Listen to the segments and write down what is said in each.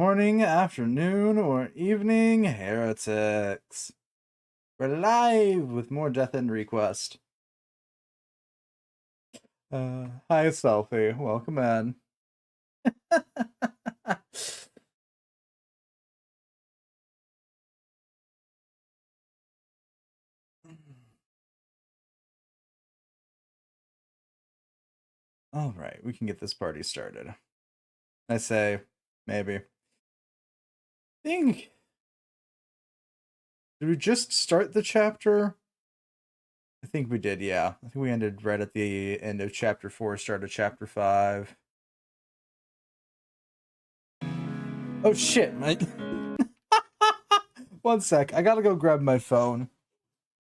morning, afternoon, or evening, heretics. We're live with more Death End Request. Hi, Selfie. Welcome in. All right, we can get this party started. I say, maybe. Did we just start the chapter? I think we did, yeah. I think we ended right at the end of chapter 4, start of chapter 5. Oh shit, mate. One sec, I gotta go grab my phone.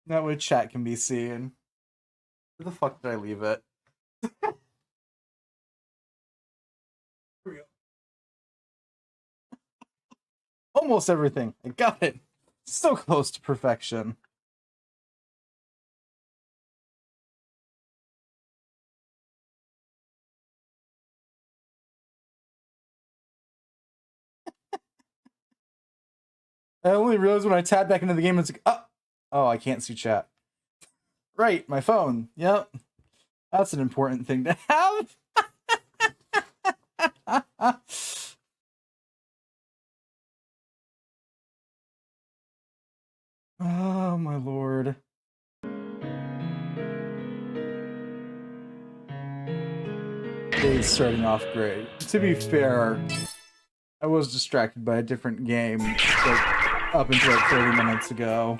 That way chat can be seen. Where the fuck did I leave it? Here we go. Almost everything. I got it. So close to perfection. I only realized when I tabbed back into the game, it's like, oh, I can't see chat. Right, my phone. Yep. That's an important thing to have. Oh, my lord. Day's starting off great. To be fair, I was distracted by a different game like, up until like 30 minutes ago.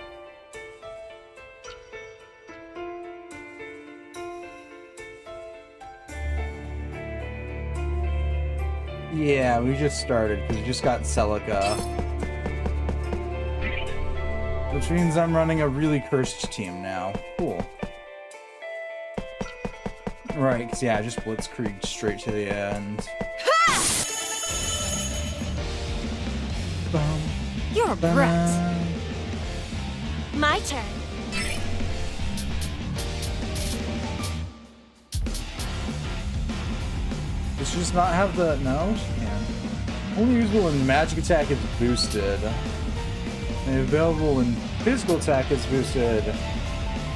Yeah, we just started because we just got Celica. Which means I'm running a really cursed team now. Cool. Right, because yeah, I just blitzkrieg straight to the end. You're a brat. My turn. Does she just not have the... No, she can. Only usable when magic attack is boosted. And available when physical attack is boosted.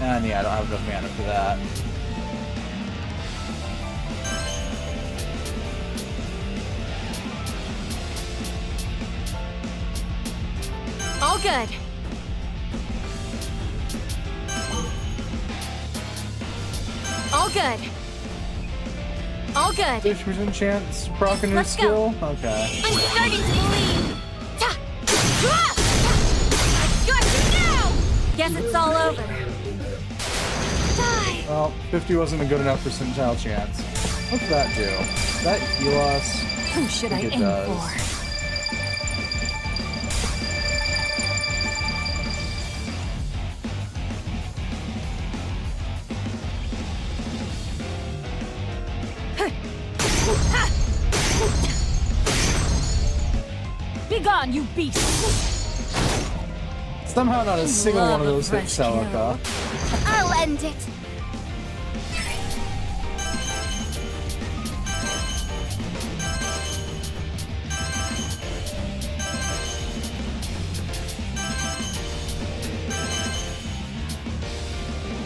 And yeah, I don't have enough mana for that. All good. All good. All good. 50% chance to proc a new Let's skill? go. Okay. I'm starting to believe. Good now. Guess it's all over. Die. Well, 50 wasn't a good enough percentile chance. What's that do? Does that heal us? Who should I think it aim does. for? Be gone, you beast! Somehow not a single one of those hit Celica. I'll end it.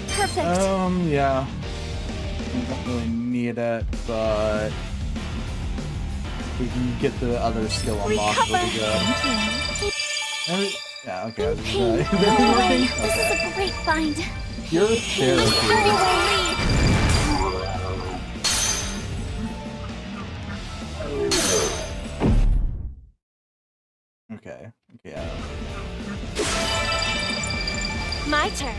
Perfect. Yeah. We don't really need it, but we can get the other skill unlocked really good. Yeah, okay. Pain. Is Go that away. working? This is a great find. You're Hurry, therapy. we'll leave. Okay. Yeah. My turn.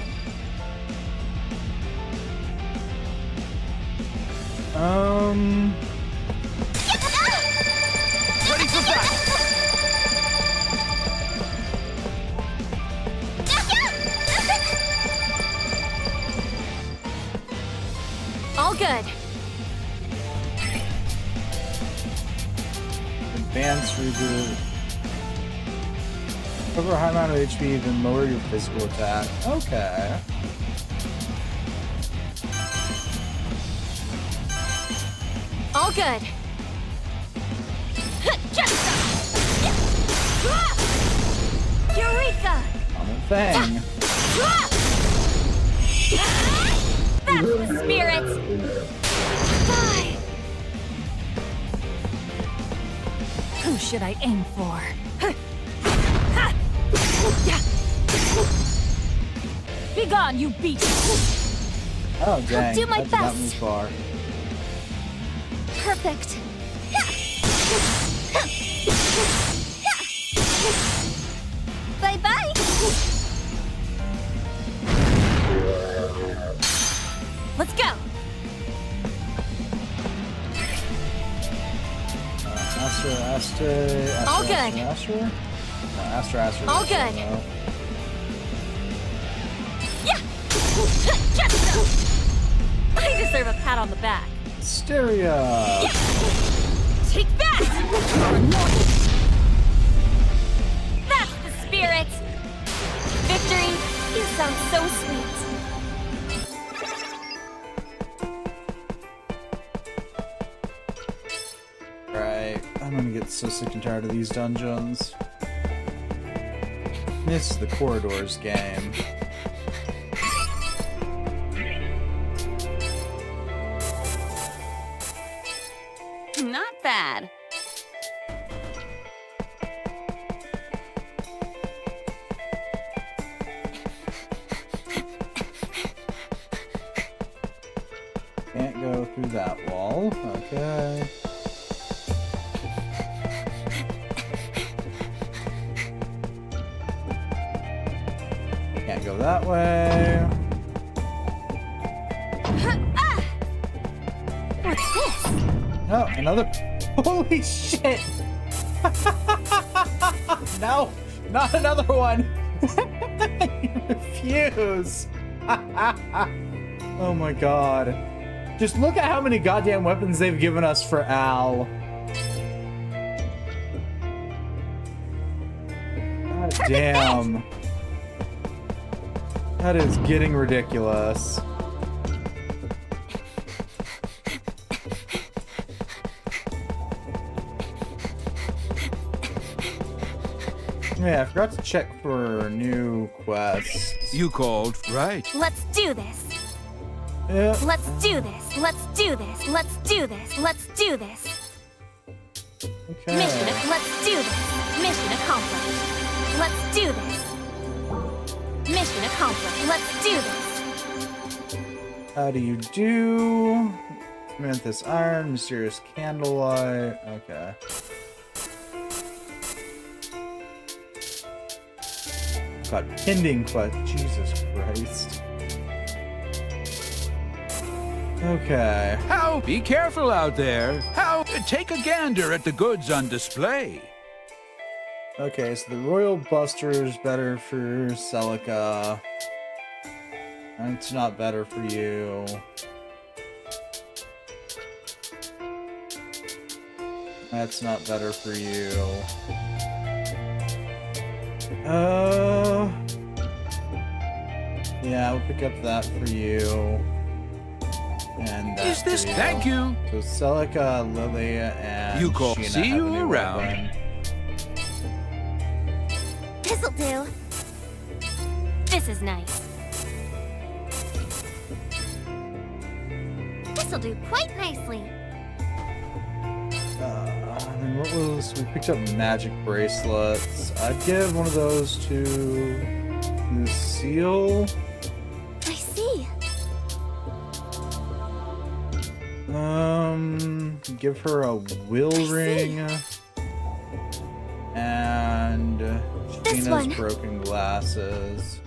Ready for battle! All good. Advanced reboot. Over a high amount of HP, then lower your physical attack. Okay. All good. Eureka! Common thing. That's the spirit! Die! Who should I aim for? Be gone, you beast! Oh dang! do my that did not best. move far. Perfect. Bye-bye! Let's go! Astra. All good. Astra? No, Astra. All good. No. Yeah! Just so! I deserve a pat on the back. Hysteria! Yeah! Take that! That's the spirit! Victory, you sound so sweet. Right, I'm gonna get so sick and tired of these dungeons. This is the Corridors game. Not bad. Can't go through that wall. Okay. Can't go that way. What's this? Oh, another. Holy shit! No, not another one. I refuse. Oh my god. Just look at how many goddamn weapons they've given us for Al. God damn. That is getting ridiculous. Yeah, I forgot to check for new quests. You called, right? Let's do this. Yeah. Let's do this. Let's do this. Let's do this. Let's do this. Okay. Let's do this. Mission accomplished. Let's do this. Mission accomplished. Let's do this. How do you do? Manthus Iron, Mysterious Candlelight. Okay. Got pending quest. Jesus Christ. Okay. How? Be careful out there. How? Take a gander at the goods on display. Okay, so the Royal Buster is better for Celica. And it's not better for you. That's not better for you. Yeah, we'll pick up that for you. And that Is this? for you. Thank you. So Celica, Lily, and You call. Sheena See have you a new around. weapon. This'll do. This is nice. This'll do quite nicely. And then what was we picked up magic bracelets. I'd give one of those to Lucille. I see. Give her a will ring and This Sheena's one. broken glasses.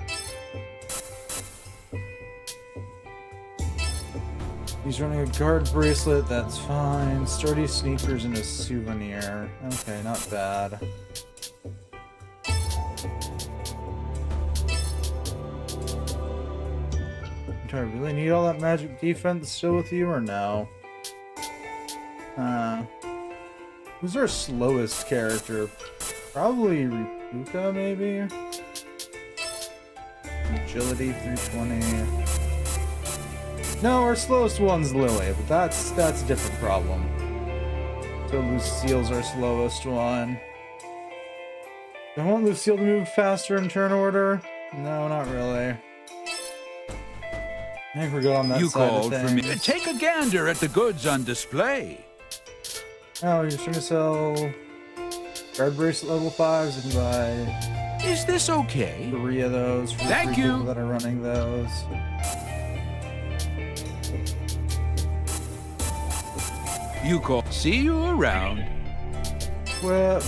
He's running a guard bracelet, that's fine. Sturdy sneakers and a souvenir. Okay, not bad. Do I really need all that magic defense still with you or no? Who's our slowest character? Probably Ripuka, maybe? Agility 320. No, our slowest one's Lily, but that's a different problem. So Lucille's our slowest one. I want Lucille to move faster in turn order. No, not really. I think we're good on that You side of called for me. things. Take a gander at the goods on display. Oh, you're trying to sell guard bracelet level 5s. You can buy Is this okay? 3 of those for the Thank 3 you. people that are running those. You call. See you around. Well,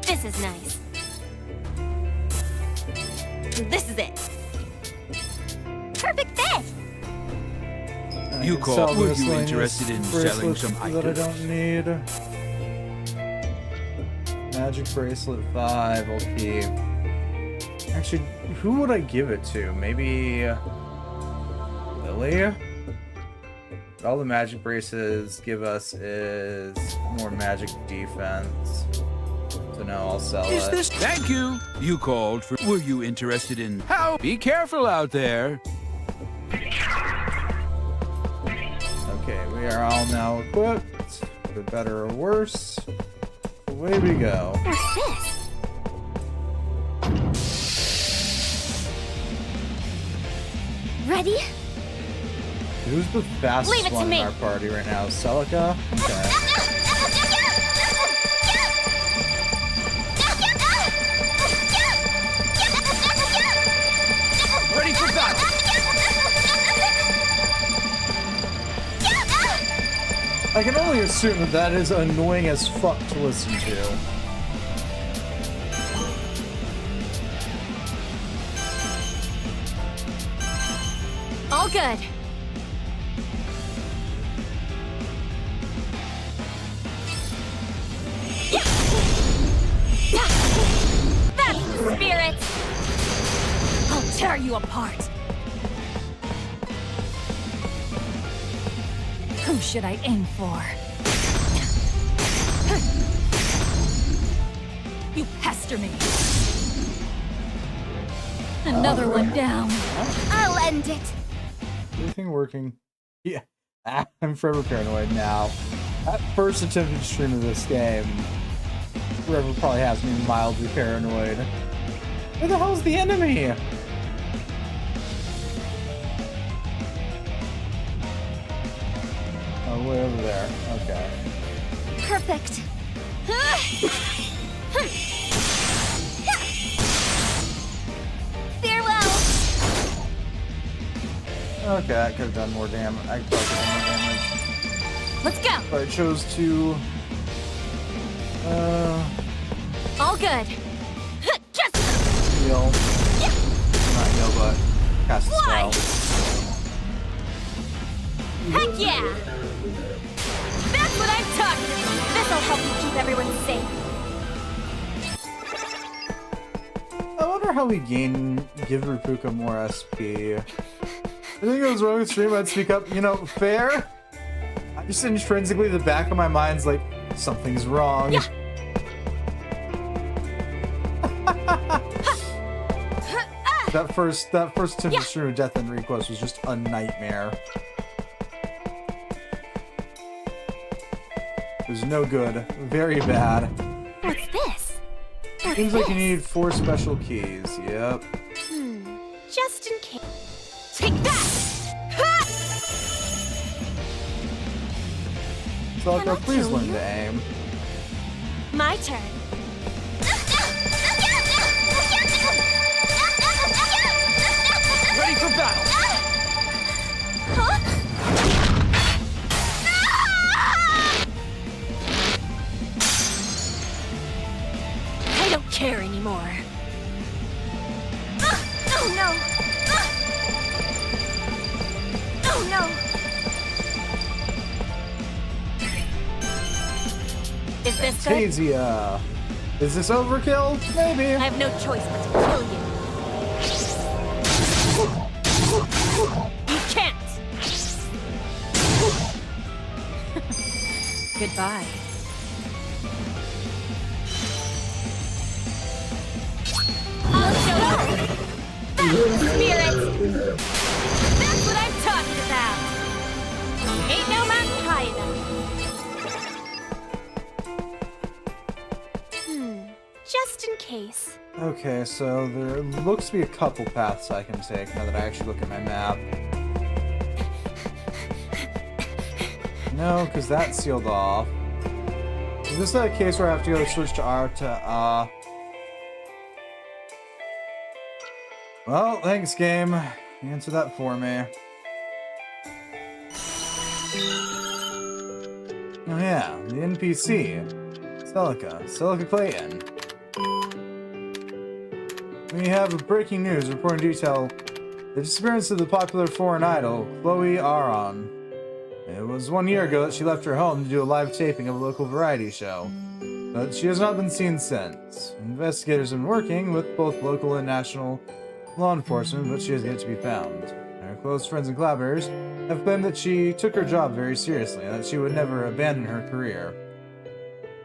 This is nice. This is it. Perfect fit. I You can call. sell Were you miscellaneous interested in selling bracelets some that I items? don't need? Magic bracelet 5, I'll keep. Actually, who would I give it to? Maybe Lily? But all the magic bracelets give us is more magic defense. So no, I'll sell Is it. this? Thank you. You called for. Were you interested in how? Be careful out there. Okay, we are all now equipped. For better or worse. Away we go. What's this? Ready? Who's the Leave fastest it to one me. in our party right now? Celica? Okay. Ready for battle. I can only assume that that is annoying as fuck to listen to. All good. That's the spirit. I'll tear you apart. Who should I aim for? You pester me. Another one down. I'll end it. Everything working? Yeah. I'm forever paranoid now. That first attempted stream of this game, forever probably has me mildly paranoid. Where the hell's the enemy? Oh, way over there. Okay. Perfect. Farewell. Okay, that could have done more damage. I could have done more damage. Let's go. But I chose to... All good. Just heal. Not heal, but cast a Fly! spell. heck yeah. That's what I'm talking about. This'll help you keep everyone safe. I wonder how we give Rupuka more SP. I think it was wrong with stream, I'd speak up. You know, fair? I just intrinsically, the back of my mind's like, something's wrong. Yeah. That first attempted stream of Death and Request was just a nightmare. It was no good. Very bad. What's this? What's Seems like you this? need 4 special keys. Yep. Just in case. Take that! Ha! So, Can I please kill learn you? to aim. My turn. Ready for battle. I don't care anymore. Oh no! Oh no! Is this good? Tasia. Is this overkill? Maybe. I have no choice but to kill you. You can't! Goodbye. I'll show you! That's the spirit! That's what I'm talking about! Ain't no mountain high enough. just in case. Okay, so there looks to be a couple paths I can take now that I actually look at my map. No, because that's sealed off. Is this that case where I have to go switch to R to Well, thanks, game. Answer that for me. Oh yeah, the NPC. Celica Clayton. We have breaking news reporting detail the disappearance of the popular foreign idol, Chloe Aron. It was 1 year ago that she left her home to do a live taping of a local variety show, but she has not been seen since. Investigators have been working with both local and national law enforcement, but she has yet to be found. Her close friends and collaborators have claimed that she took her job very seriously and that she would never abandon her career.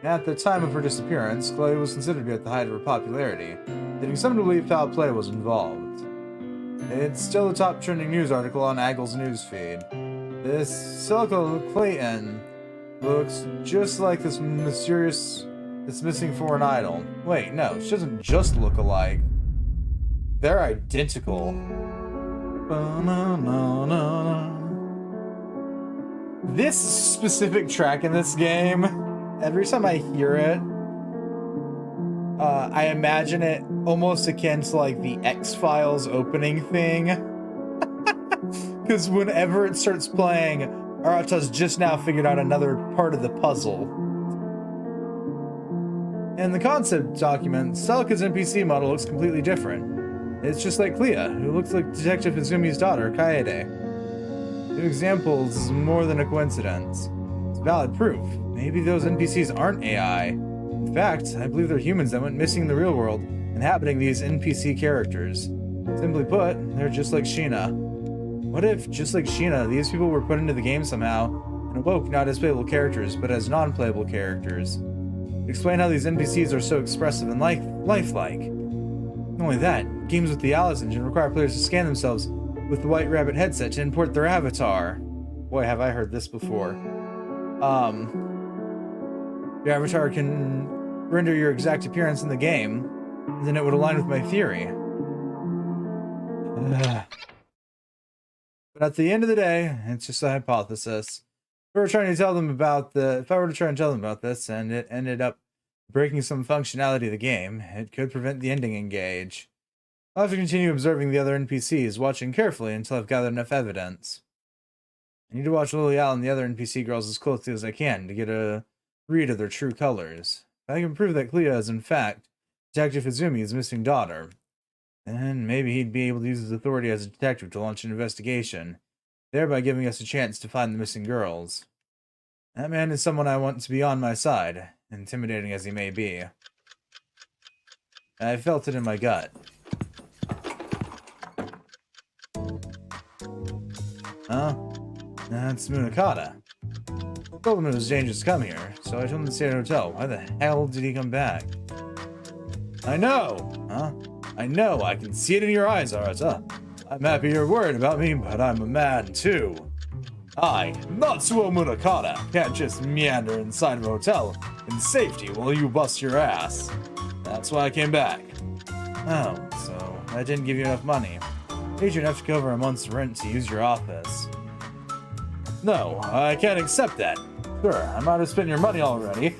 At the time of her disappearance, Chloe was considered to be at the height of her popularity, leading some to believe foul play was involved. It's still the top trending news article on Aggle's newsfeed. This Celica Clayton looks just like this missing foreign idol. Wait, no, she doesn't just look alike. They're identical. This specific track in this game, every time I hear it, I imagine it almost akin to like the X-Files opening thing. Because whenever it starts playing, Arata's just now figured out another part of the puzzle. In the concept document, Celica's NPC model looks completely different. It's just like Clea, who looks like Detective Izumi's daughter, Kaede. Two examples is more than a coincidence. It's valid proof. Maybe those NPCs aren't AI. In fact, I believe they're humans that went missing in the real world, inhabiting these NPC characters. Simply put, they're just like Sheena. What if, just like Sheena, these people were put into the game somehow, and awoke not as playable characters, but as non-playable characters? Explain how these NPCs are so expressive and lifelike. Not only that, games with the Alice engine require players to scan themselves with the White Rabbit headset to import their avatar. Boy, have I heard this before. Your avatar can render your exact appearance in the game, and then it would align with my theory. But at the end of the day, it's just a hypothesis. If I were to try and tell them about this and it ended up breaking some functionality of the game, it could prevent the ending engage. I'll have to continue observing the other NPCs, watching carefully until I've gathered enough evidence. I need to watch Lily Al and the other NPC girls as closely as I can to get a read of their true colors. If I can prove that Clea is in fact Detective Izumi's missing daughter, then maybe he'd be able to use his authority as a detective to launch an investigation, thereby giving us a chance to find the missing girls. That man is someone I want to be on my side, intimidating as he may be. I felt it in my gut. Huh? That's Munakata. I told him it was dangerous to come here, so I told him to stay at a hotel. Why the hell did he come back? I know! Huh? I know, I can see it in your eyes, Arata. I'm happy you're worried about me, but I'm a man too. I, Natsuo Munakata, can't just meander inside of a hotel in safety while you bust your ass. That's why I came back. Oh, so I didn't give you enough money. Paid you enough to cover a month's rent to use your office. No, I can't accept that. Sure, I might have spent your money already.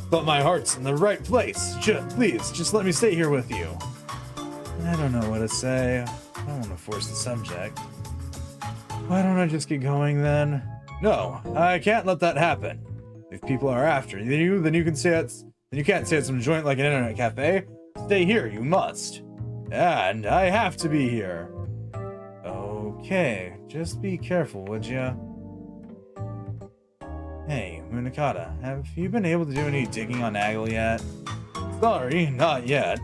But my heart's in the right place. Please, just let me stay here with you. I don't know what to say. I don't want to force the subject. Why don't I just get going then? No, I can't let that happen. If people are after you, then you can't say it's some joint like an internet cafe. Stay here, you must. And I have to be here. Okay, just be careful, would ya? Hey, Munakata, have you been able to do any digging on Aggle yet? Sorry, not yet.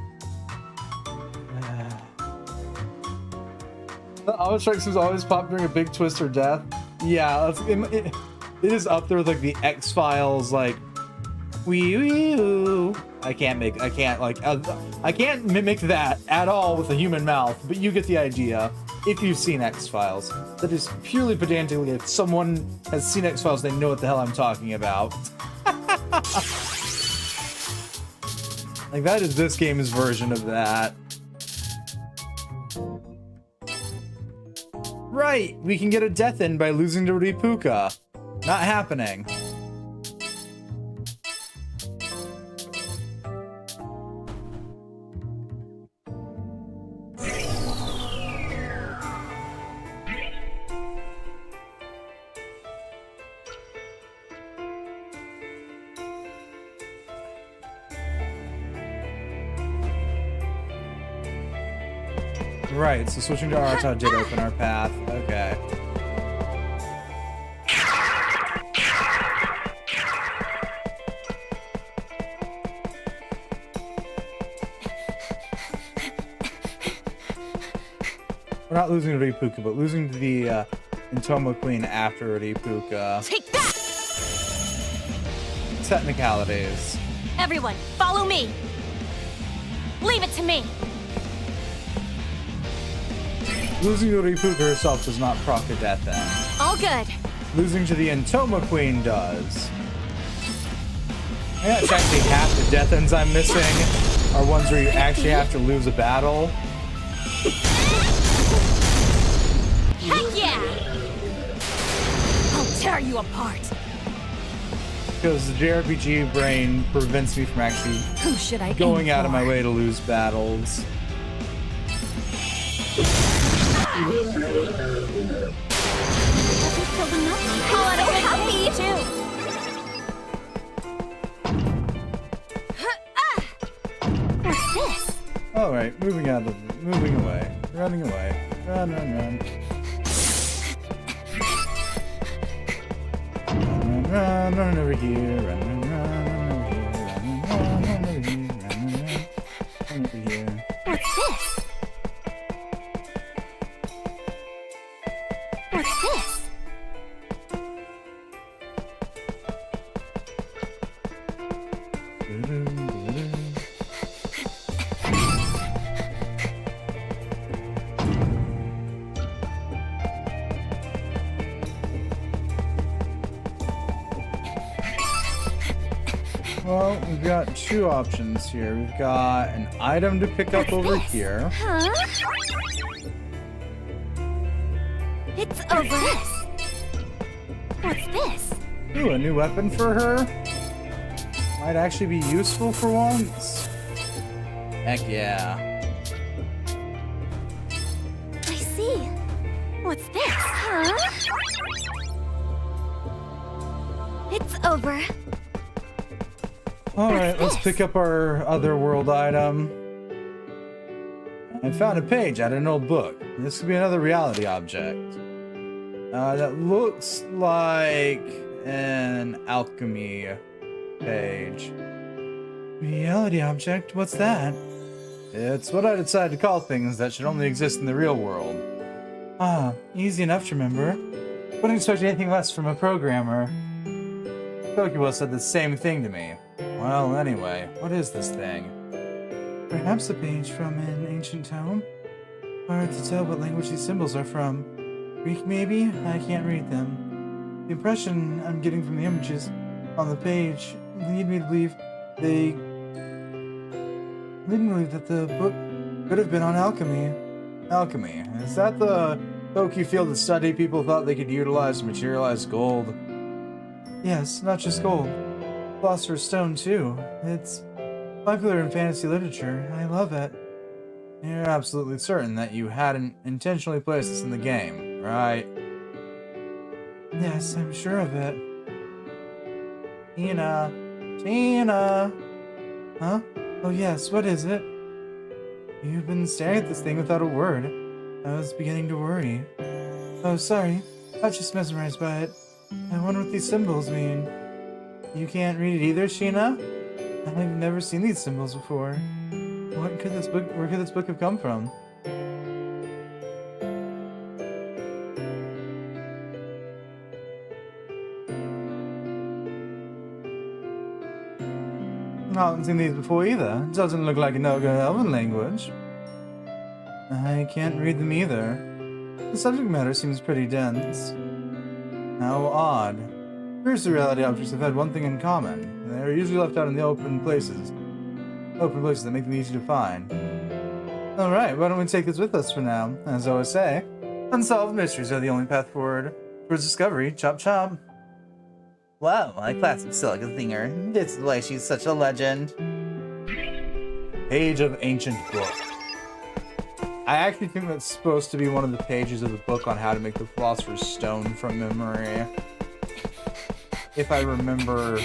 The Omnitrix is always popped during a big twist or death. Yeah, it is up there with like the X-Files, like, wee wee. I can't mimic that at all with a human mouth, but you get the idea. If you've seen X-Files, that is purely pedantically. If someone has seen X-Files, they know what the hell I'm talking about. Like, that is this game's version of that. Right, we can get a death end by losing to Ripuka. Not happening. Right, so switching to Arata did open our path. Okay. We're not losing to Ripuka, but losing to the Intoma Queen after Ripuka. Take that! Technicalities. Everyone, follow me! Leave it to me! Losing to Ripuka herself does not proc a death end. All good. Losing to the Intoma Queen does. Yeah, it's actually half the death ends I'm missing are ones where you actually have to lose a battle. Heck yeah! I'll tear you apart. Because the JRPG brain prevents me from actually Who should I going aim out of my for? way to lose battles. Oh, I don't happy too. What's this? All right, moving away, running away, run. Run over here, run over here. What's this? What's this? Well, we've got two options here. We've got an item to pick up over here. Huh? It's over. What's this? Ooh, a new weapon for her? Might actually be useful for once. Heck yeah. I see. What's this? Huh? It's over. Alright, let's pick up our other world item. I found a page out of an old book. This could be another reality object. That looks like an alchemy page. Reality object? What's that? It's what I decided to call things that should only exist in the real world. Ah, easy enough to remember. Wouldn't expect anything less from a programmer. Tokiwa said the same thing to me. Well, anyway, what is this thing? Perhaps a page from an ancient tome? Hard to tell what language these symbols are from. Greek, maybe? I can't read them. The impression I'm getting from the images on the page lead me to believe that the book could have been on alchemy. Alchemy? Is that the Toki field of study people thought they could utilize to materialize gold? Yes, not just gold. Philosopher's Stone, too. It's popular in fantasy literature. I love it. You're absolutely certain that you hadn't intentionally placed this in the game, right? Yes, I'm sure of it. Tina! Huh? Oh yes, what is it? You've been staring at this thing without a word. I was beginning to worry. Oh, sorry. I was just mesmerized by it. I wonder what these symbols mean. You can't read it either, Sheena? I've never seen these symbols before. Where could this book have come from? I haven't seen these before either. It doesn't look like an Elven language. I can't read them either. The subject matter seems pretty dense. How odd. Virtual reality objects have had one thing in common. They are usually left out in the open places. Open places that make them easy to find. Alright, why don't we take this with us for now? As I always say, unsolved mysteries are the only path forward towards discovery. Chop chop. Wow, a classic Silica thinger. This is why she's such a legend. Page of Ancient Book. I actually think that's supposed to be one of the pages of the book on how to make the Philosopher's Stone from memory. If I remember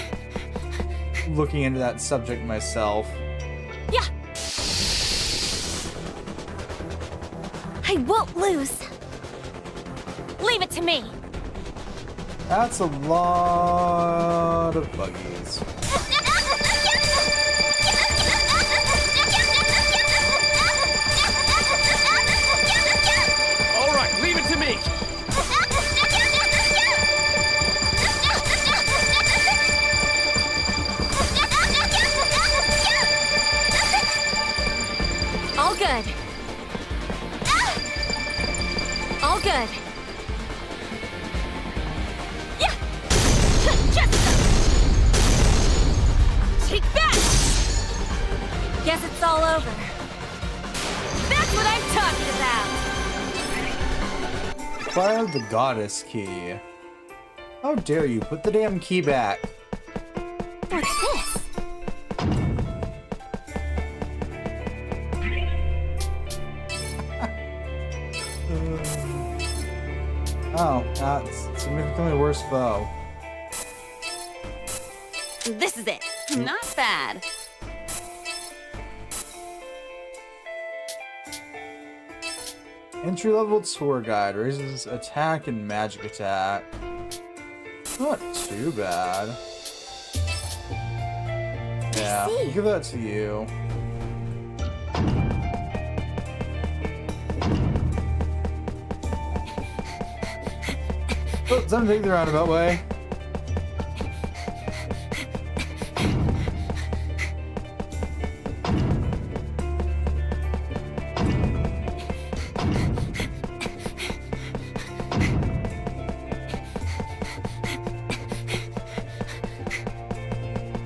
looking into that subject myself. Yeah. I won't lose. Leave it to me. That's a lot of buggies. All right, leave it to me. All good. All good. Yeah. Just take that. Guess it's all over. That's what I'm talking about. Acquired the goddess key. How dare you put the damn key back? What's this? Oh, that's significantly worse bow. This is it. Not bad. Entry-level tour guide raises attack and magic attack. Not too bad. Yeah, see. give that to you. Oh, time to take the roundabout way.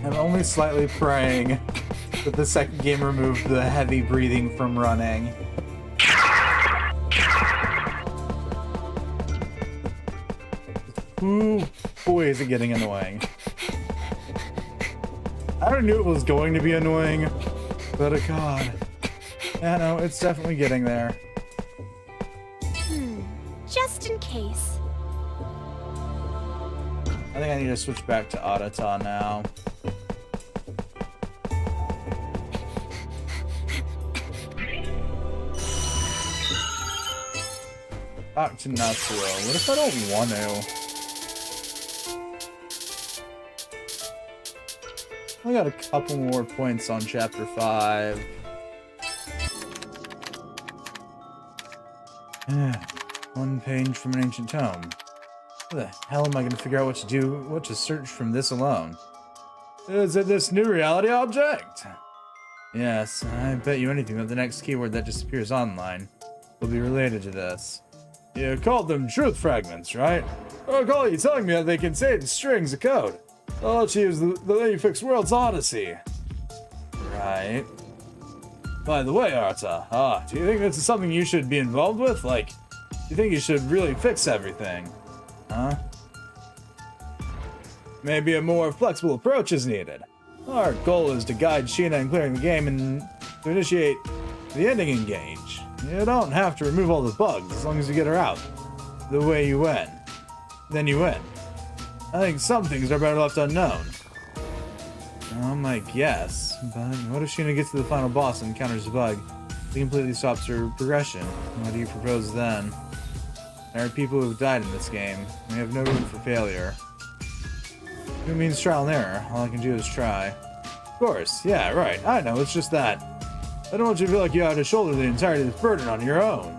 I'm only slightly praying that the second game removed the heavy breathing from running. Ooh, boy, is it getting annoying. I already knew it was going to be annoying, but god. Yeah, no, it's definitely getting there. Just in case. I think I need to switch back to Adata now. Back to Natsuo. What if I don't want to? I got a couple more points on chapter 5. One page from an ancient tome. How the hell am I going to figure out what to search from this alone? Is it this new reality object? Yes, I bet you anything that the next keyword that disappears online will be related to this. You called them truth fragments, right? I recall you telling me that they contain strings of code. I'll let you use the Lady Fix World's Odyssey. Right. By the way, Arta, do you think this is something you should be involved with? Like, do you think you should really fix everything? Huh? Maybe a more flexible approach is needed. Our goal is to guide Sheena in clearing the game and to initiate the ending engage. You don't have to remove all the bugs as long as you get her out. The way you win. Then you win. I think some things are better left unknown. I guess, but what if Sheena gets to the final boss and encounters a bug that completely stops her progression? What do you propose then? There are people who have died in this game. We have no room for failure. It means trial and error. All I can do is try. Of course, yeah, right. I know, it's just that. I don't want you to feel like you have to shoulder the entirety of this burden on your own.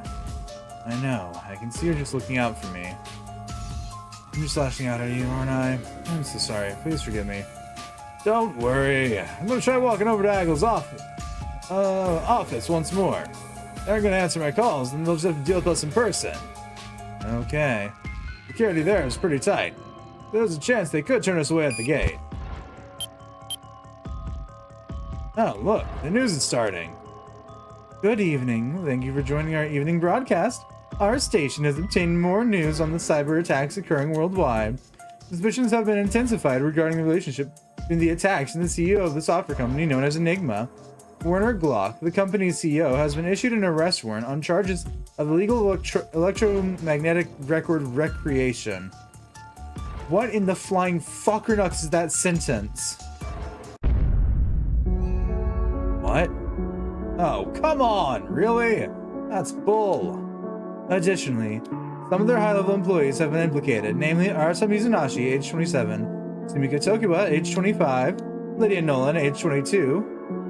I know. I can see you're just looking out for me. I'm just lashing out at you, aren't I? I'm so sorry. Please forgive me. Don't worry. I'm gonna try walking over to Aggle's office once more. They're gonna answer my calls, and they'll just have to deal with us in person. Okay. Security there is pretty tight. There's a chance they could turn us away at the gate. Oh, look, the news is starting. Good evening. Thank you for joining our evening broadcast. Our station has obtained more news on the cyber attacks occurring worldwide. Suspicions have been intensified regarding the relationship between the attacks and the CEO of the software company known as Enigma. Werner Glock, the company's CEO, has been issued an arrest warrant on charges of illegal electromagnetic record recreation. What in the flying fuckernucks is that sentence? What? Oh, come on, really? That's bull. Additionally, some of their high-level employees have been implicated, namely Arata Mizunashi, age 27, Sumika Tokiwa, age 25, Lydia Nolan, age 22,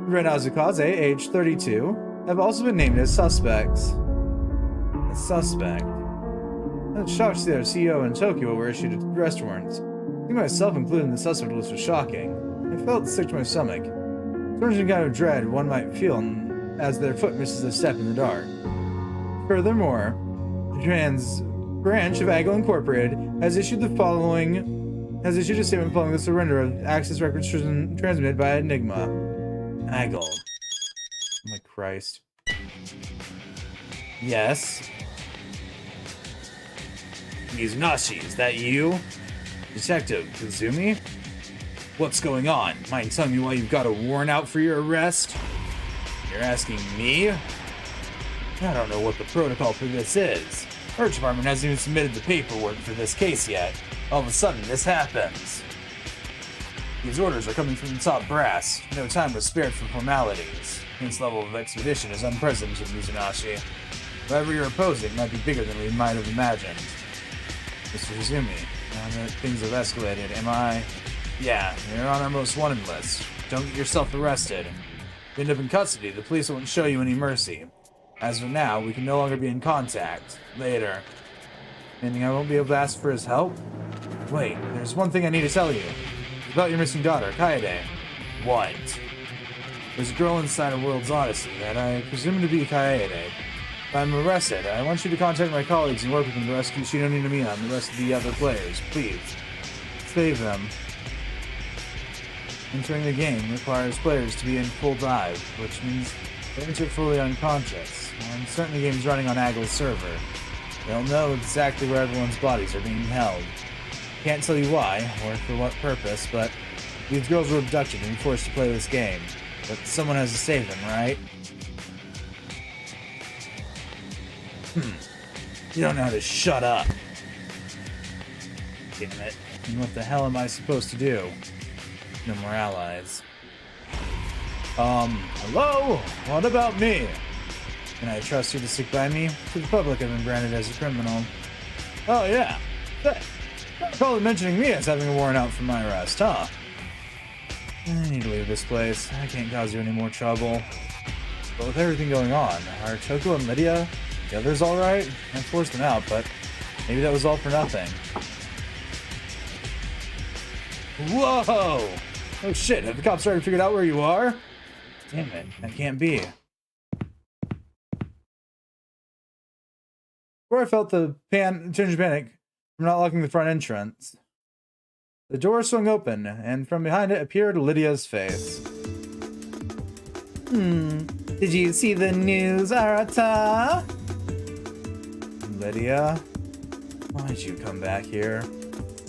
Ren Azukaze, age 32, have also been named as suspects. A suspect? That shocked their CEO and Tokyo were issued arrest warrants. Me myself included in the suspect list was shocking. I felt sick to my stomach. Certain kind of dread one might feel as their foot misses a step in the dark. Furthermore, the Trans branch of Aggle Incorporated has issued a statement following the surrender of access records transmitted by Enigma. Aggle. Oh my Christ. Yes. Mizunashi, is that you? Detective Kazumi? What's going on? Mind telling me why you've got a warrant out for your arrest? You're asking me? I don't know what the protocol for this is. Our department hasn't even submitted the paperwork for this case yet. All of a sudden, this happens. These orders are coming from the top brass. No time was spared for formalities. This level of expedition is unprecedented, Mizunashi. Whoever you're opposing might be bigger than we might have imagined. Mr. Izumi, now that things have escalated, am I... Yeah, you're on our most wanted list. Don't get yourself arrested. If you end up in custody, the police won't show you any mercy. As of now, we can no longer be in contact. Later. Meaning I won't be able to ask for his help? Wait, there's one thing I need to tell you. It's about your missing daughter, Kaede. What? There's a girl inside of World's Odyssey that I presume to be Kaede. If I'm arrested, I want you to contact my colleagues and work with them to rescue Shinoni Nomiya and the rest of the other players. Please. Save them. Entering the game requires players to be in full dive, which means they enter fully unconscious. I'm certain the game's running on Aggle's server. They'll know exactly where everyone's bodies are being held. Can't tell you why, or for what purpose, but these girls were abducted and forced to play this game. But someone has to save them, right? You don't know how to shut up. Damn it. And what the hell am I supposed to do? No more allies. Hello? What about me? Can I trust you to stick by me? To the public, I've been branded as a criminal. Oh, yeah. Probably mentioning me as having a warrant out for my arrest, huh? I need to leave this place. I can't cause you any more trouble. But with everything going on, are Toko and Lydia, the others alright? I forced them out, but maybe that was all for nothing. Whoa! Oh shit, have the cops already figured out where you are? Damn it, that can't be. Before I felt the tinge of panic from not locking the front entrance, the door swung open, and from behind it appeared Lydia's face. Did you see the news, Arata? Lydia? Why'd you come back here?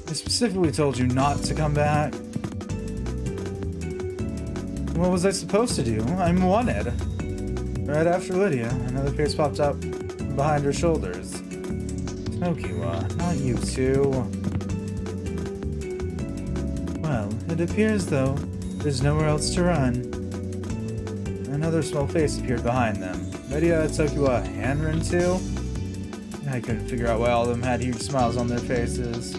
I specifically told you not to come back. What was I supposed to do? I'm wanted. Right after Lydia, another face popped up behind her shoulders. Tokiwa, not you two. Well, it appears though there's nowhere else to run. Another small face appeared behind them. Lydia, Tokiwa, and Rin too? I couldn't figure out why all of them had huge smiles on their faces.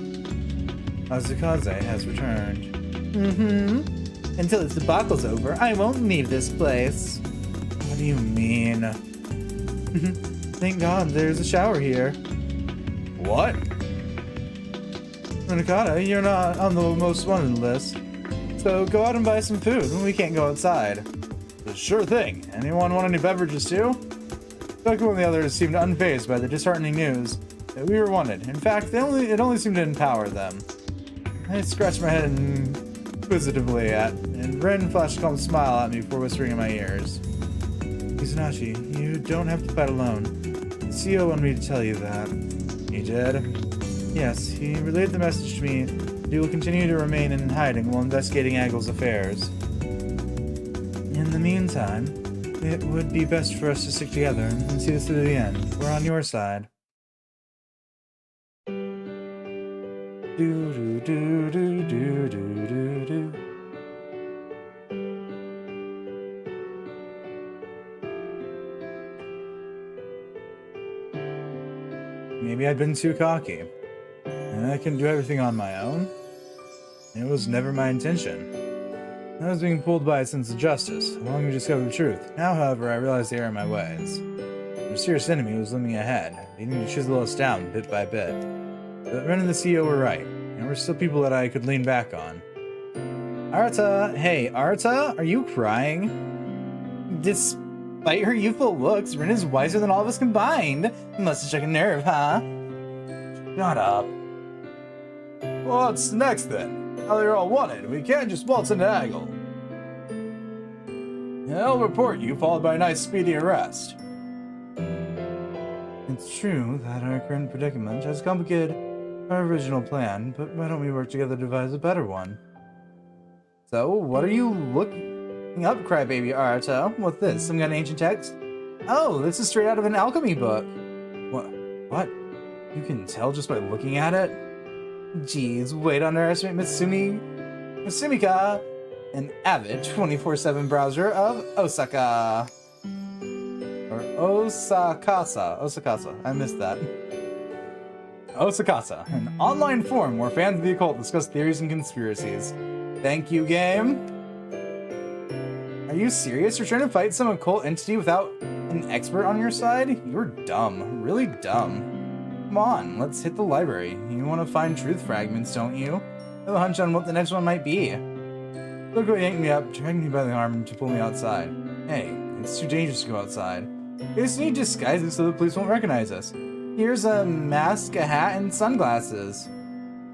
Azukaze has returned. Until this debacle's over, I won't leave this place. What do you mean? Thank God there's a shower here. What? Minakata, you're not on the most wanted list. So go out and buy some food. We can't go outside. Sure thing. Anyone want any beverages too? Toko and the others seemed unfazed by the disheartening news that we were wanted. In fact, it only seemed to empower them. I scratched my head inquisitively and Ren flashed a calm smile at me before whispering in my ears. Izanashi, you don't have to fight alone. The CEO wanted me to tell you that. He did? Yes, he relayed the message to me that he will continue to remain in hiding while investigating Aggle's affairs. In the meantime, it would be best for us to stick together and see this through to the end. We're on your side. Do do do do do do do do. Maybe I'd been too cocky. And I can do everything on my own. It was never my intention. I was being pulled by a sense of justice, allowing me to discover the truth. Now, however, I realized the error in my ways. The mysterious enemy was looming ahead, needing to chisel us down bit by bit. But Ren and the CEO were right, and we're still people that I could lean back on. Arata! Hey, Arata? Are you crying? Despite her youthful looks, Ren is wiser than all of us combined. Must have struck a nerve, huh? Shut up. What's next then? Now they're all wanted, we can't just waltz into Aggle. I'll report you, followed by a nice speedy arrest. It's true that our current predicament has complicated our original plan, but why don't we work together to devise a better one? So, what are you looking up, crybaby Arata? What's this, some kind of ancient text? Oh, this is straight out of an alchemy book. What? You can tell just by looking at it? Jeez, way to underestimate Masumika, an avid 24/7 browser of Osaka. Or Osakasa, I missed that. Osakasa, an online forum where fans of the occult discuss theories and conspiracies. Thank you, game. Are you serious? You're trying to fight some occult entity without an expert on your side? You're dumb, really dumb. Come on, let's hit the library. You want to find truth fragments, don't you? I have a hunch on what the next one might be. Toko yanked me up, dragging me by the arm to pull me outside. Hey, it's too dangerous to go outside. We just need disguises so the police won't recognize us. Here's a mask, a hat, and sunglasses.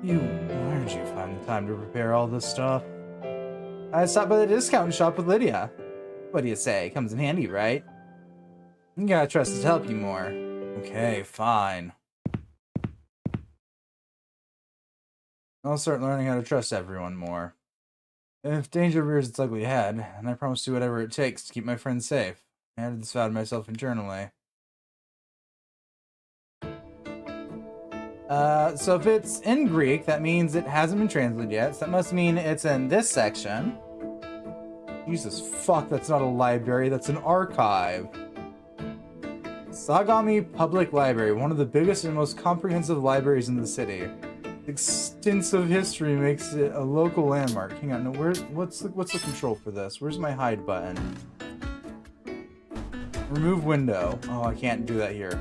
Where did you find the time to prepare all this stuff? I stopped by the discount shop with Lydia. What do you say? Comes in handy, right? You gotta trust us to help you more. Okay, fine. I'll start learning how to trust everyone more. If danger rears its ugly head, and I promise to do whatever it takes to keep my friends safe, I added this vow to myself internally. So if it's in Greek, that means it hasn't been translated yet, so that must mean it's in this section. Jesus fuck, that's not a library, that's an archive. Sagami Public Library, one of the biggest and most comprehensive libraries in the city. Extensive history makes it a local landmark. Hang on, no, what's the control for this? Where's my hide button? Remove window. Oh, I can't do that here.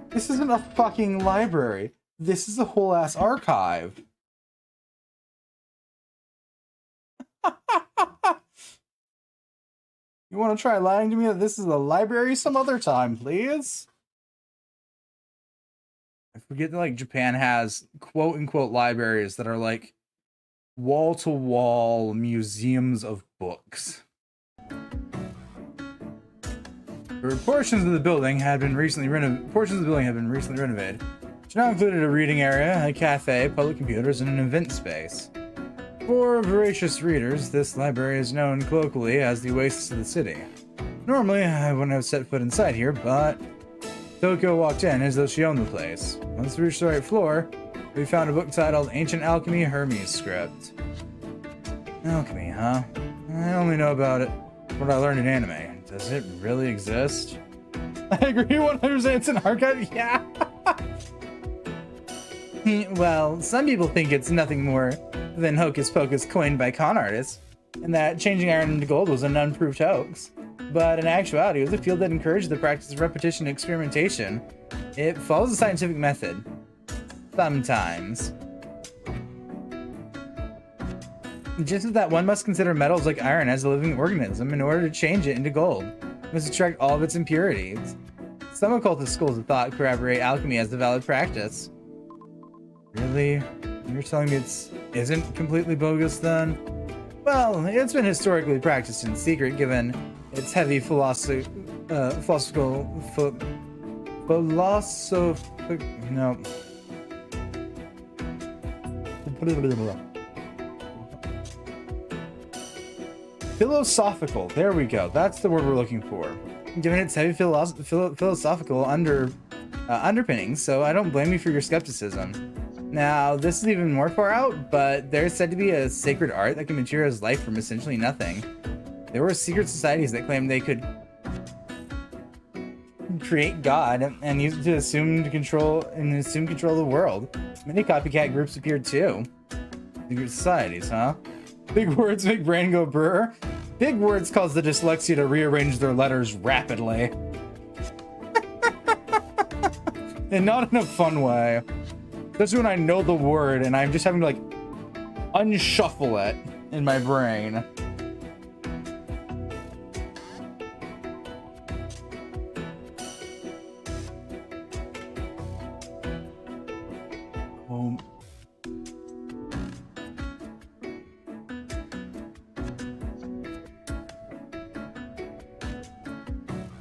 This isn't a fucking library. This is a whole ass archive. You want to try lying to me that this is a library some other time, please? I forget that, like, Japan has quote-unquote libraries that are, like, wall-to-wall museums of books. Portions of the building had been recently renovated, which now included a reading area, a cafe, public computers, and an event space. For voracious readers, this library is known colloquially as the oasis of the city. Normally, I wouldn't have set foot inside here, but Toko walked in as though she owned the place. Once we reached the right floor, we found a book titled Ancient Alchemy Hermes Script. Alchemy, huh? I only know about it what I learned in anime. Does it really exist? I agree 100%, it's an archive, yeah! Well, some people think it's nothing more than hocus pocus coined by con artists, and that changing iron into gold was an unproved hoax. But in actuality, it was a field that encouraged the practice of repetition and experimentation. It follows a scientific method. Sometimes. Just as that one must consider metals like iron as a living organism in order to change it into gold. It must extract all of its impurities. Some occultist schools of thought corroborate alchemy as a valid practice. Really? You're telling me it isn't completely bogus then? Well, it's been historically practiced in secret given its heavy philosophic philosophical, there we go, that's the word we're looking for. Given its heavy philosophical underpinnings, so I don't blame you for your skepticism. Now, this is even more far out, but there's said to be a sacred art that can materialize life from essentially nothing. There were secret societies that claimed they could create God and use it to assume control of the world. Many copycat groups appeared too. Secret societies, huh? Big words make brain go brr. Big words cause the dyslexia to rearrange their letters rapidly. And not in a fun way. Especially when I know the word and I'm just having to like unshuffle it in my brain.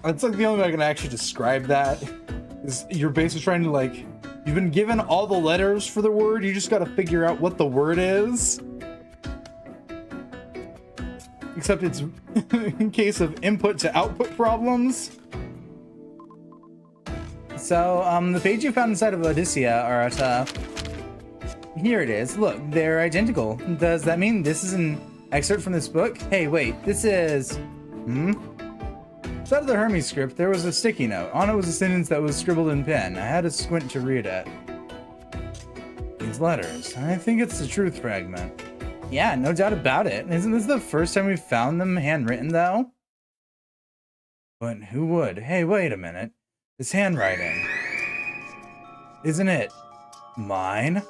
That's like the only way I can actually describe that is you're basically trying to like, you've been given all the letters for the word, you just gotta figure out what the word is. Except it's in case of input to output problems. So, the page you found inside of Odysseia are at, here it is. Look, they're identical. Does that mean this is an excerpt from this book? Hey, wait, this is... Inside of the Hermes script, there was a sticky note. On it was a sentence that was scribbled in pen. I had to squint to read it. These letters. I think it's the truth fragment. Yeah, no doubt about it. Isn't this the first time we've found them handwritten, though? But who would? Hey, wait a minute. This handwriting. Isn't it mine?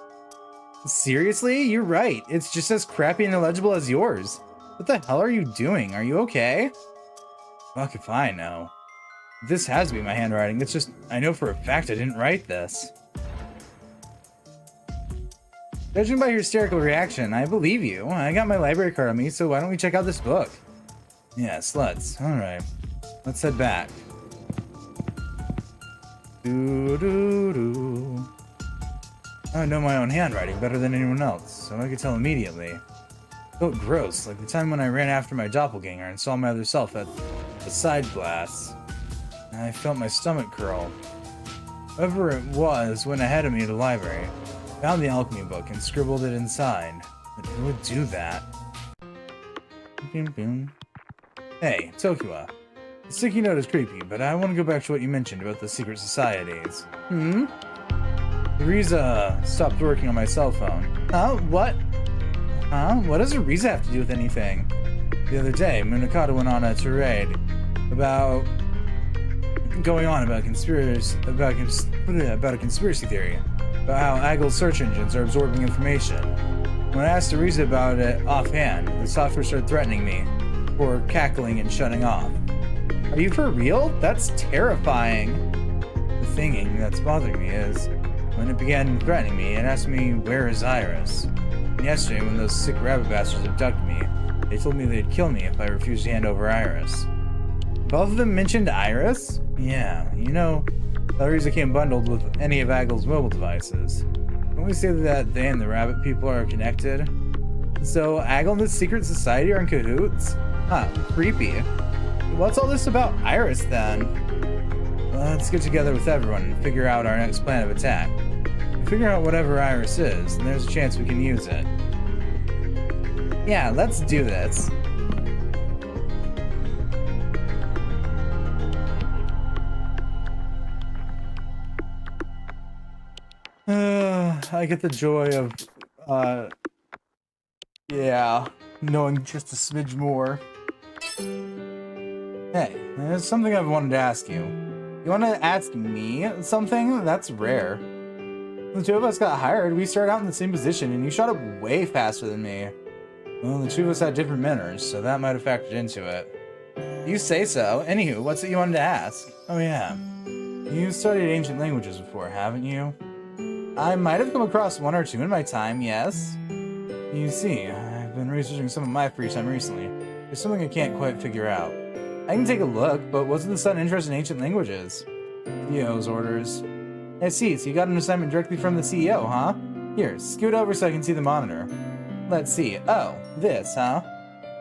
Seriously? You're right. It's just as crappy and illegible as yours. What the hell are you doing? Are you okay? Fuck if I know. This has to be my handwriting. It's just, I know for a fact I didn't write this. Judging by your hysterical reaction, I believe you. I got my library card on me, so why don't we check out this book? Yes, let's. Alright. Let's head back. Doo-doo-doo. I know my own handwriting better than anyone else, so I could tell immediately. Felt gross, like the time when I ran after my doppelganger and saw my other self at the side glass. I felt my stomach curl. Whoever it was went ahead of me to the library, found the alchemy book, and scribbled it inside. But who would do that? Hey, Tokiwa. The sticky note is creepy, but I want to go back to what you mentioned about the secret societies. Riza stopped working on my cell phone. Huh? What? Huh? What does Riza have to do with anything? The other day, Munakata went on a tirade about a conspiracy theory about how Aggle's search engines are absorbing information. When I asked Riza about it offhand, the software started threatening me for cackling and shutting off. Are you for real? That's terrifying. The thing that's bothering me is when it began threatening me, it asked me, where is Iris? And yesterday, when those sick rabbit bastards abducted me, they told me they'd kill me if I refused to hand over Iris. Both of them mentioned Iris? Yeah, you know, Riza came bundled with any of Aggle's mobile devices. Don't we say that they and the rabbit people are connected? So Aggle and the secret society are in cahoots? Huh, creepy. What's all this about Iris then? Let's get together with everyone and figure out our next plan of attack. We figure out whatever Iris is, and there's a chance we can use it. Yeah, let's do this. I get the joy of, yeah, knowing just a smidge more. Hey, there's something I've wanted to ask you. You want to ask me something? That's rare. The two of us got hired, we started out in the same position, and you shot up way faster than me. Well, the two of us had different manners, so that might have factored into it. You say so. Anywho, what's it you wanted to ask? Oh yeah. You studied ancient languages before, haven't you? I might have come across one or two in my time, yes. You see, I've been researching some of my free time recently. There's something I can't quite figure out. I can take a look, but wasn't the son interested in ancient languages? CEO's orders. I see, so you got an assignment directly from the CEO, huh? Here, scoot over so I can see the monitor. Let's see. Oh, this, huh?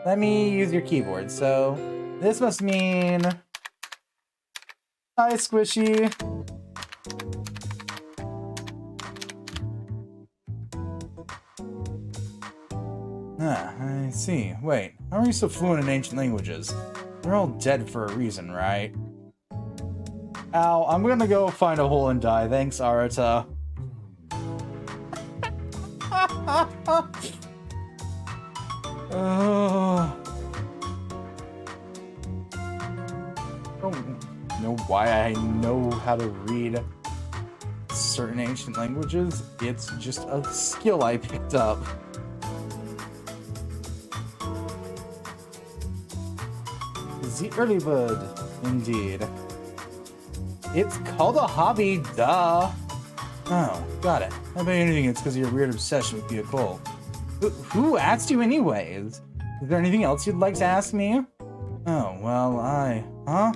Let me use your keyboard. So, this must mean... Hi, Squishy. Ah, I see. Wait, how are you so fluent in ancient languages? They're all dead for a reason, right? Ow, I'm gonna go find a hole and die. Thanks, Arata. I don't know why I know how to read certain ancient languages. It's just a skill I picked up. The early bird, indeed. It's called a hobby, duh. Oh, got it. I bet anything it's because of your weird obsession with the occult. Who asked you anyways? Is there anything else you'd like to ask me? Oh, well, huh?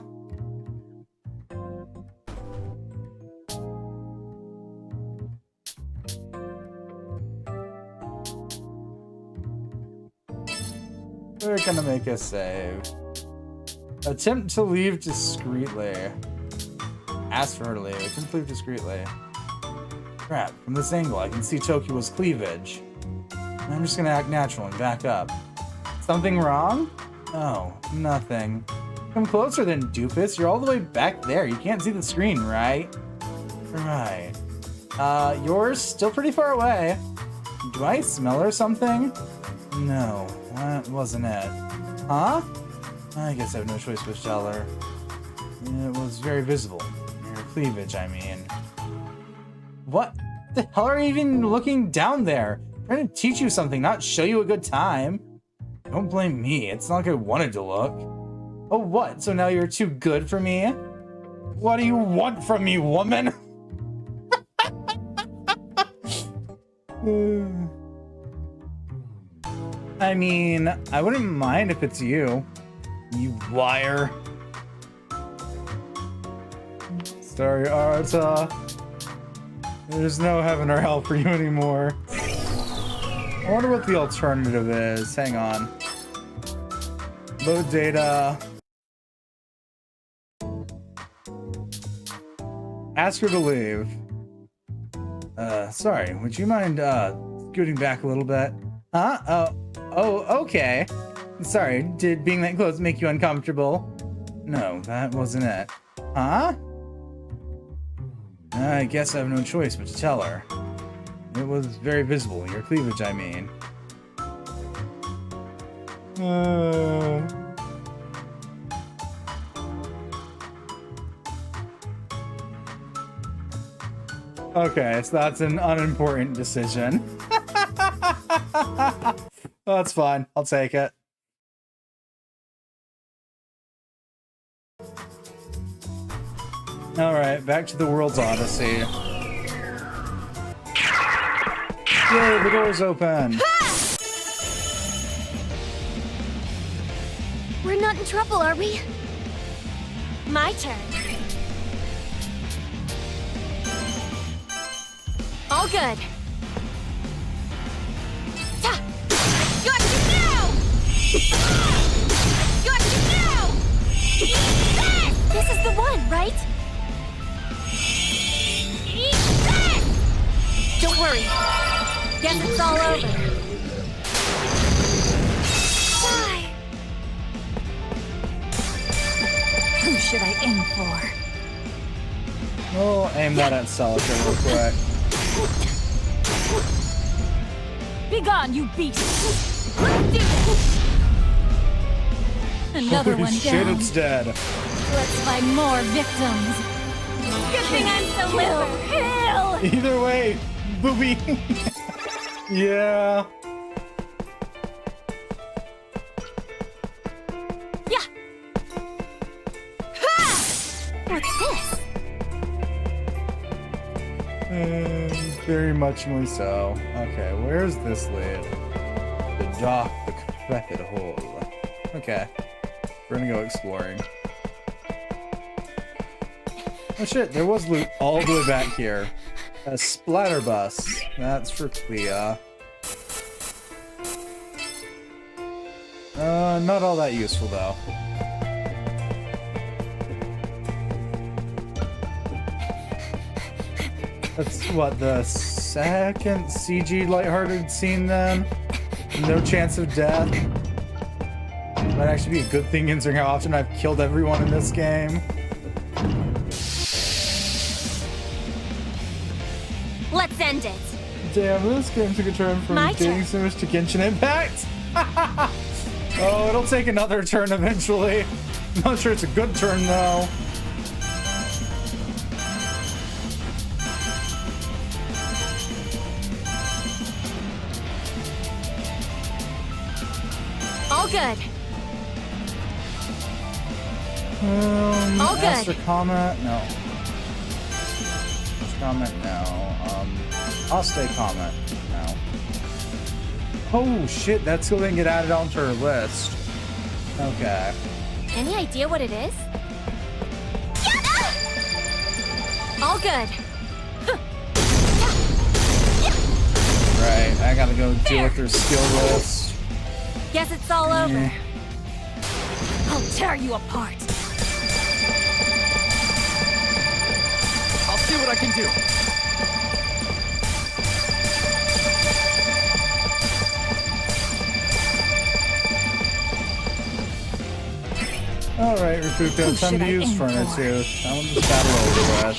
We're gonna make a save. Attempt to leave discreetly. Ask for her to leave. Attempt to leave discreetly. Crap, from this angle I can see Tokyo's cleavage. I'm just gonna act natural and back up. Something wrong? Oh, nothing. Come closer then, doofus. You're all the way back there. You can't see the screen, right? Right. Yours still pretty far away. Do I smell or something? No, that wasn't it. Huh? I guess I have no choice but to tell her. It was very visible. Your cleavage, I mean. What the hell are you even looking down there? I'm trying to teach you something, not show you a good time. Don't blame me. It's not like I wanted to look. Oh, what? So now you're too good for me? What do you want from me, woman? I mean, I wouldn't mind if it's you. You liar. Sorry, Arata. There's no heaven or hell for you anymore. I wonder what the alternative is. Hang on. Load data. Ask her to leave. Sorry, would you mind, scooting back a little bit? Huh? Oh, okay. Sorry, did being that close make you uncomfortable? No, that wasn't it. Huh? I guess I have no choice but to tell her. It was very visible, your cleavage, I mean. Okay, so that's an unimportant decision. That's fine. I'll take it. Alright, back to the world's odyssey. Yay, the door's open. We're not in trouble, are we? My turn. All good. Ta! Got you now! Got you now! Eat this! This is the one, right? Eat this! Don't worry. Guess it's all over. Die! Who should I aim for? We'll aim that at Celica real quick. Be gone, you beast! Let's do this! Another Holy one shit, down. it's dead. Let's find more victims. Good thing I'm so little. Kill! Either way, booby. Yeah. Very much more so. Okay, where's this lead? The dock, the decrepit hole. Okay, we're gonna go exploring. Oh shit, there was loot all the way back here. A splatterbus. That's for Clea. Not all that useful though. That's what, the second CG lighthearted scene then? No chance of death. Might actually be a good thing considering how often I've killed everyone in this game. Let's end it. Damn, this game took a turn from My being turn. similar to Genshin Impact. Oh, it'll take another turn eventually. I'm not sure it's a good turn though. All good. All good. Astro Comet? No. Comet? No. I'll stay Comet. No. Oh shit, that still didn't get added onto her list. Okay. Any idea what it is? All good. Right, I gotta go deal with her skill list. Guess it's all over. Yeah. I'll tear you apart. I'll see what I can do. Alright, Rakuto, time should to I use aim for? Furnace. I want this battle over with.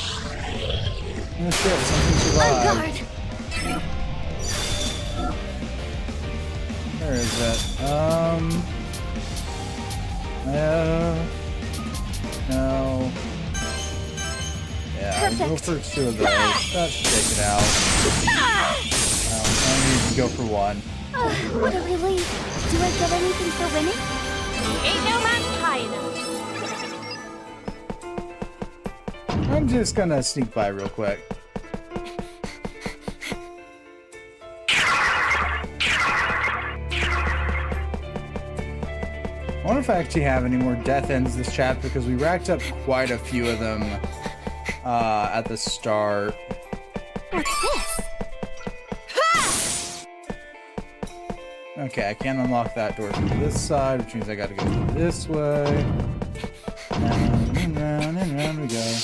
Oh shit, something survived. Guard. Where is it? No. Yeah, I'll go for 2 of those. That should take it out. I need to go for 1. What a relief. Do I get anything for winning? Ain't no mountain high enough. I'm just gonna sneak by real quick. I wonder if I actually have any more death ends this chapter because we racked up quite a few of them at the start. What's this? Okay, I can't unlock that door from this side, which means I gotta go this way. Round and round we go.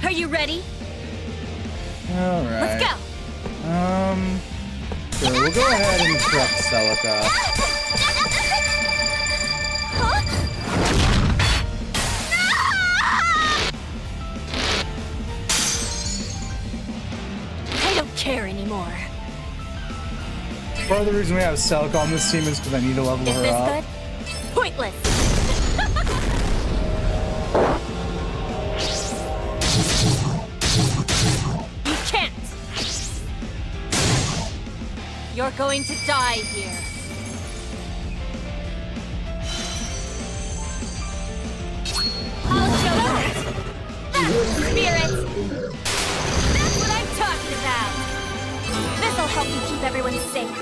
Are you ready? Alright. Let's go. Sure, we'll go ahead and corrupt Celica. I don't care anymore. Part of the reason we have Celica on this team is because I need to level Is her this up. good? Pointless. You can't. You're going to die here. I'll show you. That's the spirit. That's what I'm talking about. This'll help you keep everyone safe.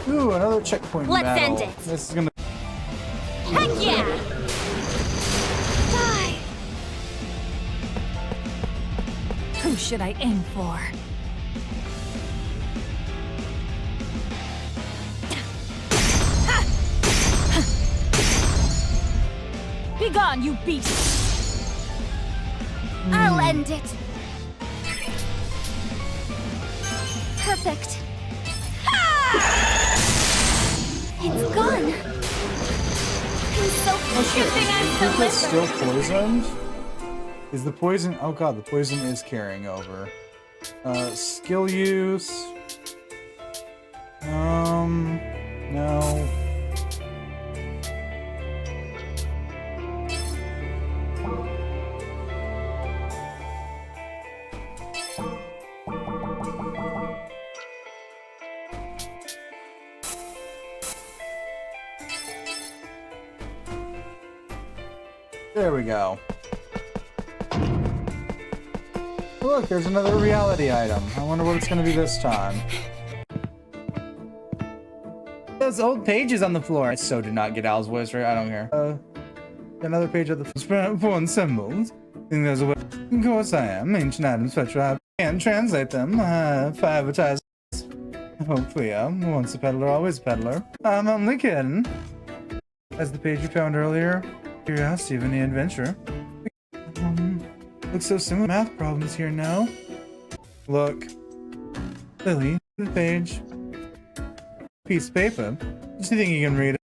Ooh, another checkpoint Let's battle. end it. This is gonna. Heck yeah! Die! Who should I aim for? Be gone, you beast! I'll end it. Perfect. It's gone. I'm so Oh shit, confusing, I'm is so Rikuta still listening. poisoned? Is the poison? Oh god, the poison is carrying over. Skill use. No. There we go. Look, there's another reality item. I wonder what it's gonna be this time. Those old pages on the floor. I so did not get Al's voice right. I don't care. Another page of the foreign symbols. I think there's a way. Of course I am. Ancient items, etc. I can translate them for advertising. Hopefully, once a peddler, always a peddler. I'm only kidding. As the page you found earlier, curiosity of any adventure. Looks so similar. Math problems here now. Look, Lily, the page. Piece of paper. Do you think you can read it?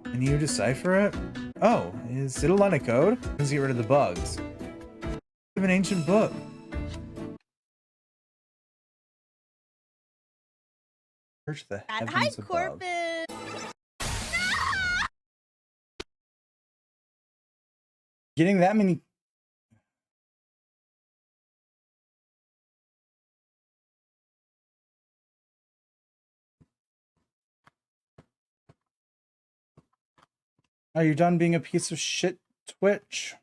Can you decipher it? Oh, is it a line of code? Let's get rid of the bugs. Of an ancient book. Search the heavens above. Getting that many. Are you done being a piece of shit, Twitch?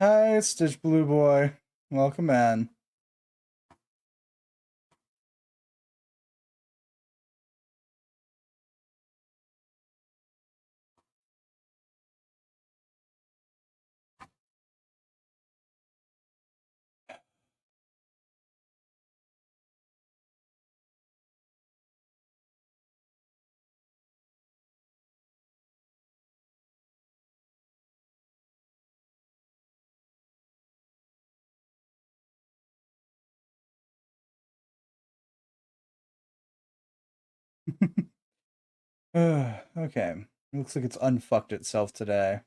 Hi, Stitch Blue Boy. Welcome in. Okay. Looks like it's unfucked itself today.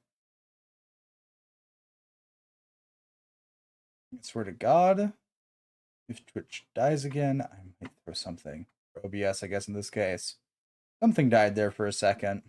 I swear to God, if Twitch dies again, I might throw something. Or OBS, I guess, in this case. Something died there for a second.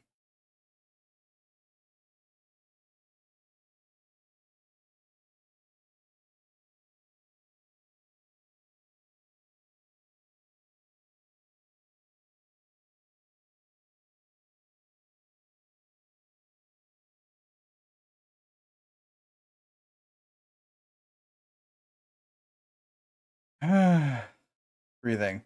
Breathing.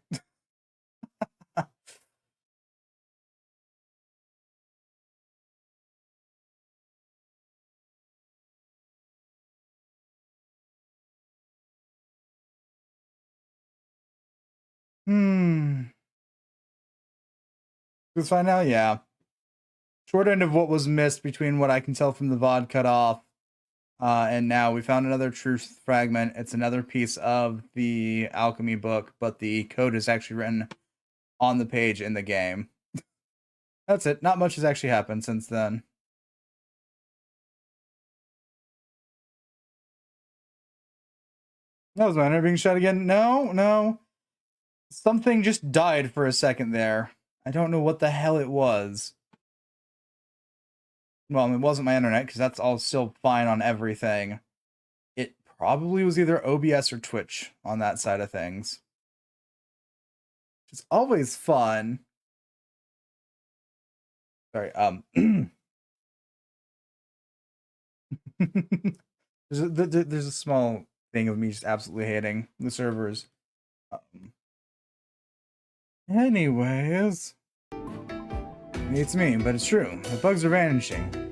Let's find out, yeah. Short end of what was missed between what I can tell from the VOD cutoff and now we found another truth fragment. It's another piece of the alchemy book, but the code is actually written on the page in the game. That's it. Not much has actually happened since then. That was my internet being shut again. No. Something just died for a second there. I don't know what the hell it was. Well, it wasn't my internet, because that's all still fine on everything. It probably was either OBS or Twitch on that side of things. It's always fun. Sorry, there's a small thing of me just absolutely hating the servers. Anyways, it's me, but it's true. The bugs are vanishing.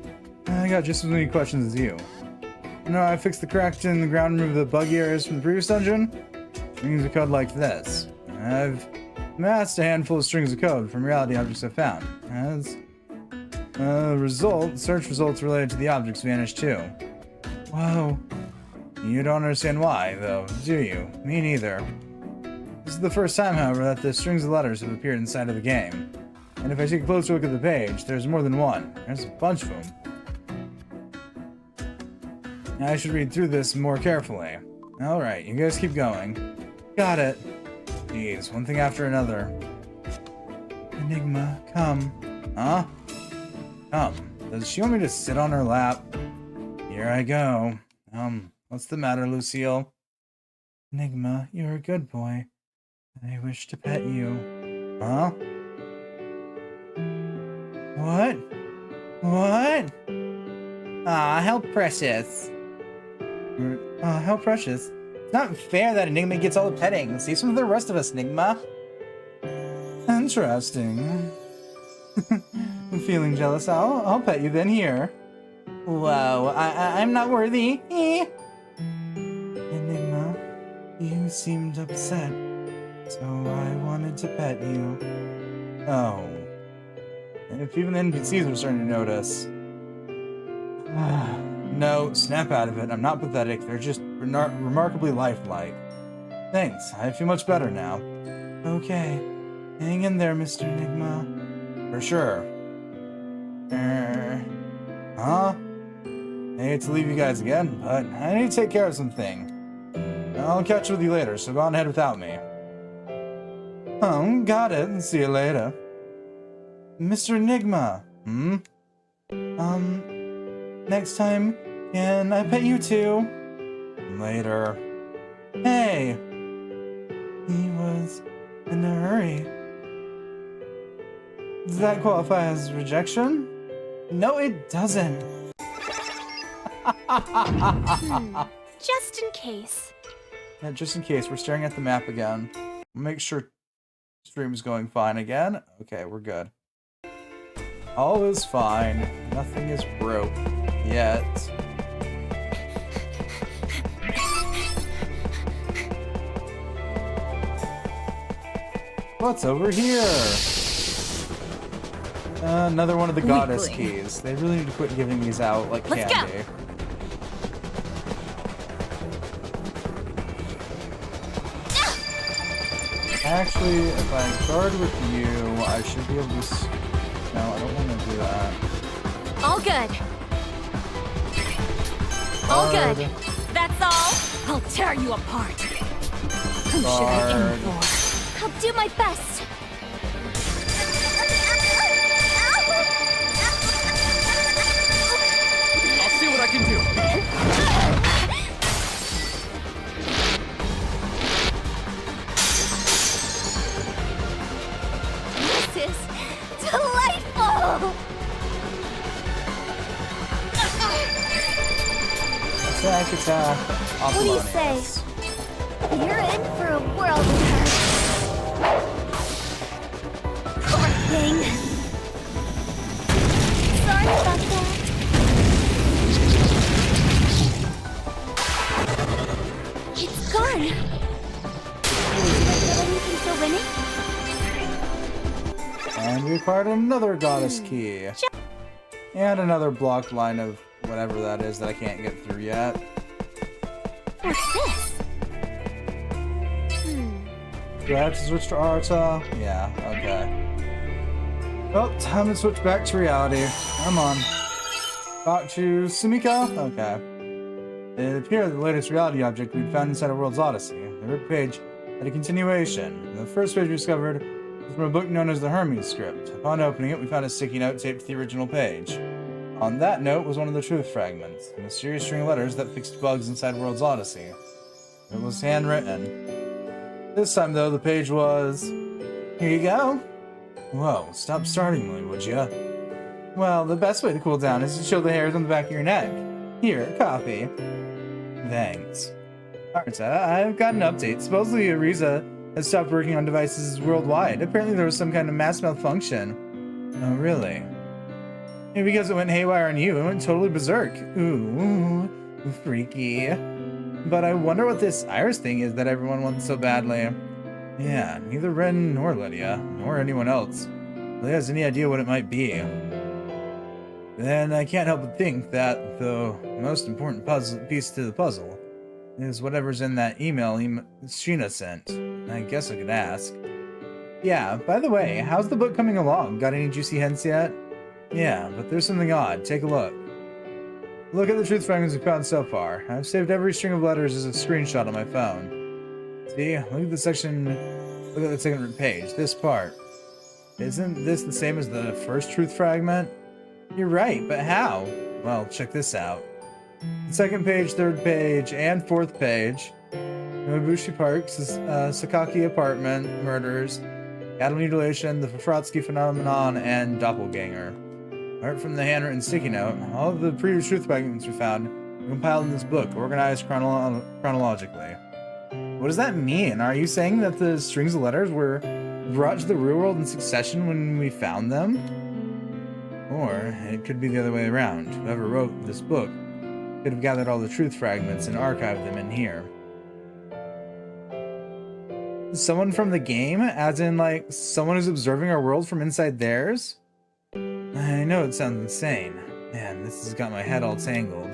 I got just as many questions as you. You know, I fixed the cracks in the ground and removed the buggy areas from the previous dungeon. Strings of code like this. I've amassed a handful of strings of code from reality objects I found. As a result, search results related to the objects vanished too. Whoa. You don't understand why, though, do you? Me neither. This is the first time, however, that the strings of letters have appeared inside of the game. And if I take a closer look at the page, there's more than one. There's a bunch of them. I should read through this more carefully. Alright, you guys keep going. Got it. Jeez, one thing after another. Enigma, come. Huh? Come. Does she want me to sit on her lap? Here I go. What's the matter, Lucille? Enigma, you're a good boy. I wish to pet you. Huh? What? What? Ah, how precious. How precious. It's not fair that Enigma gets all the petting. See some of the rest of us, Enigma. Interesting. I'm feeling jealous. I'll pet you then here. Whoa, I'm not worthy. Enigma, you seemed upset, so I wanted to pet you. Oh. If even the NPCs are starting to notice. No, snap out of it. I'm not pathetic. They're just remarkably lifelike. Thanks. I feel much better now. Okay. Hang in there, Mr. Enigma. For sure. Huh? I hate to leave you guys again, but I need to take care of something. I'll catch up with you later, so go on ahead without me. Oh, got it. See you later. Mr. Enigma. Next time, can I pet you too? Later. Hey! He was in a hurry. Does that qualify as rejection? No, it doesn't. Just in case. Yeah, just in case, we're staring at the map again. Make sure stream's going fine again. Okay, we're good. All is fine. Nothing is broke yet. What's over here? Another one of the goddess keys. They really need to quit giving these out like Let's candy. go. Actually, if I guard with you, I should be able to... No, I don't want to do that. All good. All Guard. good. That's all. I'll tear you apart. Who should I aim for? I'll do my best. I'll see what I can do. This is delightful. Attack, attack. What do you Apollonius. say? You're in for a world of hurt. Poor thing. Sorry about that. It's gone. Did I feel anything for winning? And we acquired another goddess key. And another blocked line of whatever that is that I can't get through yet. What's this? Do I have to switch to Arta? Yeah, okay. Well, time to switch back to reality. Come on. Back to Sumika? Okay. It appeared the latest reality object we'd found inside a World's Odyssey. The red page had a continuation. The first page we discovered was from a book known as the Hermes Script. Upon opening it, we found a sticky note taped to the original page. On that note was one of the truth fragments, a mysterious string of letters that fixed bugs inside World's Odyssey. It was handwritten. This time, though, the page was... Here you go. Whoa, stop starting me, would ya? Well, the best way to cool down is to show the hairs on the back of your neck. Here, copy. Thanks. Arta, I've got an update. Supposedly, Ariza has stopped working on devices worldwide. Apparently, there was some kind of mass malfunction. Oh, really? Maybe because it went haywire on you, it went totally berserk. Ooh, freaky. But I wonder what this Iris thing is that everyone wants so badly. Yeah, neither Ren nor Lydia, nor anyone else really has any idea what it might be. Then I can't help but think that the most important piece to the puzzle is whatever's in that email Sheena sent. I guess I could ask. Yeah, by the way, how's the book coming along? Got any juicy hints yet? Yeah, but there's something odd. Take a look. Look at the truth fragments we've found so far. I've saved every string of letters as a screenshot on my phone. See? Look at the section... Look at the second page. This part. Isn't this the same as the first truth fragment? You're right, but how? Well, check this out. The second page, third page, and fourth page. Nobushi Park, Sakaki apartment, murders, cattle mutilation, the Fafrotsky phenomenon, and doppelganger. Apart from the handwritten sticky note, all of the previous truth fragments we found were compiled in this book, organized chronologically. What does that mean? Are you saying that the strings of letters were brought to the real world in succession when we found them? Or it could be the other way around. Whoever wrote this book could have gathered all the truth fragments and archived them in here. Someone from the game? As in, like, someone who's observing our world from inside theirs? I know it sounds insane. Man, this has got my head all tangled.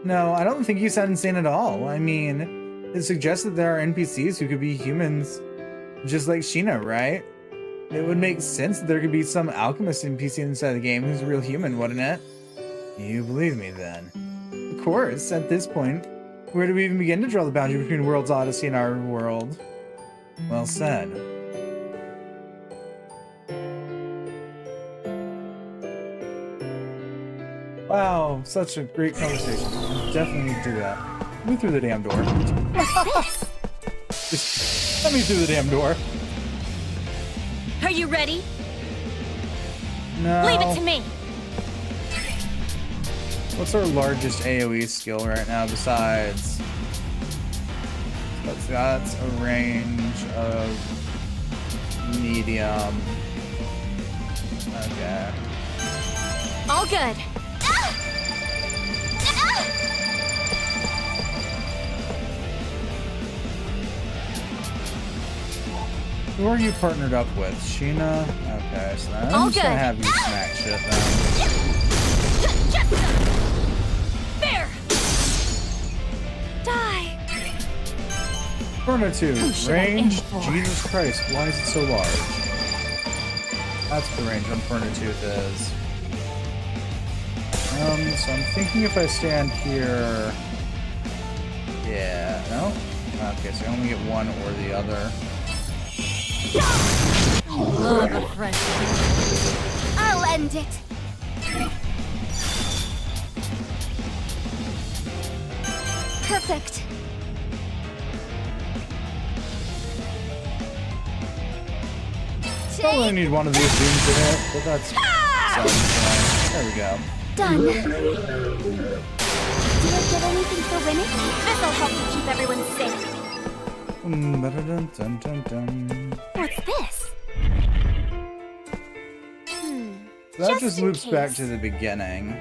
No, I don't think you sound insane at all. I mean, it suggests that there are NPCs who could be humans just like Sheena, right? It would make sense that there could be some alchemist NPC inside the game who's a real human, wouldn't it? You believe me, then? Of course, at this point, where do we even begin to draw the boundary between World's Odyssey and our world? Well said. Wow, such a great conversation. Definitely need to do that. Let me through the damn door. Just let me through the damn door. Are you ready? No. Leave it to me. What's our largest AoE skill right now besides? That's a range of medium. Okay. All good. Who are you partnered up with? Sheena? Okay, so I'm All just gonna good. have you smack shit then. There. Die. Inferno 2, should I aim range. for? Jesus Christ, why is it so large? That's the range Inferno 2 is. So I'm thinking if I stand here. Yeah, no? Okay, so I only get one or the other. Love a friend. I'll end it. Perfect. I only need one of these zooms to hit, but that's something. There we go. Done. Do I get anything for winning? This'll help you keep everyone safe. Ba-da-dun-dun-dun-dun. What's this? That just in loops back case. to the beginning.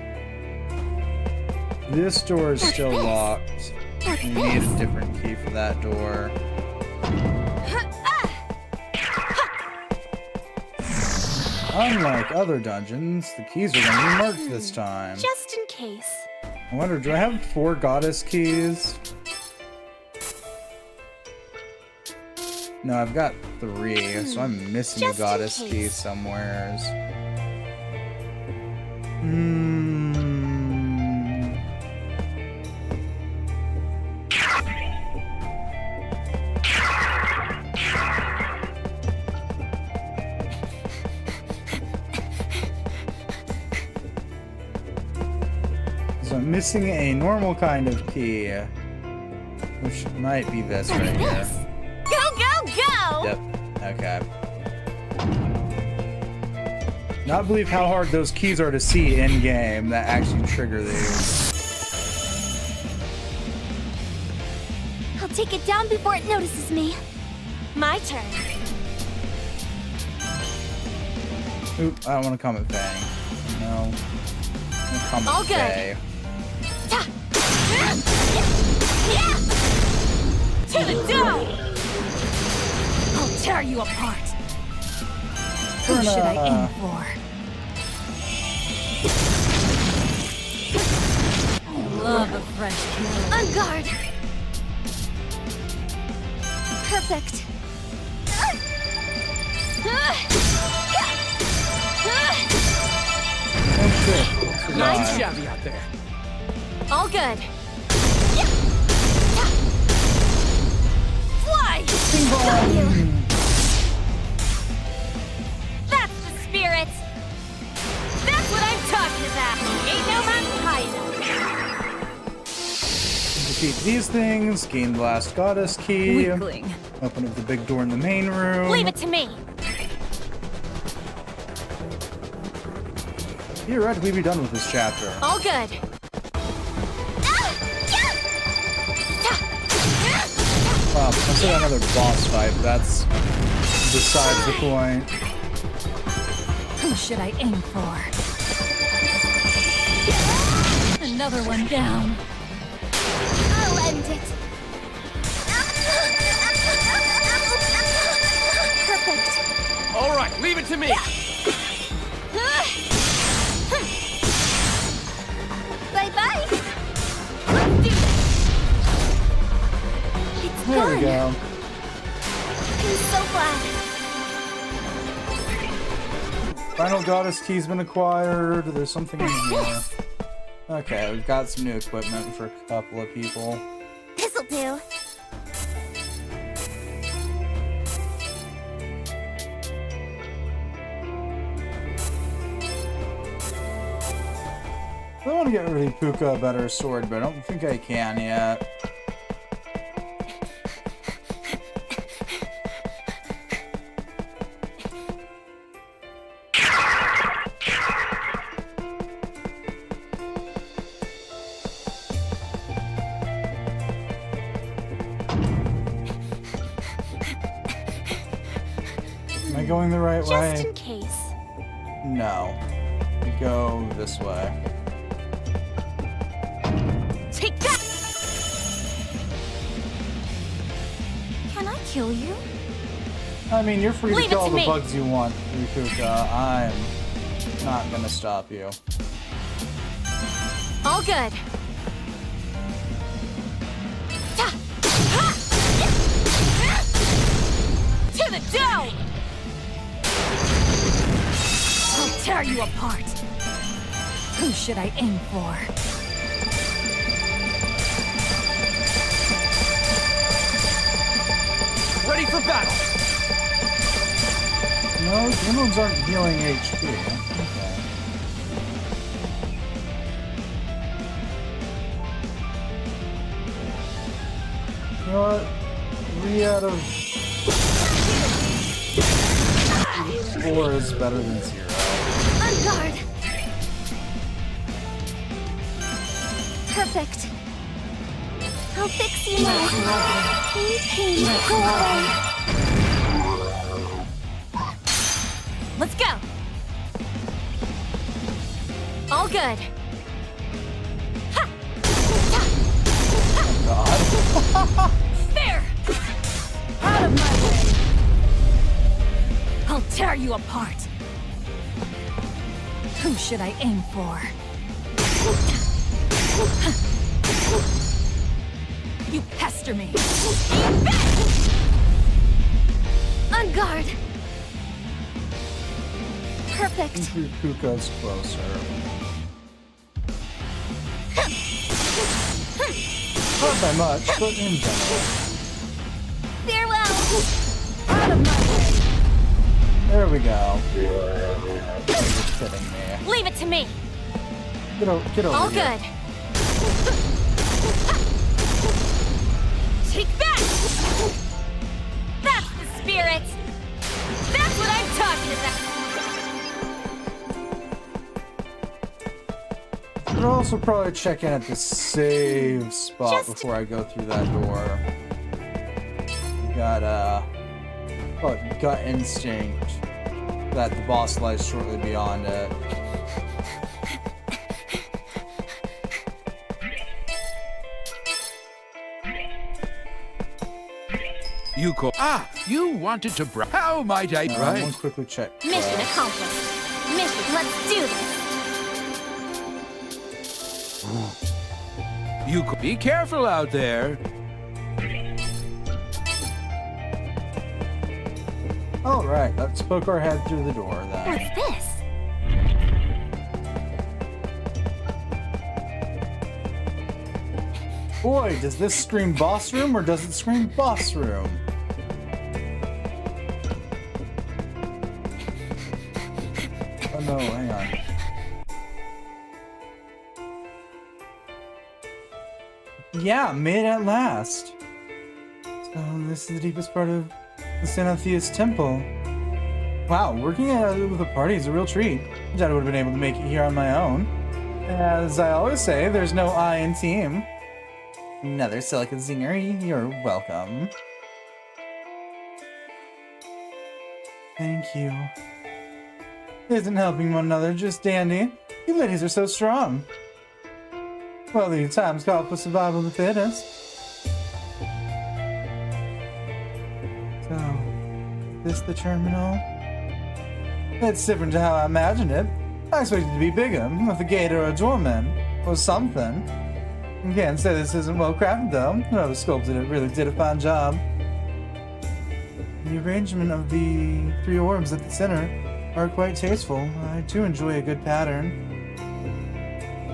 This door is still this? locked. What's We need this? a different key for that door. Unlike other dungeons, the keys are going to be marked this time. Just in case. I wonder, do I have 4 goddess keys? No, I've got 3, so I'm missing a Just in goddess key case. somewheres. So I'm missing a normal kind of key, which might be this right here. This. Go, go, go! Yep. Okay. Not believe how hard those keys are to see in game that actually trigger these. I'll take it down before it notices me. My turn. Oop, I don't want to Comet Fang. No. I want Comet All good. Fae. Ta. Yeah. To the dome! I'll tear you apart. Who should I aim for? Love a fresh kill. On guard. Perfect. Oh shit. Nice shabby out there. All good. Fly! Got you. That's the spirit. That's what I'm talking about. Ain't no mountain high enough. Defeat these things, gain the last goddess key, Weakling. open up the big door in the main room. Leave it to me. Theoretically, be done with this chapter. All good. I said another boss fight, but that's besides the point. Who should I aim for? Another one down. I'll end it. Perfect. All right, leave it to me. Bye-bye. Let's do this. It's There gone. we go. I'm so glad. Final goddess key's been acquired. There's something in here. Okay, we've got some new equipment for a couple of people. This'll do. I want to get really Puka a better sword, but I don't think I can yet. Am I going the right Just way? in case. No. Go this way. Take that! Can I kill you? I mean, you're free to Leave it kill all to the me. bugs you want, Rikuka. I'm not gonna stop you. All good. Ta! Ha! To the dome! I'll tear you apart. Who should I aim for? Ready for battle. No, the ones aren't healing HP. Okay. You know what? 3 out of 4 is better than 0. On guard. Perfect. I'll fix you now. Any pain, go away. Let's go. All good. Ha! God. There! Out of my way! I'll tear you apart. Who should I aim for? You pester me! On guard! Perfect. Rikuka's closer. Not by much, but in general. Farewell! Out of my way! There we go. You're just kidding me. Leave it to me! Get over All here. good. Take that! That's the spirit! That's what I'm talking about! I'd also probably check in at the save spot Just- before I go through that door. Got gut instinct that the boss lies shortly beyond it. You call. Ah, you wanted to How might I? I'm Right. gonna quickly check. Mission accomplished. Mission, let's do this! You be careful out there. All right, let's poke our head through the door then. What's this? Boy, does this scream boss room or does it scream boss room? Oh no, hang on. Yeah, made it at last. So this is the deepest part of the St. Althea's temple. Wow, working with a party is a real treat. I doubt I would have been able to make it here on my own. As I always say, there's no I in team. Another Silica Zinger, you're welcome. Thank you. Isn't helping one another just dandy. You ladies are so strong. Well, the times call for survival of the fittest. So, is this the terminal? It's different to how I imagined it. I expected it to be bigger, with a gate or a doorman, or something. You can't say this isn't well crafted though. Whoever sculpted it really did a fine job. The arrangement of the 3 orbs at the center are quite tasteful. I do enjoy a good pattern.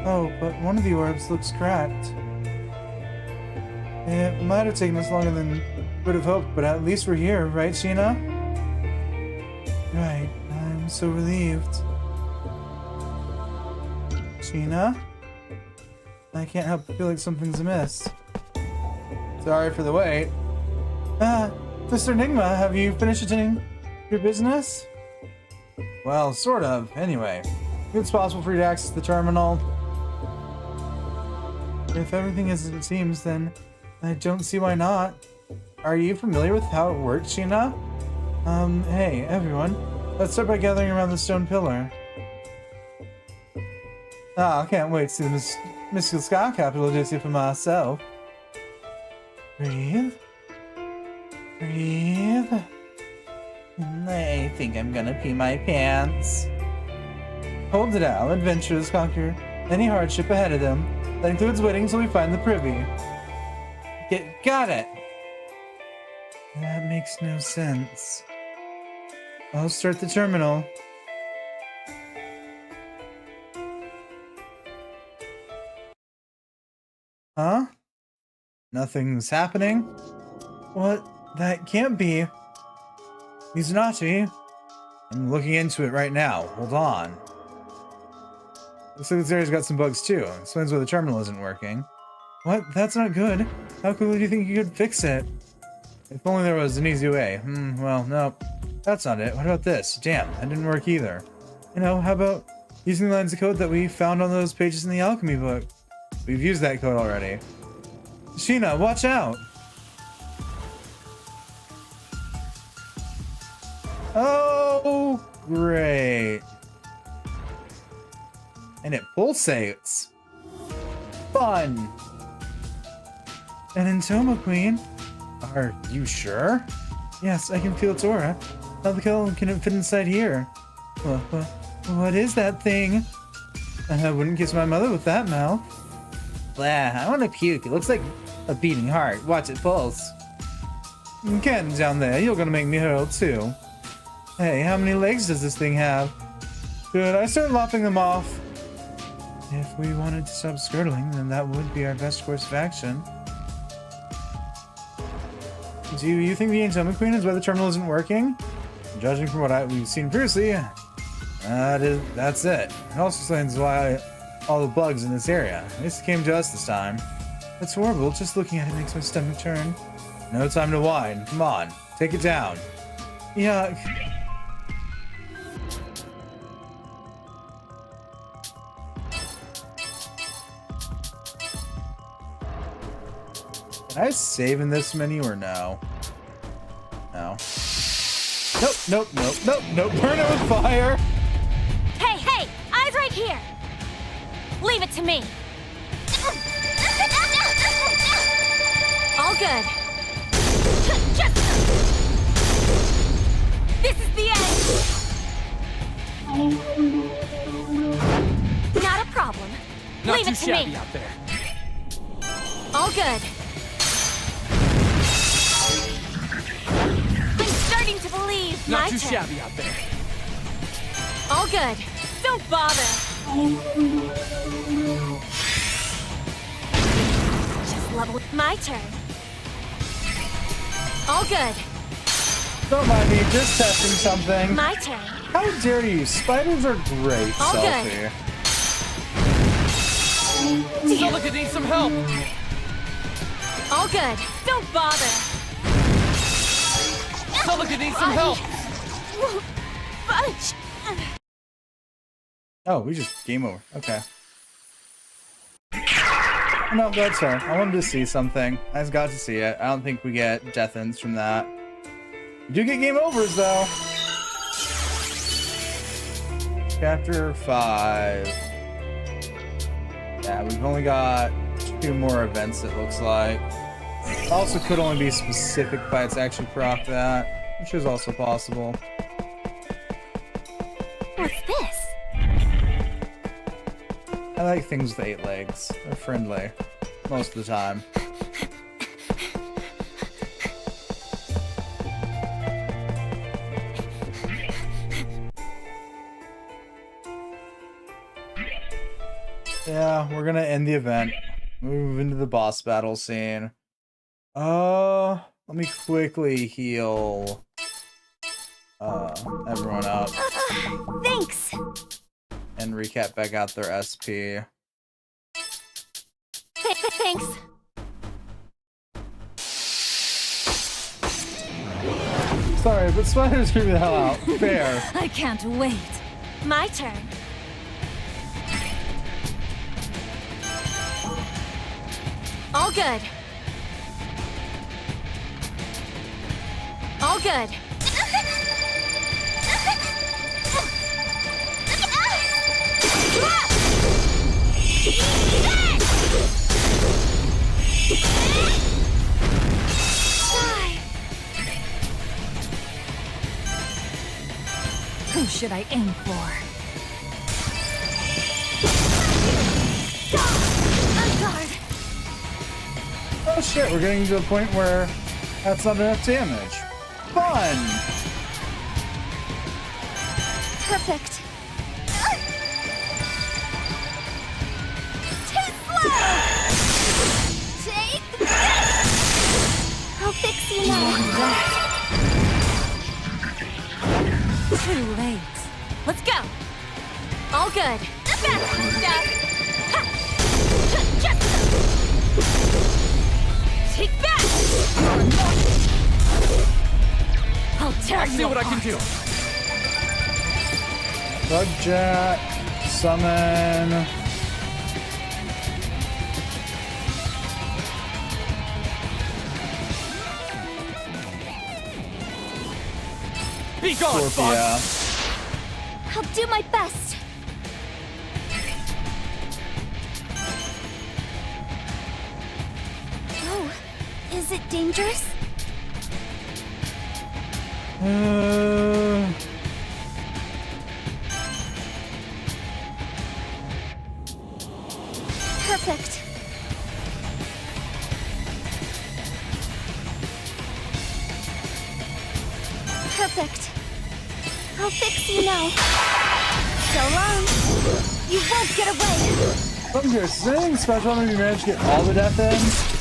Oh, but one of the orbs looks cracked. It might have taken us longer than would have hoped, but at least we're here, right, Sheena? Right, I'm so relieved. Sheena? I can't help but feel like something's amiss. Sorry for the wait. Mr. Enigma, have you finished attending your business? Well, sort of. Anyway, if it's possible for you to access the terminal. If everything is as it seems, then I don't see why not. Are you familiar with how it works, Sheena? Hey, everyone. Let's start by gathering around the stone pillar. I can't wait to see the mystical sky capital Odyssey for myself. Breathe. Breathe. I think I'm gonna pee my pants. Hold it out. Adventurers conquer any hardship ahead of them. That includes waiting until we find the privy. Got it! That makes no sense. I'll start the terminal. Huh? Nothing's happening? What? That can't be. Mizunati? I'm looking into it right now. Hold on. Looks like this area's got some bugs too. Explains why the terminal isn't working. What? That's not good. How quickly do you think you could fix it? If only there was an easy way. Well, no. That's not it. What about this? Damn, that didn't work either. You know, how about using the lines of code that we found on those pages in the alchemy book? We've used that code already. Sheena, watch out! Oh, great. And it pulsates. Fun. An Entoma Queen? Are you sure? Yes, I can feel its aura. How the hell can it fit inside here? What is that thing? I wouldn't kiss my mother with that mouth. Blah, I want to puke. It looks like a beating heart. Watch it pulse. Ken down there, you're gonna make me hurl too. Hey, how many legs does this thing have? Should I start lopping them off? If we wanted to stop skirtling, then that would be our best course of action. Do you think the Entoma Queen is why the terminal isn't working? Judging from what we've seen previously, that's it. It also explains why all the bugs in this area. At least it came to us this time. That's horrible. Just looking at it makes my stomach turn. No time to whine. Come on, take it down. Yuck. Can I save in this menu or no? No. Nope. Burn it with fire! Hey! Eyes right here! Leave it to me! All good. This is the end! Not a problem. Not Leave too it to shabby me. out there. All good. I'm starting to believe. Not My too turn. shabby out there. All good. Don't bother. Just level. My turn. All good. Don't mind me, just testing something. My turn. How dare you? Spiders are great, All good. Selfie. Silica needs some help. All good. Don't bother. Celica needs some help. Fudge. Oh, we just game over. Okay. No, that's fair. I wanted to see something. I just got to see it. I don't think we get death ends from that. We do get game overs though. Chapter 5. Yeah, we've only got 2 more events, it looks like. Also could only be specific fights actually proc that, which is also possible. What's this? I like things with 8 legs. They're friendly. Most of the time. Yeah, we're gonna end the event. Move into the boss battle scene. Let me quickly heal everyone up Thanks. and recap back out their SP. Thanks. Sorry, but spiders scream the hell out. Fair. I can't wait. My turn. All good. All good. Who should I aim for? On guard. Oh shit, we're getting to the point where that's not enough damage. Fun! Perfect. Too slow! Take this! I'll fix you now. Too late. Let's go. All good. The best stuff. Ha! Just take that. I'll tear I see you what I can apart. do. Bug Jet, summon. Be gone, Scorpia. Fox. I'll do my best. Oh, is it dangerous? Perfect. Perfect. I'll fix you now. So long. You won't get away. I'm curious, is there anything special when you manage to get all the death ends?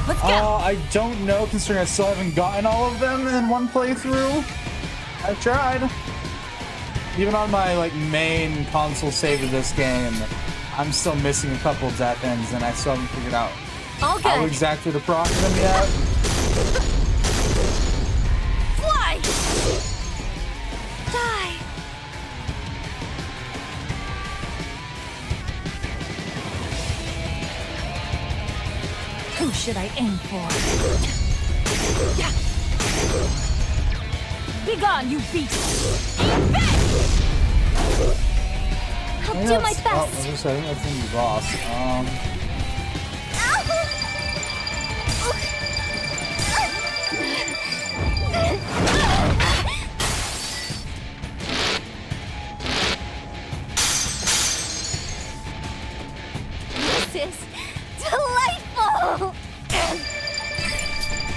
Let's go. I don't know, considering I still haven't gotten all of them in one playthrough. I've tried. Even on my like main console save of this game, I'm still missing a couple death ends, and I still haven't figured out All how good. exactly to proc them yet. Fly. Die. Who should I aim for? Yeah. Be gone, you beast! Aim back! I'll do my Oh, I was best. gonna say, I think that's gonna be boss. This is delightful!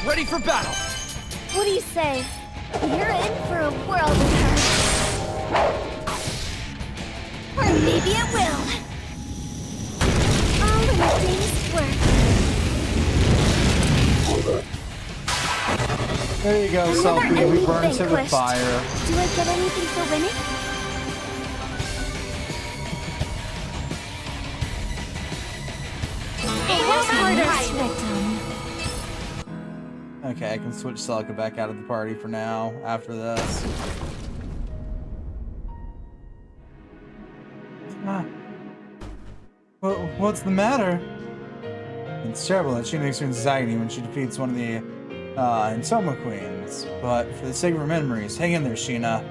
Ready for battle. What do you say? You're in for a world of hurt. Or maybe it will. All in a day's work. There you go, Another Selfie. We enemy burned it with vanquished. fire. Do I get anything for winning? It was harder, victim. Okay, I can switch Celica back out of the party for now, after this. What's the matter? It's terrible that she makes her anxiety when she defeats one of the Intoma Queens. But for the sake of her memories, hang in there, Sheena.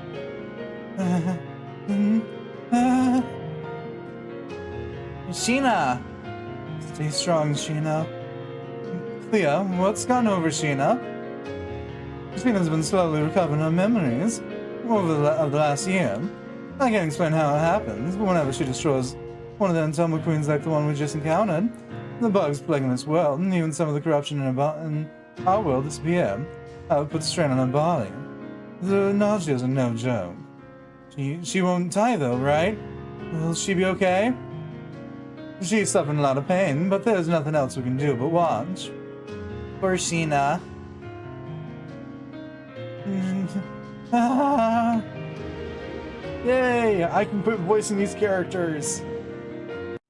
Sheena! Stay strong, Sheena. Clea, what's gone over Sheena? Sheena's been slowly recovering her memories over the last year. I can't explain how it happens, but whenever she destroys one of the Intoma Queens like the one we just encountered, the bugs plaguing this world, and even some of the corruption in our world disappear. That would put strain on her body. The nausea are no joke. She won't die though, right? Will she be okay? She's suffering a lot of pain, but there's nothing else we can do but watch. Poor Sheena. Yay! I can put voice in these characters.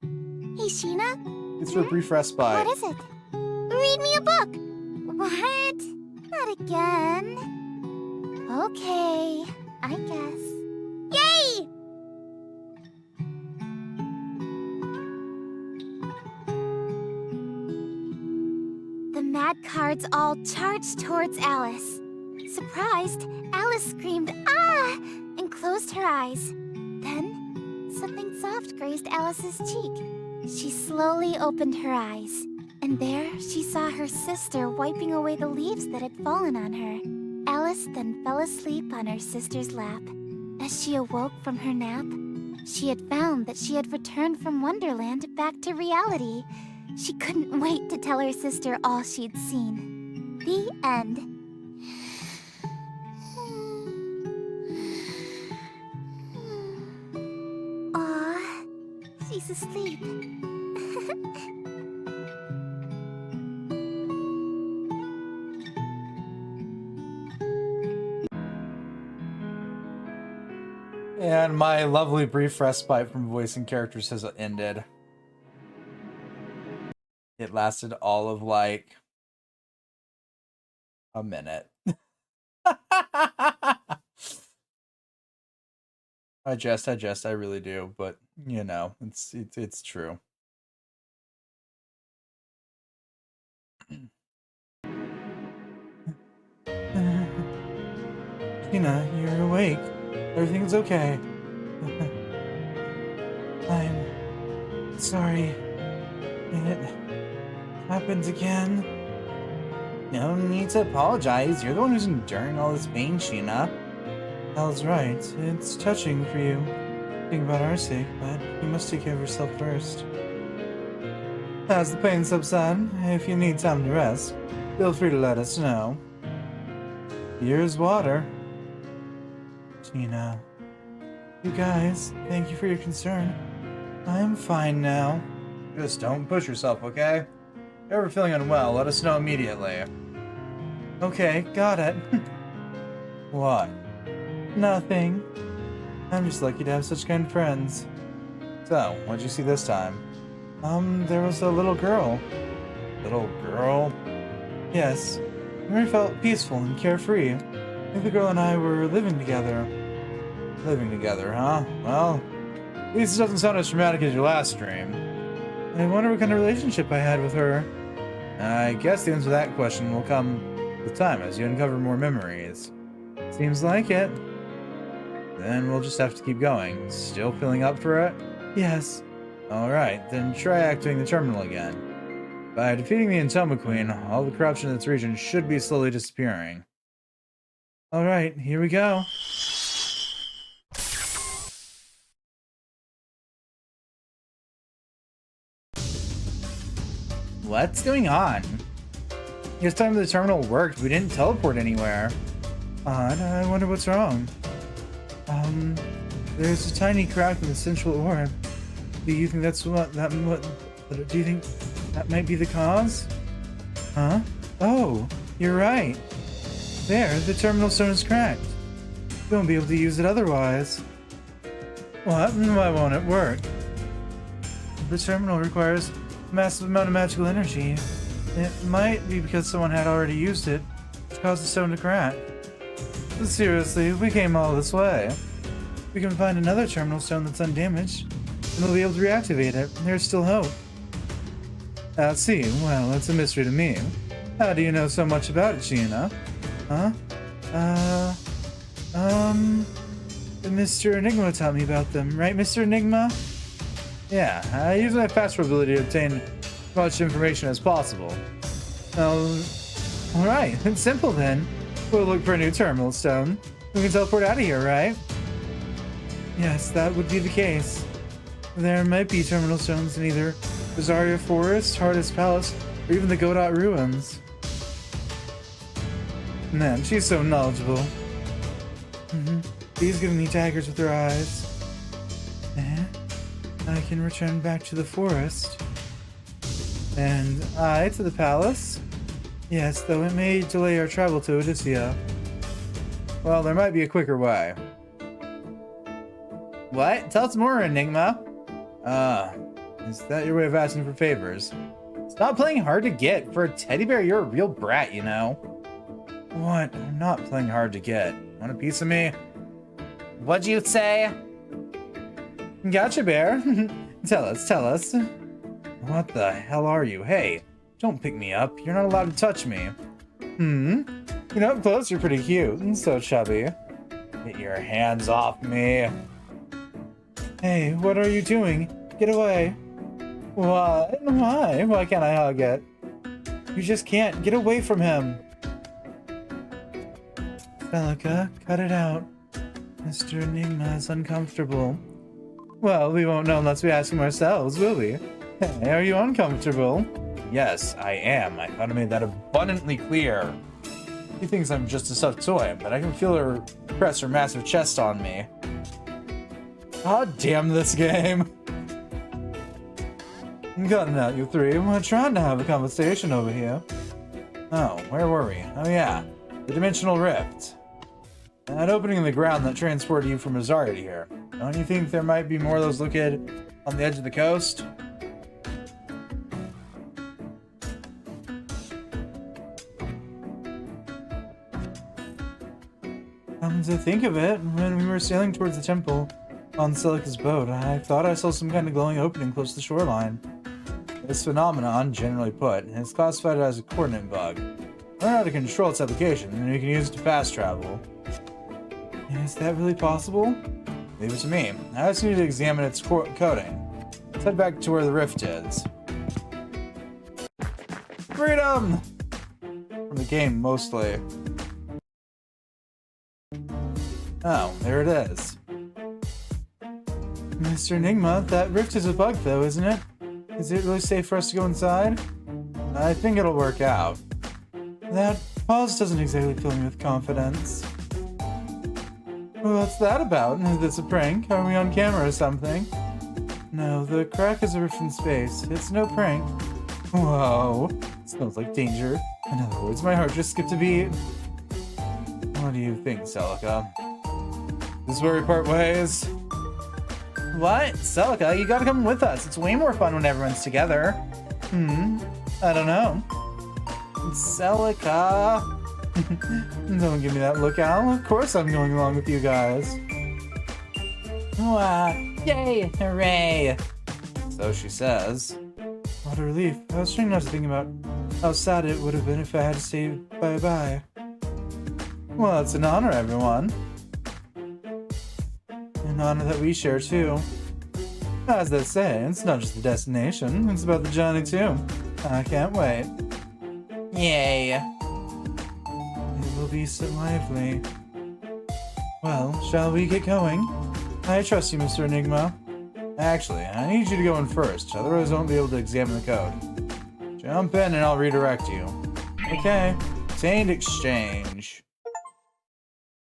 Hey, Sheena? It's for a brief respite. What is it? Read me a book! What? Not again. Okay, I guess. Yay! The mad cards all charged towards Alice. Surprised, Alice screamed, "Ah!" and closed her eyes. Then, something soft grazed Alice's cheek. She slowly opened her eyes, and there she saw her sister wiping away the leaves that had fallen on her. Alice then fell asleep on her sister's lap. As she awoke from her nap, she had found that she had returned from Wonderland back to reality. She couldn't wait to tell her sister all she'd seen. The end. Aw, she's asleep. And my lovely brief respite from voicing characters has ended. It lasted all of like a minute. I jest, I really do, but you know, it's true. Tina, you're awake. Everything's okay. I'm sorry. It happened again. No need to apologize. You're the one who's enduring all this pain, Sheena. Al's right. It's touching for you. Think about our sake, but you must take care of yourself first. As the pain subsides, if you need time to rest, feel free to let us know. Here's water. Sheena. You guys, thank you for your concern. I'm fine now. Just don't push yourself, okay? If you're ever feeling unwell, let us know immediately. Okay, got it. What? Nothing. I'm just lucky to have such kind friends. So, what'd you see this time? There was a little girl. Little girl? Yes. Mary felt peaceful and carefree. I think the girl and I were living together. Living together, huh? Well, at least it doesn't sound as traumatic as your last dream. I wonder what kind of relationship I had with her. I guess the answer to that question will come with time as you uncover more memories. Seems like it. Then we'll just have to keep going. Still feeling up for it? Yes. Alright, then try activating the terminal again. By defeating the Intoma Queen, all the corruption in this region should be slowly disappearing. Alright, here we go. What's going on? This time the terminal worked. We didn't teleport anywhere. Odd. I wonder what's wrong. There's a tiny crack in the central orb. Do you think that's what do you think that might be the cause? Huh? Oh, you're right. There, the terminal stone is cracked. We won't be able to use it otherwise. What? Why won't it work? The terminal requires a massive amount of magical energy. It might be because someone had already used it caused the stone to crack. Seriously, we came all this way. We can find another terminal stone that's undamaged, and we'll be able to reactivate it. There's still hope. I see. Well, it's a mystery to me. How do you know so much about it, Gina? Huh? Mr. Enigma taught me about them, right, Mr. Enigma? Yeah, I use my fast ability to obtain as much information as possible. Alright, it's simple then. We'll look for a new terminal stone. We can teleport out of here, right? Yes, that would be the case. There might be terminal stones in either Rosaria Forest, Hardest Palace, or even the Godot Ruins. Man, she's so knowledgeable. She's giving me daggers with her eyes. I can return back to the forest. And I to the palace? Yes, though it may delay our travel to Odyssia. Well, there might be a quicker way. What? Tell us more, Enigma. Is that your way of asking for favors? Stop playing hard to get. For a teddy bear, you're a real brat, you know. What? I'm not playing hard to get. Want a piece of me? What'd you say? Gotcha, bear. Tell us. What the hell are you? Hey, don't pick me up. You're not allowed to touch me. You know, up close you're pretty cute and so chubby. Get your hands off me. Hey, what are you doing? Get away. What? Why? Why can't I hug it? You just can't. Get away from him. Celica, cut it out. Mr. Enigma is uncomfortable. Well, we won't know unless we ask him ourselves, will we? Hey, are you uncomfortable? Yes, I am. I thought I made that abundantly clear. He thinks I'm just a stuffed toy, but I can feel her press her massive chest on me. God damn this game. I'm cutting out, you three. We're trying to have a conversation over here. Oh, where were we? Oh yeah, the Dimensional Rift. That opening in the ground that transported you from Rosaria to here. Don't you think there might be more of those located on the edge of the coast? Come to think of it, when we were sailing towards the temple on Celica's boat, I thought I saw some kind of glowing opening close to the shoreline. This phenomenon, generally put, is classified as a coordinate bug. Learn how to control its application, and you can use it to fast travel. Is that really possible? Leave it to me. I just need to examine its coding. Let's head back to where the rift is. Freedom! From the game, mostly. Oh, there it is. Mr. Enigma, that rift is a bug though, isn't it? Is it really safe for us to go inside? I think it'll work out. That pause doesn't exactly fill me with confidence. What's that about? Is this a prank? Are we on camera or something? No, the crack is a rift in space. It's no prank. Whoa. Smells like danger. In other words, my heart just skipped a beat. What do you think, Celica? This is where we part ways? What? Celica, you gotta come with us. It's way more fun when everyone's together. I don't know. Celica. Don't give me that look, Al. Of course I'm going along with you guys. Wow. Yay! Hooray! So she says. What a relief. I was trying not to think about how sad it would have been if I had to say bye-bye. Well, it's an honor, everyone. An honor that we share, too. As they say, it's not just the destination, it's about the journey, too. I can't wait. Yay! It will be so lively. Well, shall we get going? I trust you, Mr. Enigma. Actually, I need you to go in first, otherwise I won't be able to examine the code. Jump in and I'll redirect you. Okay. Obtained exchange.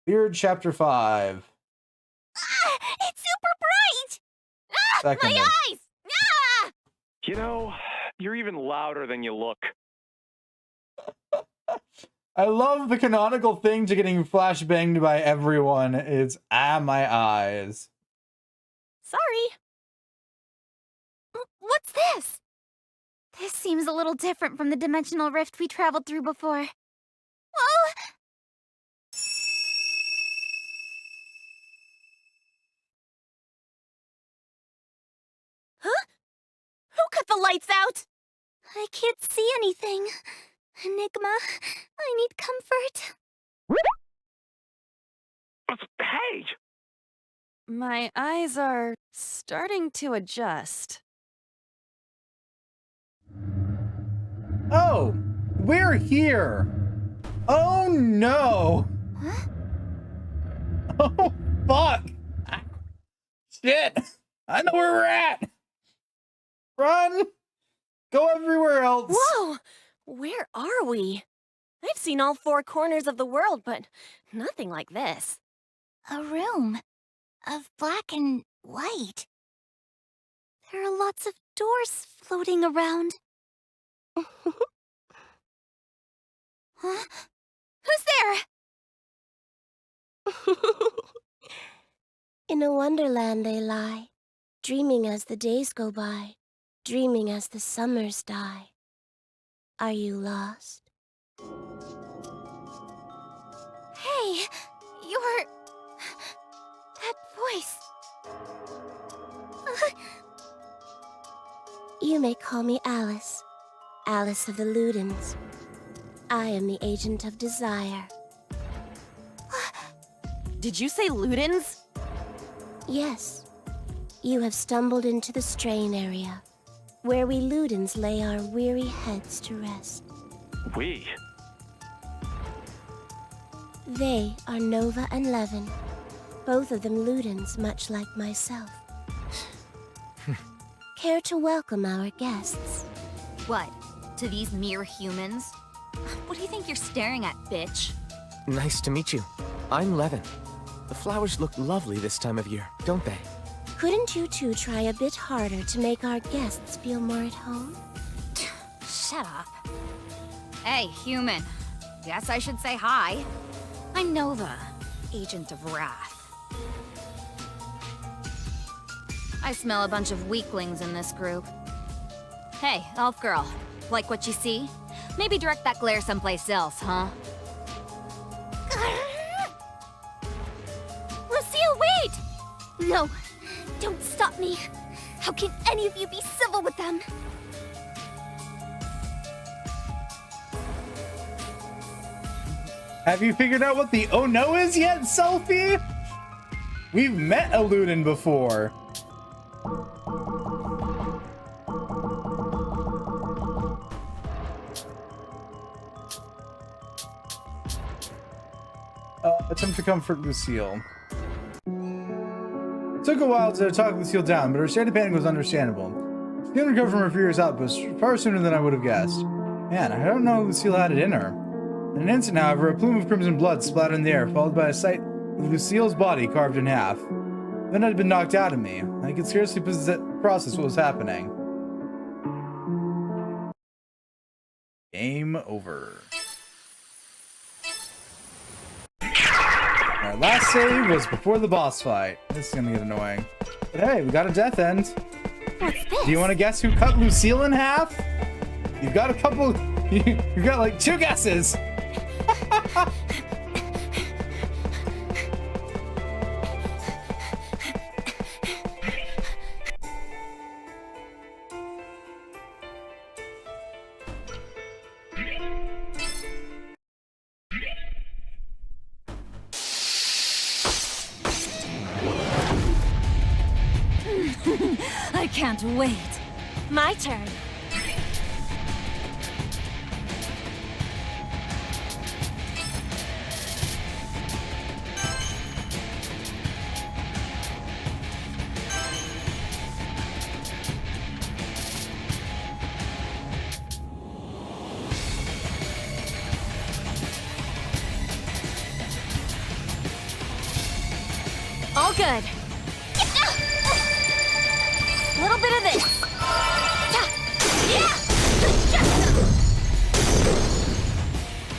Beard Chapter 5. It's super bright! Second. My eyes! Ah! You know, you're even louder than you look. I love the canonical thing to getting flashbanged by everyone is my eyes. Sorry. What's this? This seems a little different from the dimensional rift we traveled through before. Oh! Huh? Who cut the lights out? I can't see anything. Enigma, I need comfort. Hey! My eyes are starting to adjust. Oh, we're here. Oh no. Huh? Oh fuck. Shit. I know where we're at. Run. Go everywhere else. Whoa! Where are we? I've seen all four corners of the world, but nothing like this. A room of black and white. There are lots of doors floating around. Huh? Who's there? In a wonderland they lie, dreaming as the days go by, dreaming as the summers die. Are you lost? Hey, you're... that voice. You may call me Alice, Alice of the Ludens. I am the agent of desire. Did you say Ludens? Yes, you have stumbled into the strain area, where we Ludens lay our weary heads to rest. We? They are Nova and Levin, both of them Ludens much like myself. Care to welcome our guests? What? To these mere humans? What do you think you're staring at, bitch? Nice to meet you. I'm Levin. The flowers look lovely this time of year, don't they? Couldn't you two try a bit harder to make our guests feel more at home? Shut up. Hey, human. Guess I should say hi. I'm Nova, Agent of Wrath. I smell a bunch of weaklings in this group. Hey, elf girl. Like what you see? Maybe direct that glare someplace else, huh? Lucille, wait! No, don't stop me. How can any of you be civil with them? Have you figured out what the oh no is yet, Selphie? We've met a Luden before. Attempt to comfort Lucille. It took a while to talk Lucille down, but her state of panic was understandable. She didn't recover from her furious outburst far sooner than I would have guessed. Man, I don't know Lucille had it in her. In an instant, however, a plume of crimson blood splattered in the air, followed by a sight of Lucille's body carved in half. Then it had been knocked out of me. I could scarcely process what was happening. Game over. Our last save was before the boss fight. This is gonna get annoying. But hey, we got a death end. What's this? Do you want to guess who cut Lucille in half? You've got a couple... You've got like 2 guesses. I can't wait. My turn. All good. A little bit of this.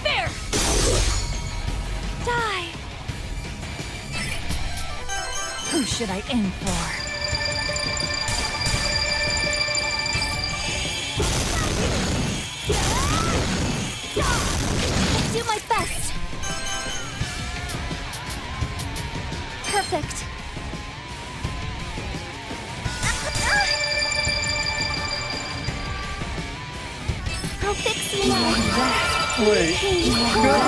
There. Die. Who should I aim for? Do my best. perfect. I'll fix you now. Wait, could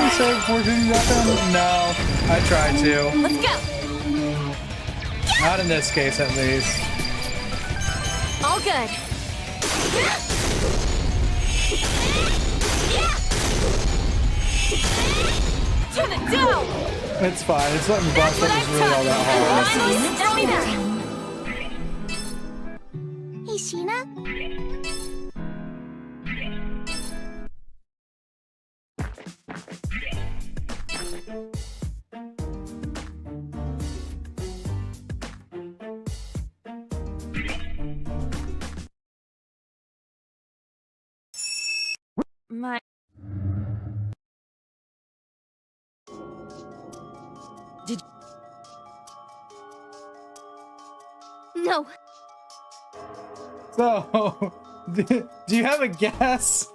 we say before doing that then? No, I tried to. Let's go. Not in this case, at least. All good. Turn it down. It's fine. It's letting me bounce up is really all that hard. Tell me that. Hey, Sheena. My. No. So, do you have a guess?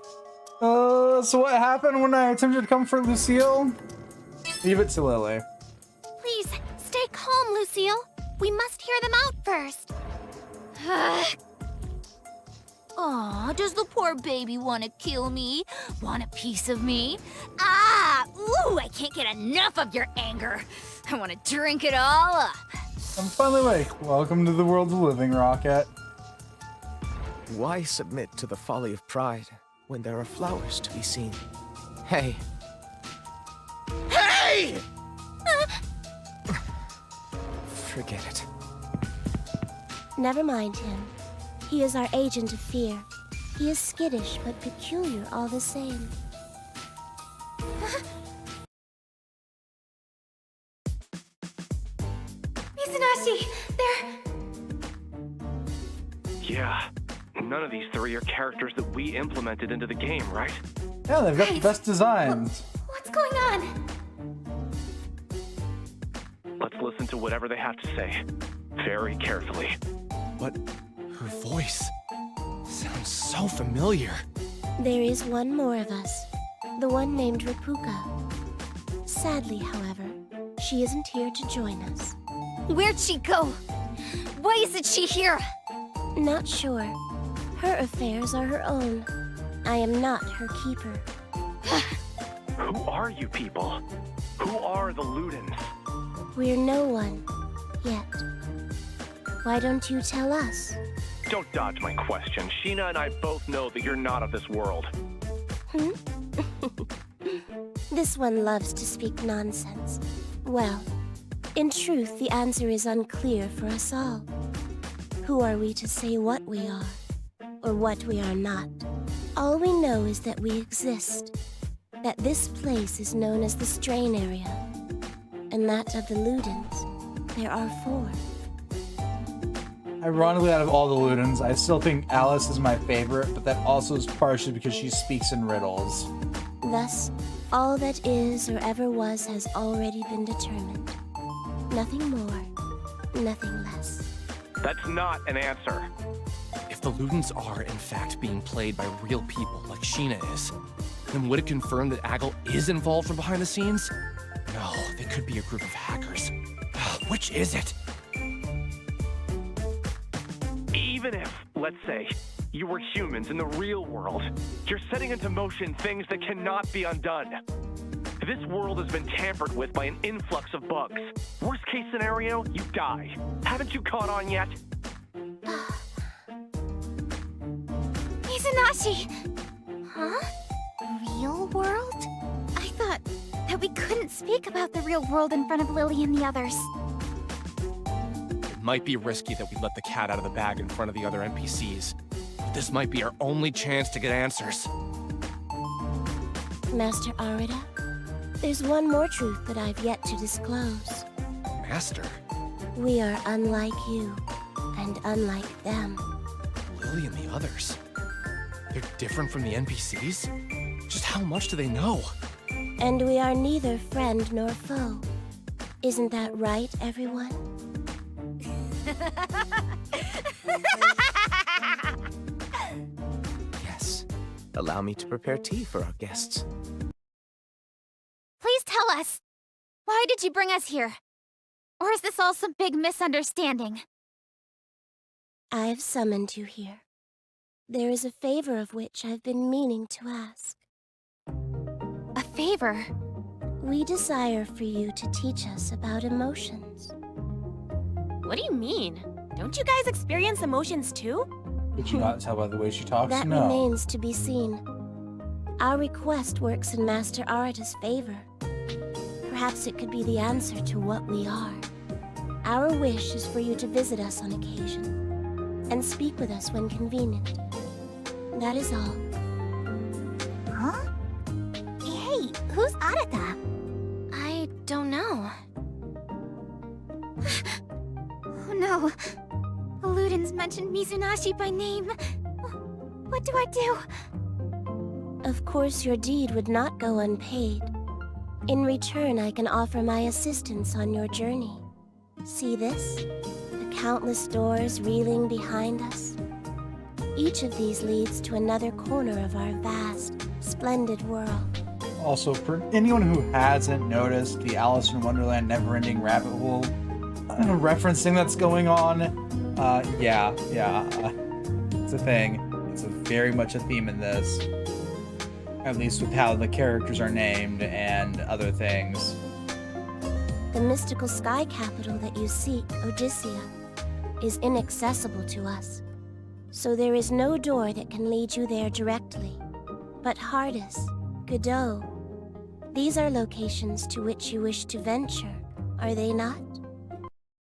So what happened when I attempted to come for Lucille? Leave it to Lily. Please, stay calm, Lucille. We must hear them out first. Aw, does the poor baby want to kill me? Want a piece of me? Ah! Ooh, I can't get enough of your anger. I want to drink it all up. I'm finally awake. Welcome to the world of living, Rocket. Why submit to the folly of pride when there are flowers to be seen? Hey! Hey! Forget it. Never mind him. He is our agent of fear. He is skittish but peculiar all the same. Izanashi, they're... Yeah. None of these three are characters that we implemented into the game, right? Yeah, they've got the best designs. What's going on? Let's listen to whatever they have to say. Very carefully. But her voice sounds so familiar. There is one more of us. The one named Rapuka. Sadly, however, she isn't here to join us. Where'd she go? Why isn't she here? Not sure. Her affairs are her own. I am not her keeper. Who are you people? Who are the Ludens? We're no one. Yet. Why don't you tell us? Don't dodge my question. Sheena and I both know that you're not of this world. Hmm? This one loves to speak nonsense. Well, in truth, the answer is unclear for us all. Who are we to say what we are, or what we are not? All we know is that we exist, that this place is known as the Strain Area, and that of the Ludens, there are 4. Ironically, out of all the Ludens, I still think Alice is my favorite, but that also is partially because she speaks in riddles. Thus, all that is or ever was has already been determined. Nothing more, nothing less. That's not an answer. If the Ludens are, in fact, being played by real people like Sheena is, then would it confirm that Aggle is involved from behind the scenes? No, they could be a group of hackers. Which is it? Even if, let's say, you were humans in the real world, you're setting into motion things that cannot be undone. This world has been tampered with by an influx of bugs. Worst case scenario, you die. Haven't you caught on yet? Izanashi! Huh? Real world? I thought that we couldn't speak about the real world in front of Lily and the others. It might be risky that we let the cat out of the bag in front of the other NPCs, but this might be our only chance to get answers. Master Arida, there's one more truth that I've yet to disclose. Master? We are unlike you, and unlike them. Lily and the others? They're different from the NPCs? Just how much do they know? And we are neither friend nor foe. Isn't that right, everyone? Yes. Allow me to prepare tea for our guests. Please tell us. Why did you bring us here? Or is this all some big misunderstanding? I have summoned you here. There is a favor of which I've been meaning to ask. A favor? We desire for you to teach us about emotions. What do you mean? Don't you guys experience emotions too? Did you not tell by the way she talks? That No. remains to be seen. Our request works in Master Arata's favor. Perhaps it could be the answer to what we are. Our wish is for you to visit us on occasion, and speak with us when convenient. That is all. Huh? Hey, who's Arata? I don't know. Oh no. Ludens mentioned Mizunashi by name. What do I do? Of course, your deed would not go unpaid. In return, I can offer my assistance on your journey. See this? The countless doors reeling behind us. Each of these leads to another corner of our vast, splendid world. Also, for anyone who hasn't noticed the Alice in Wonderland Neverending Rabbit Hole referencing that's going on, it's a thing. It's very much a theme in this. At least with how the characters are named and other things. The mystical sky capital that you seek, Odyssea, is inaccessible to us. So there is no door that can lead you there directly. But Hardis, Godot, these are locations to which you wish to venture, are they not?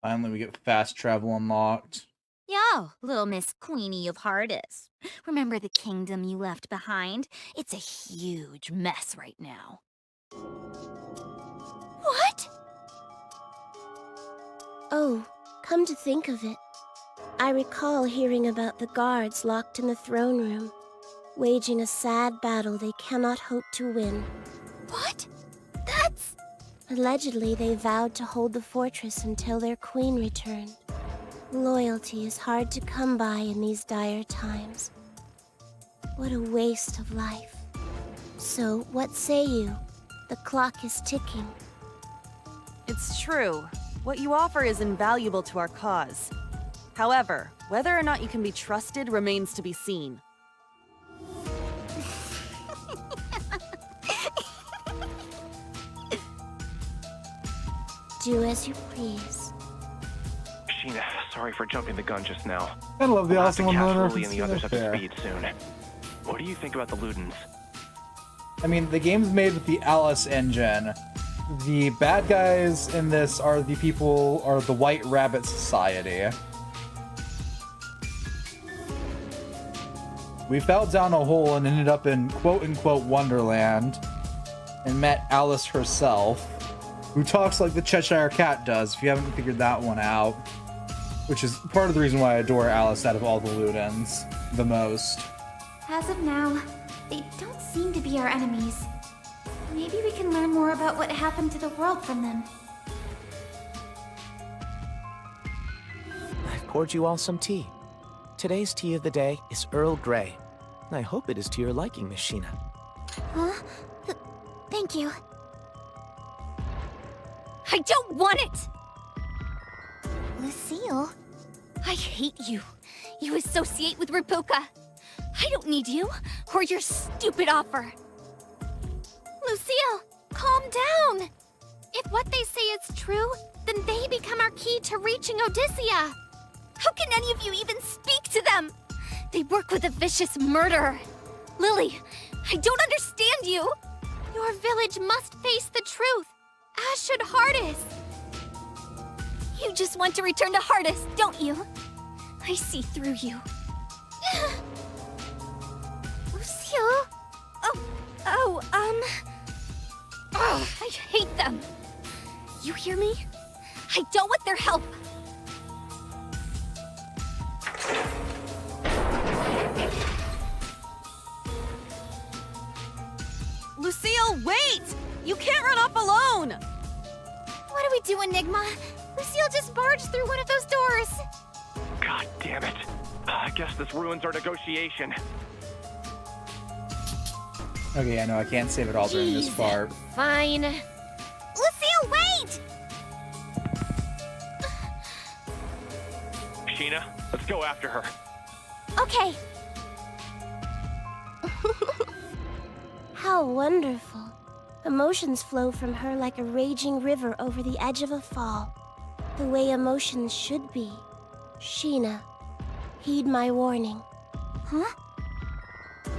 Finally, we get fast travel unlocked. Yo, little Miss Queenie of Hardis. Remember the kingdom you left behind? It's a huge mess right now. What? Oh, come to think of it, I recall hearing about the guards locked in the throne room, waging a sad battle they cannot hope to win. What? That's... Allegedly, they vowed to hold the fortress until their queen returned. Loyalty is hard to come by in these dire times. What a waste of life. So, what say you? The clock is ticking. It's true. What you offer is invaluable to our cause. However, whether or not you can be trusted remains to be seen. Do as you please. Sheena, sorry for jumping the gun just now. I love the We'll have awesome to one. catch No Lily and the others up to there. speed soon. What do you think about the Ludens? I mean, the game's made with the Alice engine. The bad guys in this are the White Rabbit Society. We fell down a hole and ended up in quote-unquote Wonderland and met Alice herself, who talks like the Cheshire Cat does, if you haven't figured that one out. Which is part of the reason why I adore Alice out of all the Ludens the most. As of now, they don't seem to be our enemies. Maybe we can learn more about what happened to the world from them. I've poured you all some tea. Today's tea of the day is Earl Grey. I hope it is to your liking, Miss Sheena. Huh? Thank you. I don't want it! Lucille? I hate you. You associate with Rapuka. I don't need you, or your stupid offer. Lucille, calm down! If what they say is true, then they become our key to reaching Odyssea. How can any of you even speak to them? They work with a vicious murderer. Lily, I don't understand you. Your village must face the truth, as should Hardis. You just want to return to Hardis, don't you? I see through you. Lucille? I hate them. You hear me? I don't want their help. Lucille, wait! You can't run off alone! What do we do, Enigma? Lucille just barged through one of those doors. God damn it. I guess this ruins our negotiation. Okay, I know I can't save it all during this part. Fine. Lucille, wait! Sheena. Let's go after her. Okay. How wonderful. Emotions flow from her like a raging river over the edge of a fall. The way emotions should be. Sheena, heed my warning. Huh?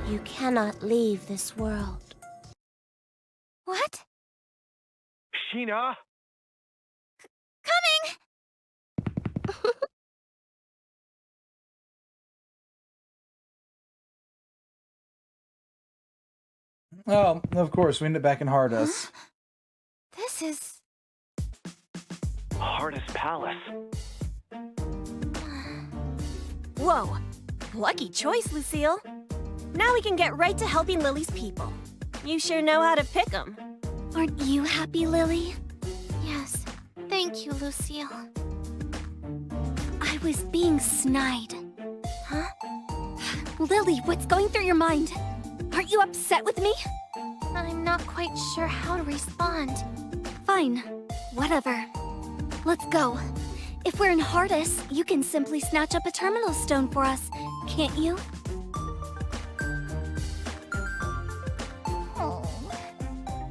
You cannot leave this world. What? Sheena! Coming! Oh, of course, we end up back in Hardus. This is... Hardus Palace. Whoa! Lucky choice, Lucille. Now we can get right to helping Lily's people. You sure know how to pick 'em. Aren't you happy, Lily? Yes. Thank you, Lucille. I was being snide. Huh? Lily, what's going through your mind? Aren't you upset with me? I'm not quite sure how to respond. Fine. Whatever. Let's go. If we're in Hardus, you can simply snatch up a terminal stone for us, can't you? Oh.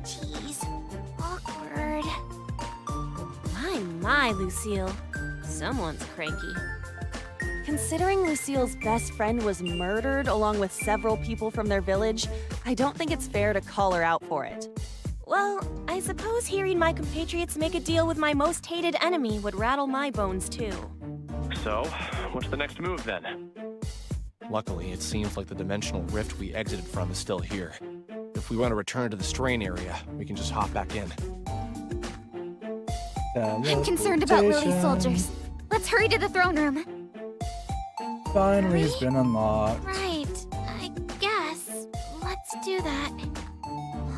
Jeez. Awkward. My, Lucille. Someone's cranky. Considering Lucille's best friend was murdered along with several people from their village, I don't think it's fair to call her out for it. Well, I suppose hearing my compatriots make a deal with my most hated enemy would rattle my bones too. So, what's the next move then? Luckily, it seems like the dimensional rift we exited from is still here. If we want to return to the strain area, we can just hop back in. I'm concerned about Lily's soldiers. Let's hurry to the throne room. Finally, it's been unlocked. Right. I guess. Let's do that.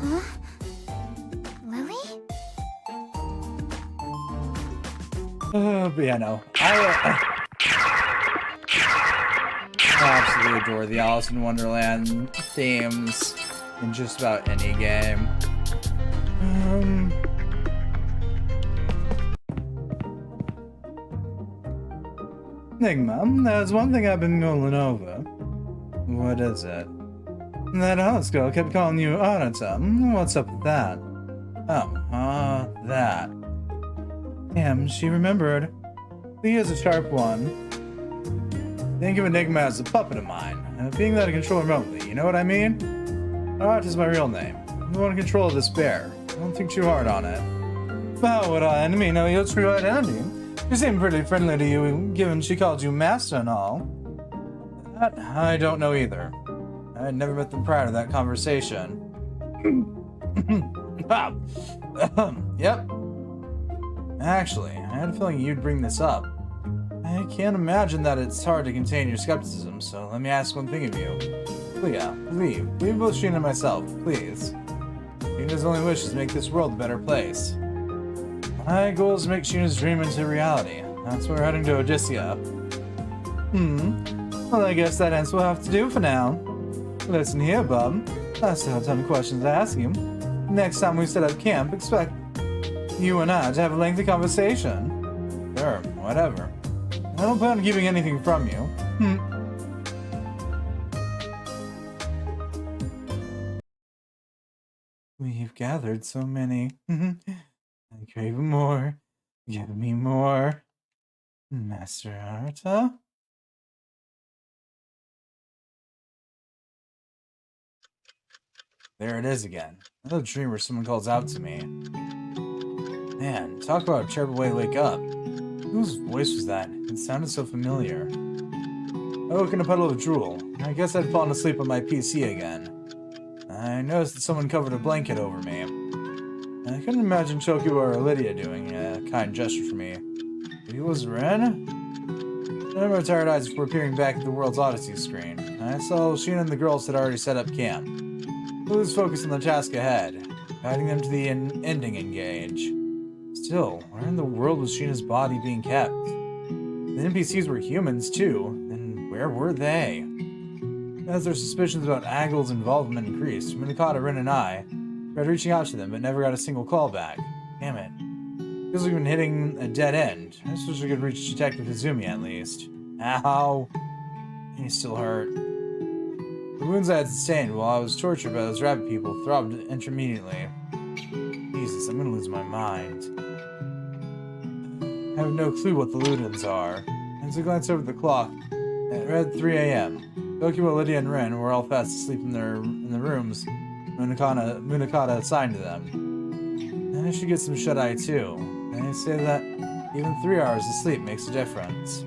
Huh? Lily? But yeah, no. I absolutely adore the Alice in Wonderland themes in just about any game. Enigma, there's one thing I've been mulling over. What is it? That Alice girl kept calling you Arata. What's up with that? Oh, that. Damn, she remembered. He is a sharp one. Think of Enigma as a puppet of mine, being that I control remotely, you know what I mean? Art is my real name. I want to control this bear. Don't think too hard on it. How would our enemy know your true identity? She seemed pretty friendly to you, given she called you master and all. That I don't know either. I had never met them prior to that conversation. Yep. Actually, I had a feeling you'd bring this up. I can't imagine that it's hard to contain your skepticism, so let me ask one thing of you. Leah, leave both Sheena and myself, please. Sheena's only wish is to make this world a better place. My goal is to make Sheena's dream into reality. That's why we're heading to Odyssea. Well, I guess that ends what we'll have to do for now. Listen here, bub. I still have a ton of questions to ask you. Next time we set up camp, expect you and I to have a lengthy conversation. Sure, whatever. I don't plan on keeping anything from you. We've gathered so many. I crave more. Give me more. Master Arata? There it is again. Another dream where someone calls out to me. Man, talk about a terrible way to wake up. Whose voice was that? It sounded so familiar. I woke in a puddle of drool. I guess I'd fallen asleep on my PC again. I noticed that someone covered a blanket over me. I couldn't imagine Choku or Lydia doing a kind gesture for me. Maybe it was Ren? Then my tired eyes were peering back at the World's Odyssey screen. I saw Sheena and the girls had already set up camp. Who was focused on the task ahead, guiding them to the ending engage. Still, where in the world was Sheena's body being kept? The NPCs were humans too, then where were they? As their suspicions about Agl's involvement increased, Minakata, Ren, and I tried reaching out to them but never got a single call back. Damn it. Feels like we've been hitting a dead end. I just wish we could reach Detective Izumi at least. Ow. He's still hurt. The wounds I had sustained while I was tortured by those rabbit people throbbed intermittently. Jesus, I'm gonna lose my mind. I have no clue what the Ludens are. As I glanced over the clock, it read 3 a.m. Dokuma, Lydia, and Rin were all fast asleep in the rooms Munakata assigned to them. And I should get some shut-eye too. And they say that even 3 hours of sleep makes a difference.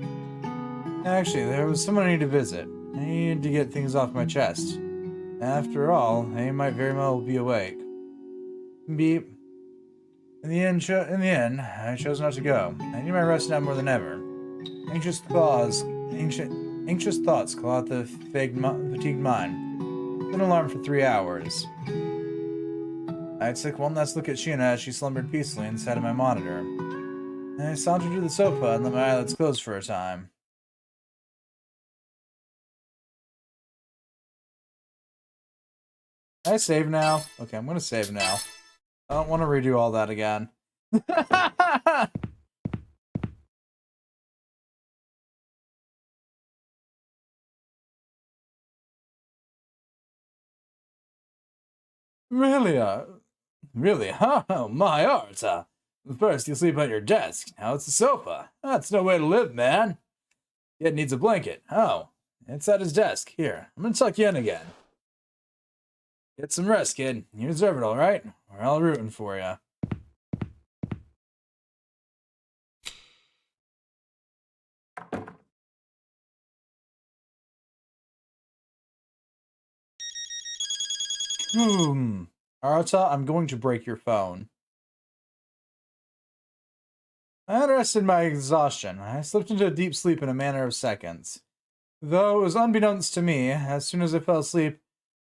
Actually, there was someone I need to visit. I needed to get things off my chest. After all, they might very well be awake. Beep. In the end, I chose not to go. I need my rest now more than ever. Anxious thoughts call out the fatigued mind. Been alarmed for 3 hours. I took one last look at Sheena as she slumbered peacefully inside of my monitor. I sauntered to the sofa and let my eyelids close for a time. Can I save now? Okay, I'm gonna save now. I don't want to redo all that again. Really? Huh? Oh, my art, First you sleep on your desk, now it's a sofa. That's no way to live, man. Kid needs a blanket. Oh, it's at his desk. Here, I'm gonna tuck you in again. Get some rest, kid. You deserve it, alright? We're all rooting for you. Arata, I'm going to break your phone. I had rested my exhaustion. I slipped into a deep sleep in a matter of seconds. Though it was unbeknownst to me, as soon as I fell asleep,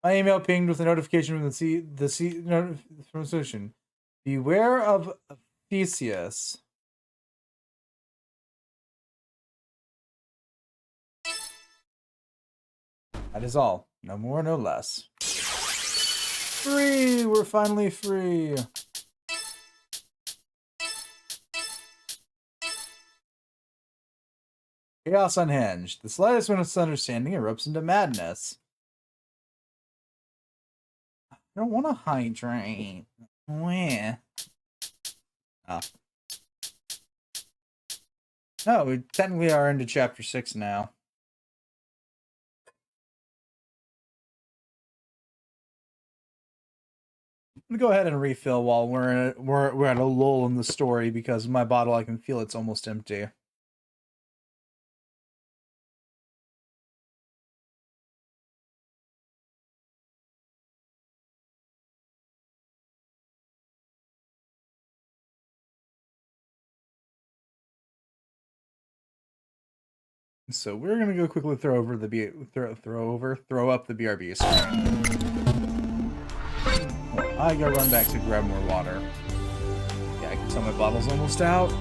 my email pinged with a notification from the solution. Beware of Theseus. That is all. No more, no less. Free! We're finally free! Chaos unhinged. The slightest misunderstanding erupts into madness. I don't want to hydrate. Where? Oh. No, we technically are into chapter 6 now. I'm gonna go ahead and refill while we're at a lull in the story because my bottle, I can feel it's almost empty. So we're gonna go quickly throw up the BRB screen. Well, I gotta run back to grab more water. Yeah, I can tell my bottle's almost out.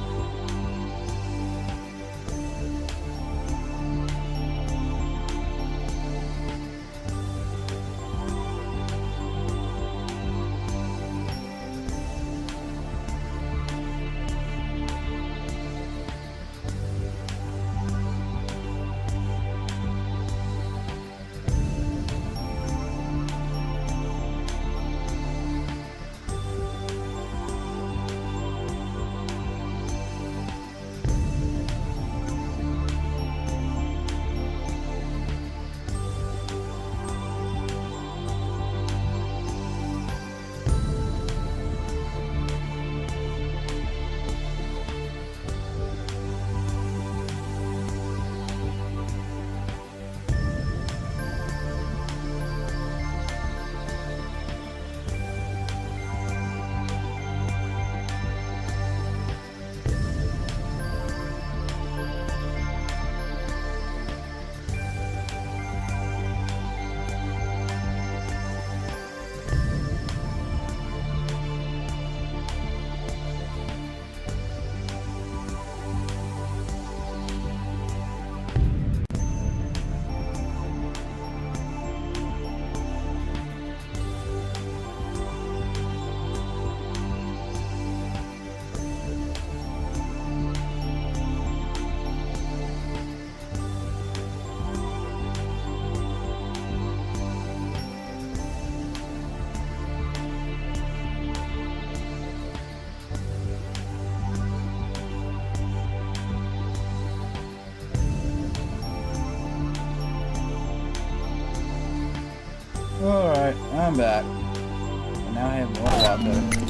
I'm back. And now I have more water.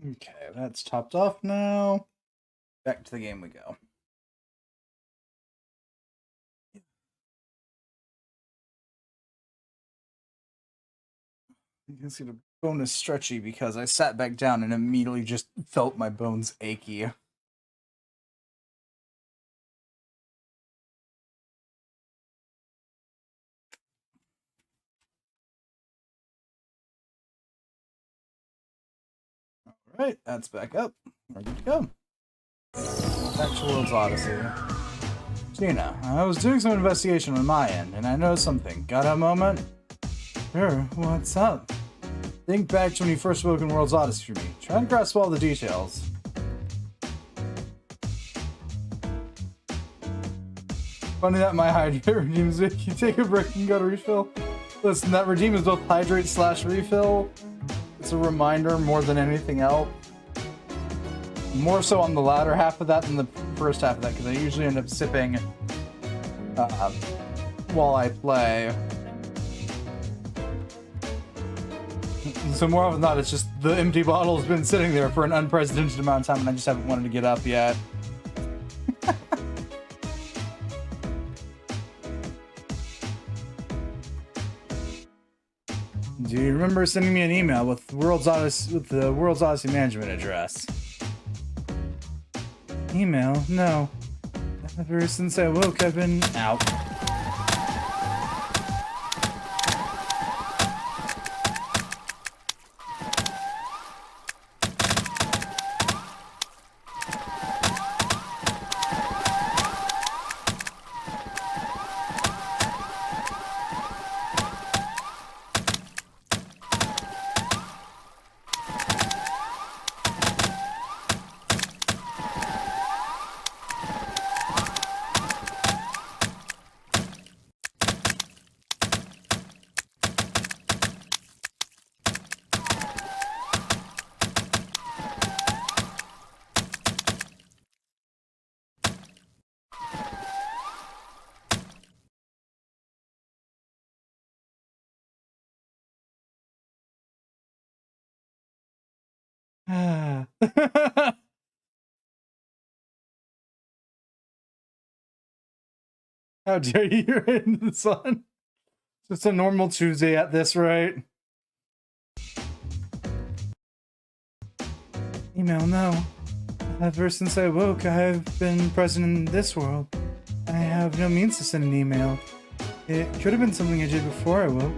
Okay, that's topped off now. Back to the game we go. You can see the bone is stretchy because I sat back down and immediately just felt my bones achy. Alright, that's back up. We're good to go. Back to World's Odyssey. Gina, I was doing some investigation on my end, and I noticed something. Got a moment? Sure, what's up? Think back to when you first spoke in World's Odyssey for me. Try to grasp all the details. Funny that my hydrate redeems make you take a break and go to refill. Listen, that redeem is both hydrate / refill. It's a reminder more than anything else. More so on the latter half of that than the first half of that, because I usually end up sipping while I play. So more often than not, it's just the empty bottle has been sitting there for an unprecedented amount of time and I just haven't wanted to get up yet. Do you remember sending me an email with the World's Odyssey management address? Email? No. Ever since I woke, I've been out. How dare you, you're in the sun? Just a normal Tuesday at this rate. Email, no. Ever since I woke, I've been present in this world. I have no means to send an email. It could have been something I did before I woke,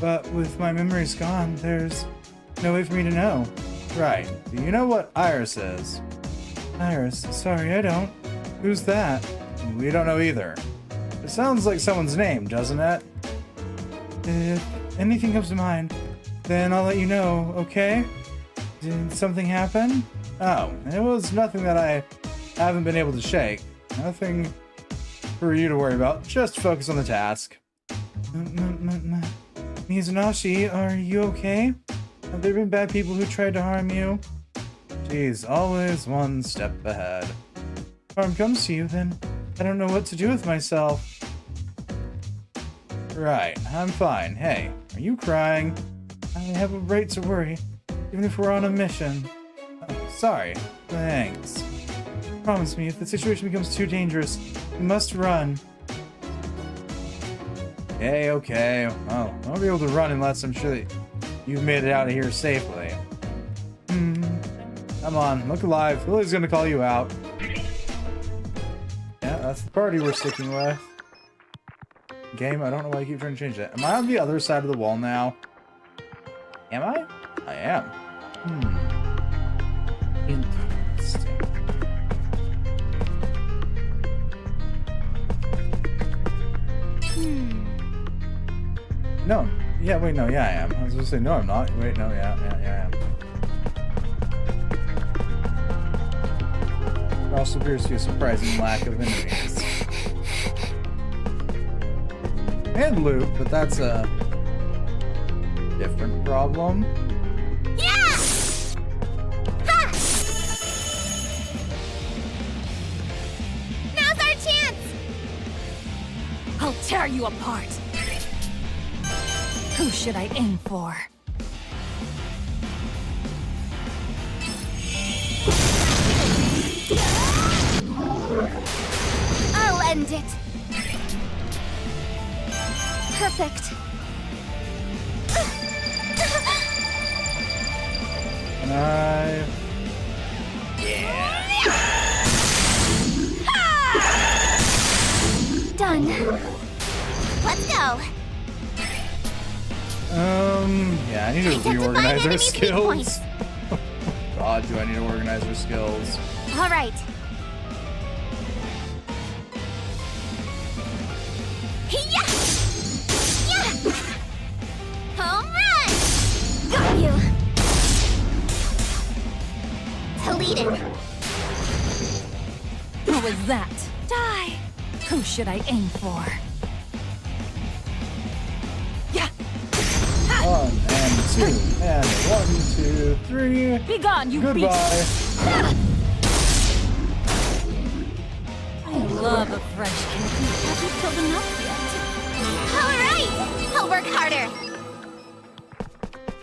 but with my memories gone, there's no way for me to know. Right. Do you know what Iris is? Iris? Sorry, I don't. Who's that? We don't know either. It sounds like someone's name, doesn't it? If anything comes to mind, then I'll let you know, okay? Did something happen? Oh, it was nothing that I haven't been able to shake. Nothing for you to worry about. Just focus on the task. Mizunashi, are you okay? Have there been bad people who tried to harm you? Geez, always one step ahead. If harm comes to you, then I don't know what to do with myself. Right, I'm fine. Hey, are you crying? I have a right to worry, even if we're on a mission. Oh, sorry. Thanks. Promise me, if the situation becomes too dangerous, we must run. Okay. Well, I won't be able to run unless I'm sure that you've made it out of here safely. Come on, look alive. Lily's gonna call you out. Yeah, that's the party we're sticking with. Game, I don't know why you keep trying to change that. Am I on the other side of the wall now? Am I? I am. Interesting. No. Yeah, wait, no, yeah, I am. I was gonna say, no, I'm not. Wait, no, yeah, I am. There also appears to be a surprising lack of enemies. And loot, but that's a different problem. Yeah! Ha! Now's our chance! I'll tear you apart. Who should I aim for? I'll end it. Perfect. And I... Done. Let's go. Yeah, I need to reorganize our skills. God, do I need to organize our skills? All right. Yeah! Yeah! Home run! Got you. Deleted. What was that? Die! Who should I aim for? Yeah! 1 and 2 and 1, 2, 3. Be gone, you Goodbye. beast! I love a fresh kitten. Have you killed enough yet? All right! I'll work harder.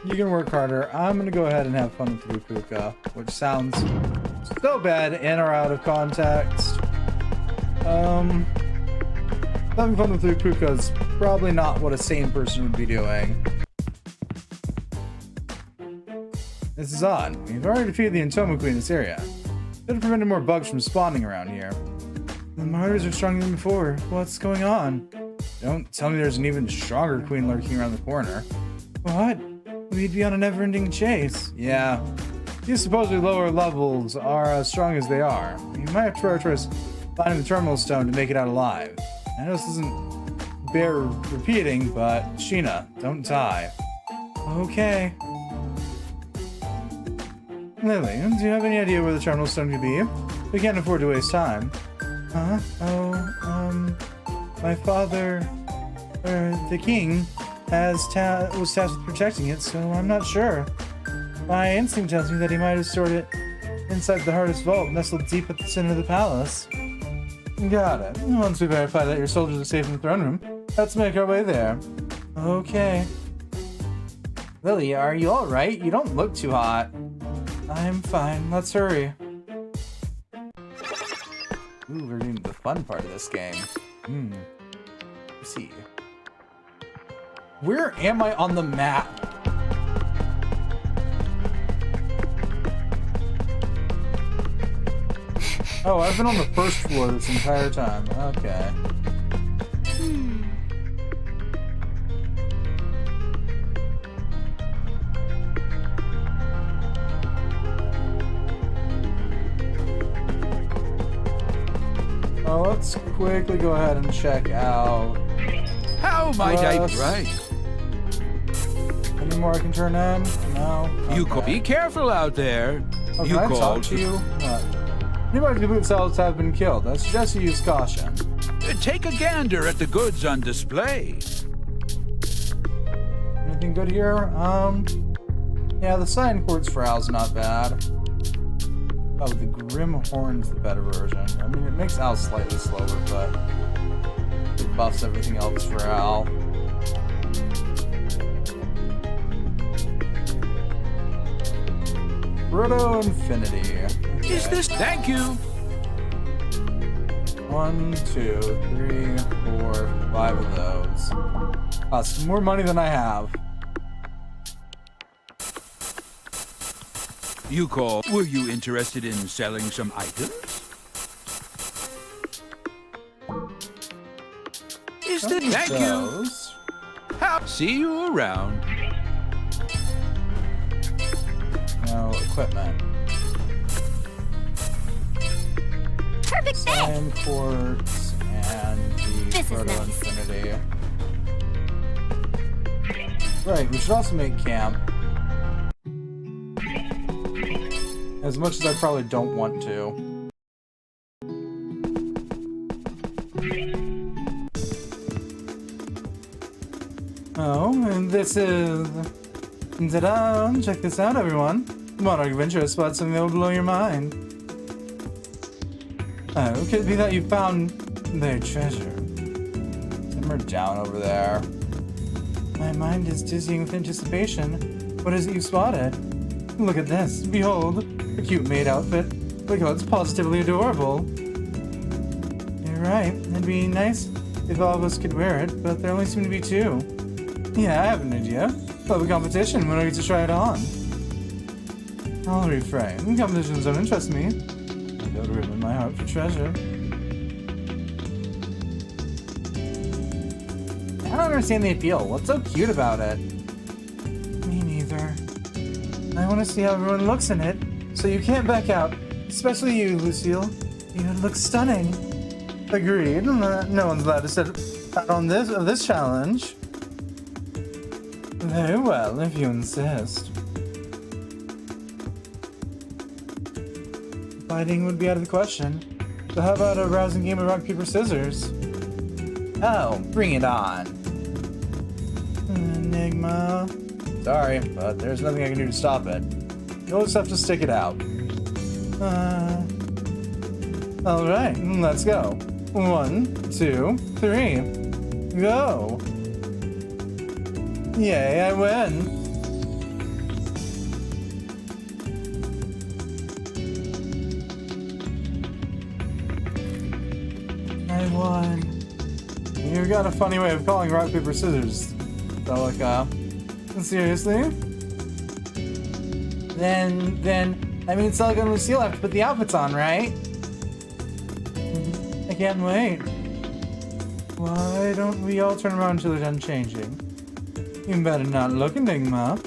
You can work harder. I'm gonna go ahead and have fun with Lupuka, which sounds so bad in or out of context. Having fun with Lupuka is probably not what a sane person would be doing. This is odd. We've already defeated the Entomo Queen in this area. Could have prevented more bugs from spawning around here. The martyrs are stronger than before. What's going on? Don't tell me there's an even stronger queen lurking around the corner. What? We'd be on a never-ending chase. Yeah. These supposedly lower levels are as strong as they are. You might have to prioritize finding the terminal stone to make it out alive. I know this doesn't bear repeating, but Sheena, don't die. Okay. Lily, do you have any idea where the terminal stone could be? We can't afford to waste time. Huh? Oh, my father, the king, was tasked with protecting it, so I'm not sure. My instinct tells me that he might have stored it inside the hardest vault, nestled deep at the center of the palace. Got it. Once we verify that your soldiers are safe in the throne room, let's make our way there. Okay. Lily, are you alright? You don't look too hot. I'm fine. Let's hurry. Ooh, we're doing the fun part of this game. Let's see. Where am I on the map? Oh, I've been on the first floor this entire time. Okay. Well, let's quickly go ahead and check out. How might I Plus- right? Any more I can turn in? No. You Okay. be careful out there. Oh, You can I talk called. to you? What? Anybody complete cells have been killed. I suggest you use caution. Take a gander at the goods on display. Anything good here? Yeah, the Cyan Quartz Frow's not bad. Oh, the Grim Horn's the better version. I mean, it makes Al slightly slower, but it buffs everything else for Al. Proto Infinity. Okay. Is this? Thank you. 1, 2, 3, 4, 5 of those. Costs more money than I have. You called. Were you interested in selling some items? Is this? Thank you. Those. How? See you around. equipment. Perfect fit! Same ports and the This is Proto nice. Infinity. Right, we should also make camp. As much as I probably don't want to. Oh, and this is... Ta-da! Check this out, everyone. Monarch Adventure has spotted something that will blow your mind. Oh, could it be that you found their treasure? Simmer down over there. My mind is dizzying with anticipation. What is it you spotted? Look at this. Behold, a cute maid outfit. Look how it's positively adorable. You're right. It'd be nice if all of us could wear it, but there only seem to be 2. Yeah, I have an idea. We'll have a competition when I get to try it on. I'll refrain. Competitions don't interest me. I got room in my heart for treasure. I don't understand the appeal. What's so cute about it? Me neither. I want to see how everyone looks in it, so you can't back out. Especially you, Lucille. You look stunning. Agreed. No one's allowed to sit out on this challenge. Very well, if you insist. Fighting would be out of the question. So how about a rousing game of rock, paper, scissors? Oh, bring it on. Enigma. Sorry, but there's nothing I can do to stop it. You'll just have to stick it out. Alright, let's go. 1, 2, 3. Go! Yay, I win! I won. You've got a funny way of calling rock, paper, scissors, Celica. Seriously? Then, I mean, Celica and Lucille have to put the outfits on, right? I can't wait. Why don't we all turn around until they're done changing? You better not look, Enigma.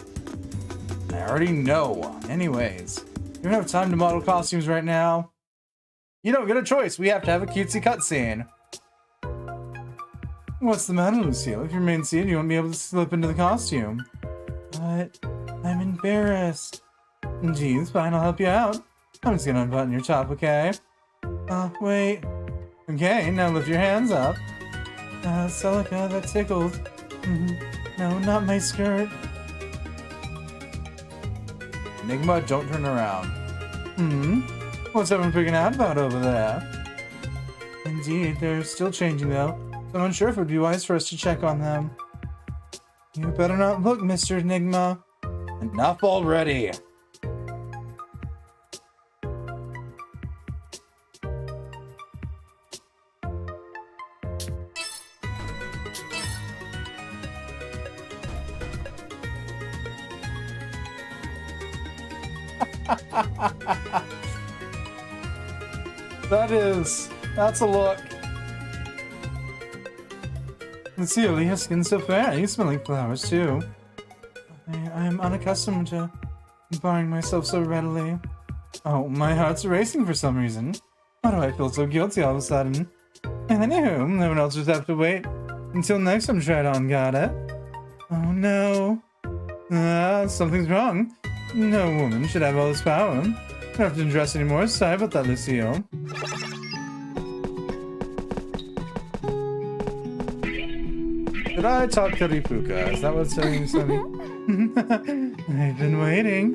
I already know. Anyways, you don't have time to model costumes right now. You don't get a choice. We have to have a cutesy cutscene. What's the matter, Lucille? If you're main scene, you won't be able to slip into the costume. But I'm embarrassed. Geez, fine, I'll help you out. I'm just gonna unbutton your top, okay? Wait. Okay, now lift your hands up. Celica, that tickled. No, not my skirt. Enigma, don't turn around. What's everyone freaking out about over there? Indeed, they're still changing though. So I'm unsure if it would be wise for us to check on them. You better not look, Mr. Enigma. Enough already. That's a look. Lucille, your skin's so fair. You smell like flowers too. I am unaccustomed to barring myself so readily. Oh, my heart's racing for some reason. Why do I feel so guilty all of a sudden? Anywho, everyone else just have to wait until next time tried on, got it? Oh no. Something's wrong. No woman should have all this power. I don't have to dress anymore. Sorry about that, Lucille. Did I talk to Ripuka? Is that what's saying something? I've been waiting.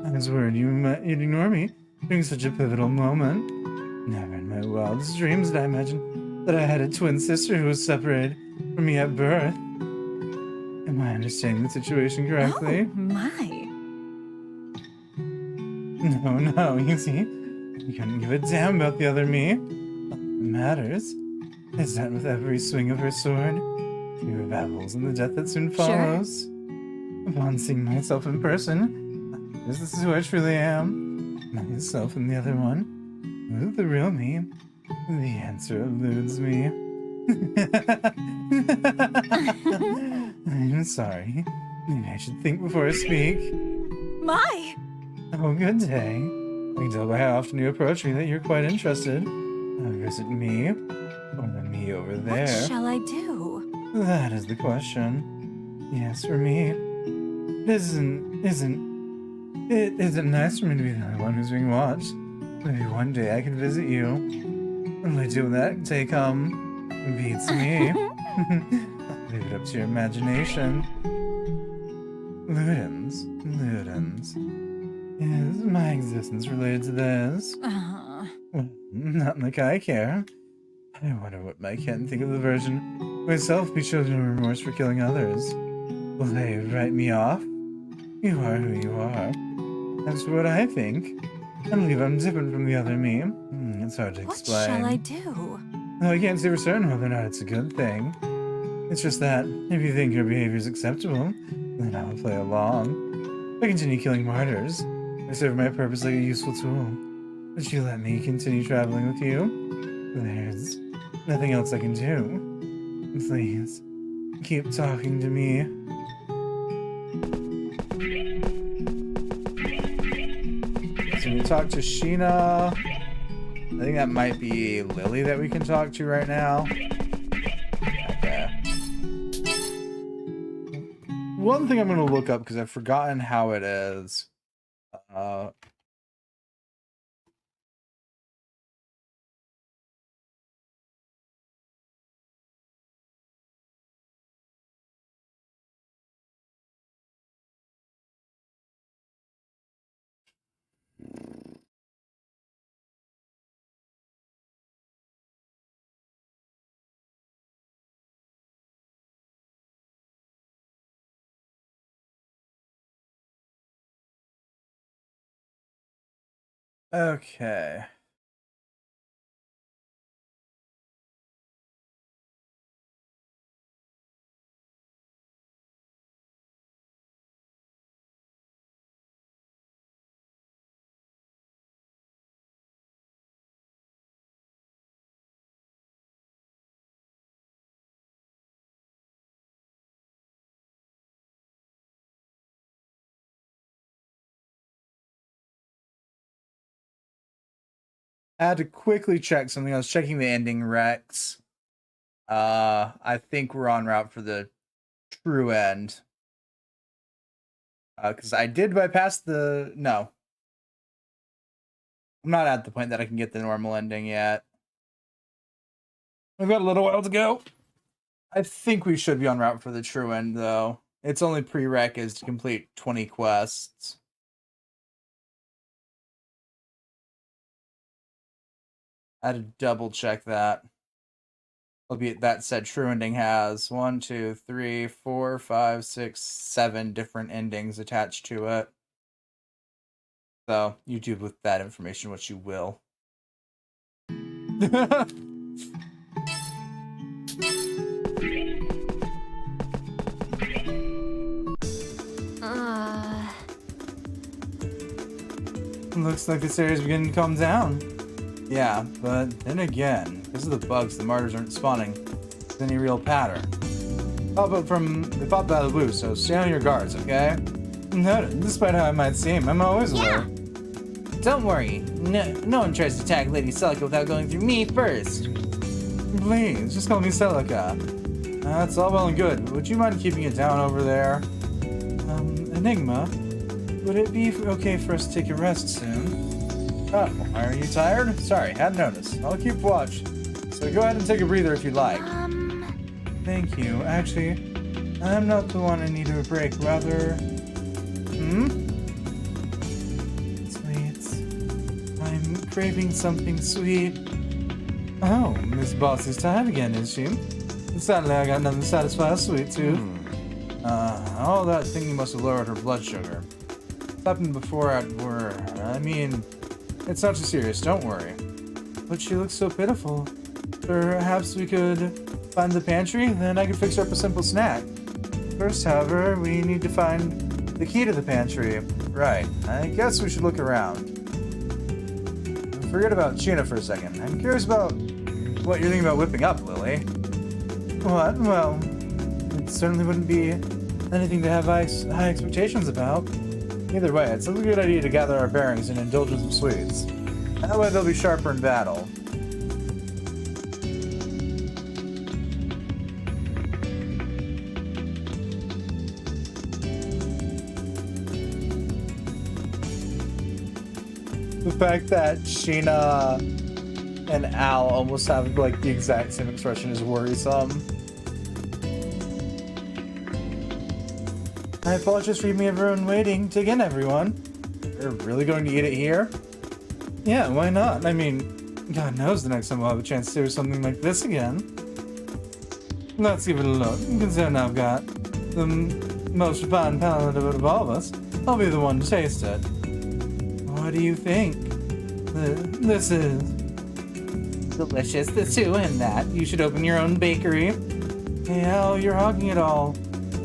I was worried you'd ignore me during such a pivotal moment. Never in my wildest dreams did I imagine that I had a twin sister who was separated from me at birth. Am I understanding the situation correctly? Oh, my. No, you see, you couldn't give a damn about the other me. What matters is that with every swing of her sword, she revels in the death that soon follows. Upon seeing myself in person, this is who I truly am. Myself and the other one. Who's the real me? The answer eludes me. I'm sorry. Maybe I should think before I speak. My! Oh, good day. I can tell by how often you approach me that you're quite interested. Is it me? Or the me over there? What shall I do? That is the question. Yes, for me. It isn't nice for me to be the only one who's being watched. Maybe one day I can visit you. What'll I do when that day beats me? Leave it up to your imagination. Ludens. Is my existence related to this? Well, not like I care. I wonder what might Ken think of the version myself be children of remorse for killing others. Will they write me off? You are who you are. That's what I think. I believe I'm different from the other me. It's hard to explain. What shall I do? I can't say for certain whether or not it's a good thing. It's just that, if you think your behavior is acceptable, then I'll play along. If I continue killing martyrs, I serve my purpose like a useful tool. Would you let me continue traveling with you? There's nothing else I can do. Please, keep talking to me. So we talk to Sheena. I think that might be Lily that we can talk to right now. Okay. One thing I'm going to look up because I've forgotten how it is. Okay. I had to quickly check something. I was checking the ending Rex. I think we're en route for the true end. Because I did bypass the... No. I'm not at the point that I can get the normal ending yet. We've got a little while to go. I think we should be en route for the true end, though. Its only prereq is to complete 20 quests. I had to double check that. Albeit that said, true ending has 1, 2, 3, 4, 5, 6, 7 different endings attached to it. So you do with that information what you will. Looks like this area's beginning to calm down. Yeah, but then again, because of the bugs, the martyrs aren't spawning with any real pattern. They pop out of the blue, so stay on your guards, okay? Noted, despite how I might seem, I'm always aware. Don't worry, no one tries to attack Lady Celica without going through me first. Please, just call me Celica. That's all well and good, but would you mind keeping it down over there? Enigma, would it be okay for us to take a rest soon? Oh, are you tired? Sorry, hadn't noticed. I'll keep watch. So go ahead and take a breather if you'd like. Thank you. Actually, I'm not the one in need of a break. Rather... Sweets. I'm craving something sweet. Oh, Miss Bossy's tired again, is she? Sadly, I got nothing to satisfy a sweet tooth. All that thinking must have lowered her blood sugar. It's happened before at work. I mean... It's not too serious, don't worry. But she looks so pitiful. Perhaps we could find the pantry, then I could fix her up a simple snack. First, however, we need to find the key to the pantry. Right, I guess we should look around. Forget about Sheena for a second. I'm curious about what you're thinking about whipping up, Lily. What? Well, it certainly wouldn't be anything to have high expectations about. Either way, it's a good idea to gather our bearings and indulge in some sweets. That way they'll be sharper in battle. The fact that Sheena and Al almost have like the exact same expression is worrisome. I apologize for keeping everyone waiting. Dig in, everyone. You're really going to eat it here? Yeah, why not? I mean, God knows the next time we'll have a chance to do something like this again. Let's give it a look. Considering I've got the most refined palate of all of us, I'll be the one to taste it. What do you think? This is delicious. The two in that. You should open your own bakery. Hey, Al, you're hogging it all.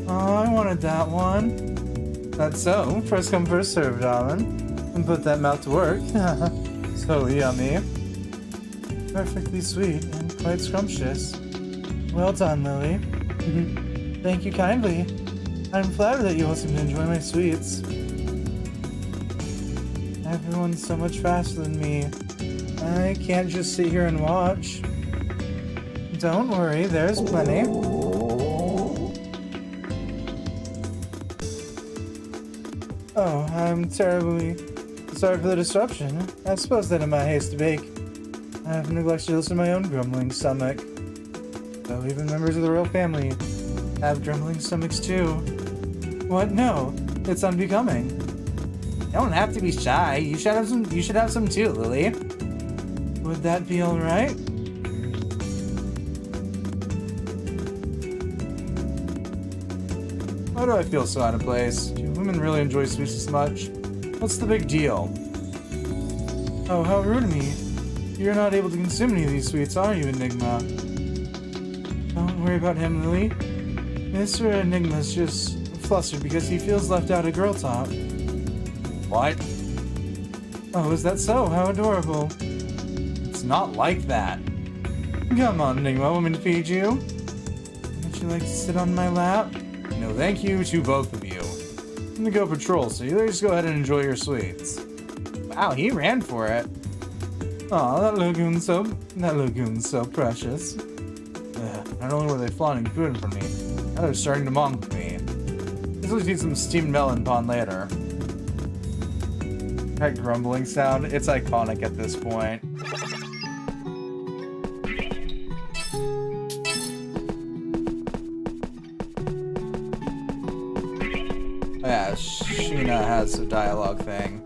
Oh, I wanted that one. That's so. First come, first serve, darling. And put that mouth to work. So yummy. Perfectly sweet and quite scrumptious. Well done, Lily. Thank you kindly. I'm flattered that you all seem to enjoy my sweets. Everyone's so much faster than me. I can't just sit here and watch. Don't worry, there's plenty. Oh, I'm terribly sorry for the disruption. I suppose that in my haste to bake, I have neglected to listen to my own grumbling stomach. Though even members of the royal family have grumbling stomachs too. What? No, it's unbecoming. You don't have to be shy. You should have some too, Lily. Would that be all right? Why do I feel so out of place? Do women really enjoy sweets this much? What's the big deal? Oh, how rude of me. You're not able to consume any of these sweets, are you, Enigma? Don't worry about him, Lily. Mr. Enigma's just flustered because he feels left out of Girl Talk. What? Oh, is that so? How adorable. It's not like that. Come on, Enigma, want me to feed you? Would you like to sit on my lap? No, thank you to both of you. I'm gonna go patrol, so you just go ahead and enjoy your sweets. Wow, he ran for it. Aw, that lagoon's so precious. Not only were they flaunting food in front of me, now they're starting to mock me. This will need some steamed melon pond later. That grumbling sound, it's iconic at this point. Yeah, Sheena has a dialogue thing.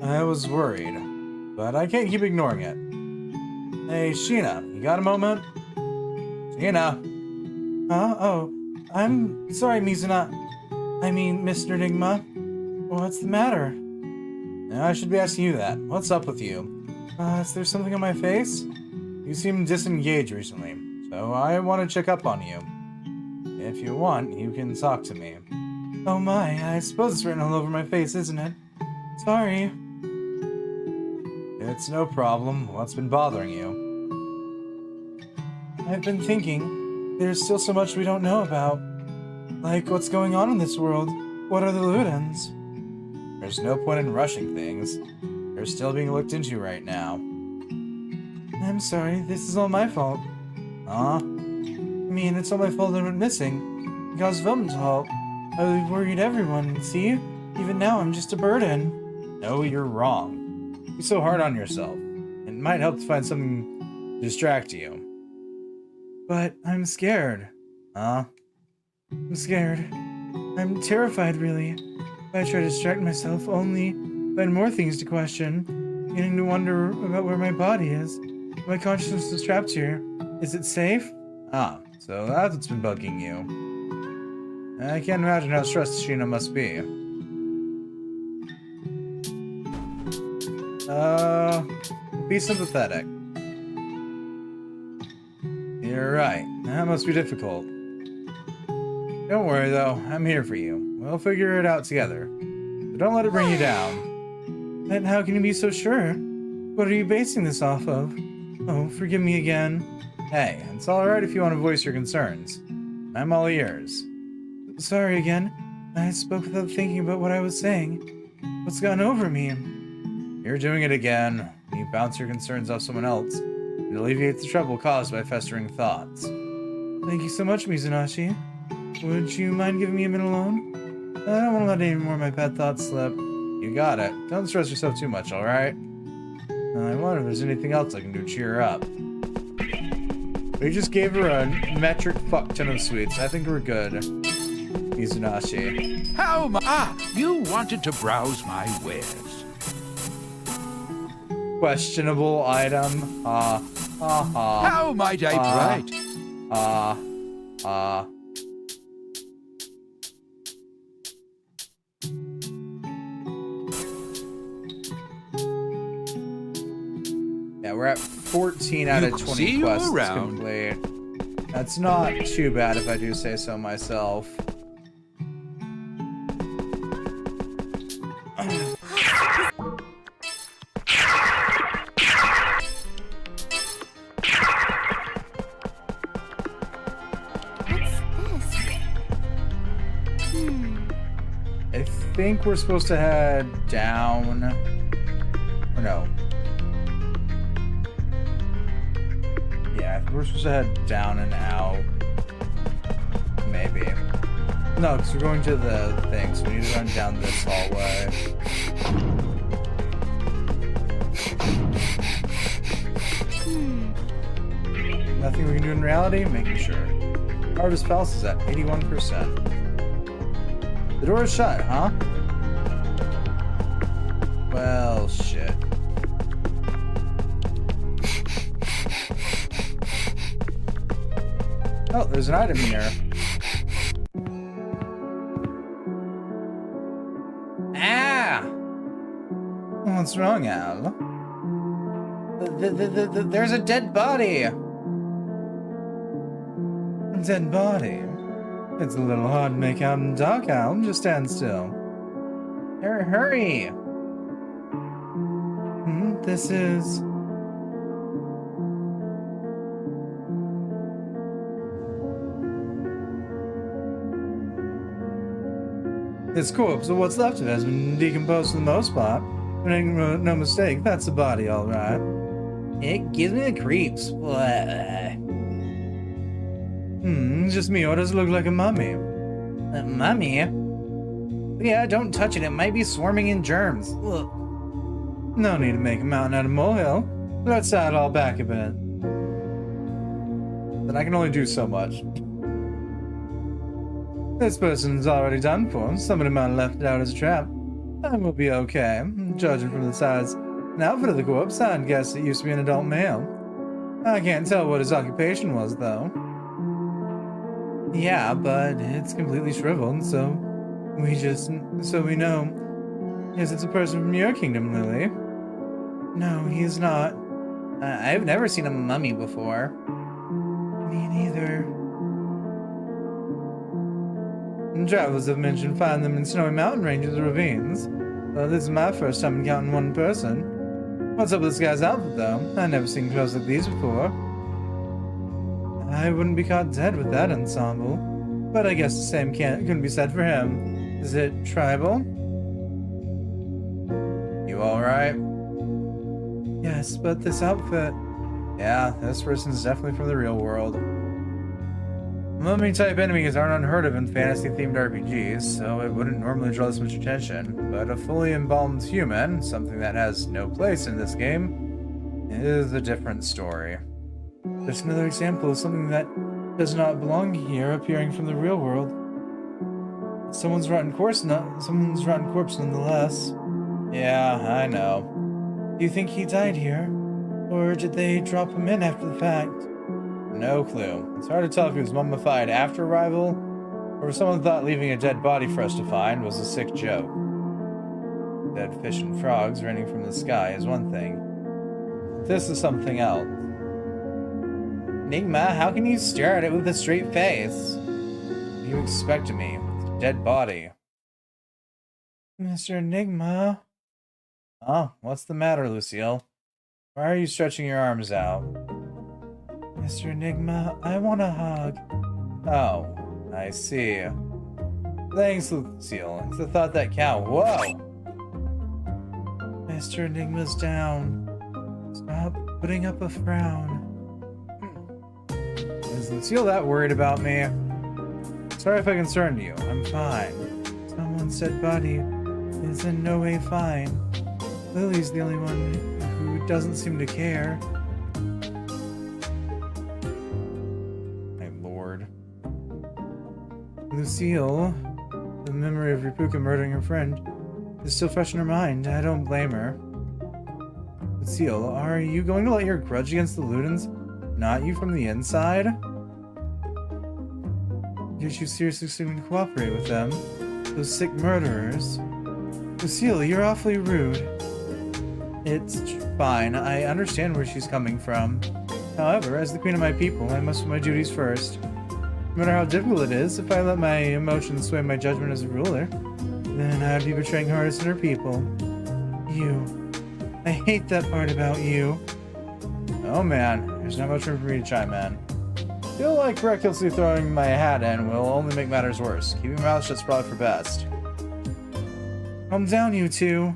I was worried, but I can't keep ignoring it. Hey, Sheena, you got a moment? Sheena? Huh? Oh, I'm sorry, Mizuna. I mean, Mr. Enigma. What's the matter? I should be asking you that. What's up with you? Is there something on my face? You seem disengaged recently, so I want to check up on you. If you want, you can talk to me. Oh my, I suppose it's written all over my face, isn't it? Sorry. It's no problem. What's been bothering you? I've been thinking, there's still so much we don't know about. Like, what's going on in this world? What are the Ludens? There's no point in rushing things. They're still being looked into right now. I'm sorry, this is all my fault. I mean, it's all my fault I went missing. Because of Velmental, I worried everyone, see? Even now, I'm just a burden. No, you're wrong. Be so hard on yourself. It might help to find something to distract you. But I'm scared. I'm scared. I'm terrified, really. If I try to distract myself, only find more things to question. Beginning to wonder about where my body is. My consciousness is trapped here. Is it safe? So that's what's been bugging you. I can't imagine how stressed Sheena must be. Be sympathetic. You're right. That must be difficult. Don't worry, though. I'm here for you. We'll figure it out together. So don't let it bring you down. Then how can you be so sure? What are you basing this off of? Oh, forgive me again. Hey, it's alright if you want to voice your concerns. I'm all ears. Sorry again. I spoke without thinking about what I was saying. What's gotten over me? You're doing it again. You bounce your concerns off someone else. It alleviates the trouble caused by festering thoughts. Thank you so much, Mizunashi. Would you mind giving me a minute alone? I don't want to let any more of my bad thoughts slip. You got it. Don't stress yourself too much, alright? I wonder if there's anything else I can do to cheer her up. We just gave her a metric fuck ton of sweets. I think we're good. Mizunashi. How you wanted to browse my wares. Questionable item. How might I write? Yeah, we're at 14 out of 20 quests complete. That's not too bad if I do say so myself. I think we're supposed to head down. Or no. Yeah, we're supposed to head down and out. Maybe. No, because we're going to the thing, so we need to run down this hallway. Nothing we can do in reality? Making sure. Artist Palace is at 81%. The door is shut, huh? Well, shit. Oh, there's an item here. Ah! What's wrong, Al? There's a dead body! A dead body? It's a little hard to make out in the dark, Al. Just stand still. Hurry! This is... This corpse, or what's left of it, has been decomposed for the most part. But no mistake, that's the body, alright. It gives me the creeps. Just me, or does it look like a mummy? A mummy? Yeah, don't touch it, it might be swarming in germs. Ugh. No need to make a mountain out of molehill. Let's dial it all back a bit. Then I can only do so much. This person's already done for. Somebody might have left it out as a trap. I will be okay. Judging from the size and outfit of the corpse, I'd guess it used to be an adult male. I can't tell what his occupation was, though. Yeah, but it's completely shriveled, so we know. Yes, it's a person from your kingdom, Lily. No, he is not. I've never seen a mummy before. Me neither. Travelers have mentioned finding them in snowy mountain ranges or ravines. This is my first time encountering one person. What's up with this guy's outfit, though? I've never seen clothes like these before. I wouldn't be caught dead with that ensemble. But I guess the same couldn't be said for him. Is it tribal? You alright? Yes, but this outfit... Yeah, this person's definitely from the real world. Mummy-type enemies aren't unheard of in fantasy-themed RPGs, so it wouldn't normally draw this much attention. But a fully embalmed human, something that has no place in this game, is a different story. There's another example of something that does not belong here appearing from the real world. Someone's rotten corpse nonetheless. Yeah, I know. Do you think he died here? Or did they drop him in after the fact? No clue. It's hard to tell if he was mummified after arrival, or if someone thought leaving a dead body for us to find was a sick joke. Dead fish and frogs raining from the sky is one thing. This is something else. Enigma, how can you stare at it with a straight face? What do you expect of me? It's a dead body. Mr. Enigma? Oh, what's the matter, Lucille? Why are you stretching your arms out? Mr. Enigma, I want a hug. Oh, I see. Thanks, Lucille. It's the thought that count. Whoa! Mr. Enigma's down. Stop putting up a frown. Is Lucille that worried about me? Sorry if I concerned you. I'm fine. Someone said Buddy is in no way fine. Lily's the only one who doesn't seem to care. My lord. Lucille, the memory of Ripuka murdering her friend is still fresh in her mind. I don't blame her. Lucille, are you going to let your grudge against the Ludens knot you from the inside? Did you seriously seem to cooperate with them? Those sick murderers? Lucille, you're awfully rude. It's fine. I understand where she's coming from. However, as the queen of my people, I must do my duties first. No matter how difficult it is, if I let my emotions sway my judgment as a ruler, then I'd be betraying her and her people. You. I hate that part about you. Oh man, there's not much room for me to chime in. Feel like recklessly throwing my hat in will only make matters worse. Keeping my mouth shut's probably for best. Calm down, you two.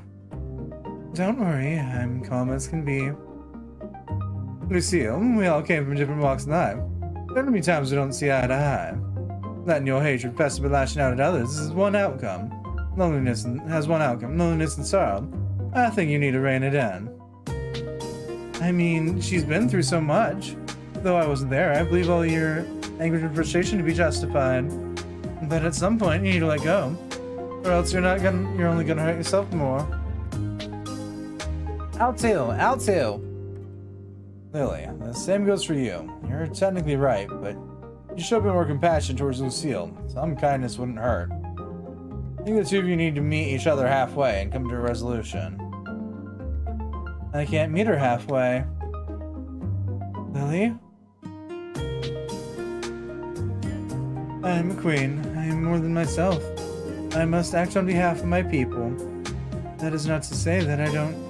Don't worry, I'm calm as can be. Lucille, we all came from different walks of life. There are gonna be times we don't see eye to eye. Letting your hatred fester by lashing out at others is one outcome. Loneliness has one outcome, loneliness and sorrow. I think you need to rein it in. I mean, she's been through so much. Though I wasn't there, I believe all your anger and frustration to be justified. But at some point, you need to let go, or else you're only gonna hurt yourself more. Out-tail! Lily, the same goes for you. You're technically right, but you show a bit more compassion towards Lucille. Some kindness wouldn't hurt. I think the two of you need to meet each other halfway and come to a resolution. I can't meet her halfway. Lily? I am a queen. I am more than myself. I must act on behalf of my people. That is not to say that I don't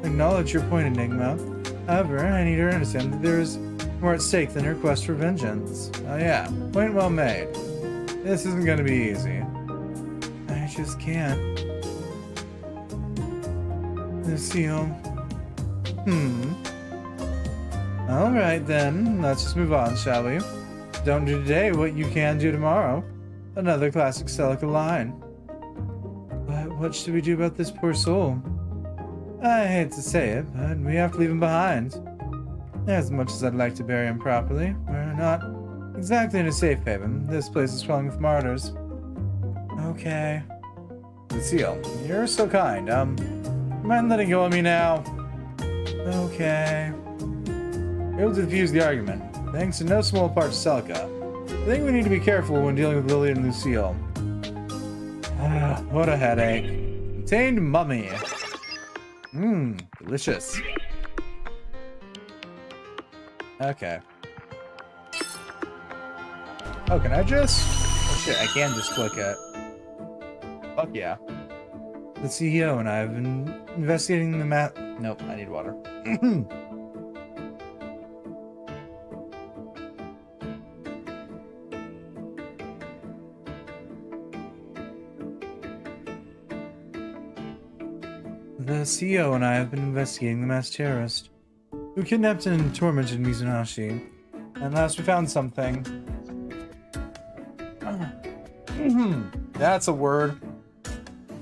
acknowledge your point, Enigma. However, I need her to understand that there is more at stake than her quest for vengeance. Oh yeah, point well made. This isn't going to be easy. I just can't. Lucille. Alright then, let's just move on, shall we? Don't do today what you can do tomorrow. Another classic Celica line. But what should we do about this poor soul? I hate to say it, but we have to leave him behind. As much as I'd like to bury him properly, we're not exactly in a safe haven. This place is crawling with martyrs. Okay. Lucille, you're so kind. Mind letting go of me now? Okay. Able to defuse the argument, thanks in no small part to Celica. I think we need to be careful when dealing with Lily and Lucille. Ah, what a headache. Contained mummy. Delicious. Okay. Oh, can I just? Oh shit, I can just click it. Fuck yeah. The CEO and I have been investigating the map. Nope, I need water. The CEO and I have been investigating the mass terrorist who kidnapped and tormented Mizunashi. And last we found something. That's a word.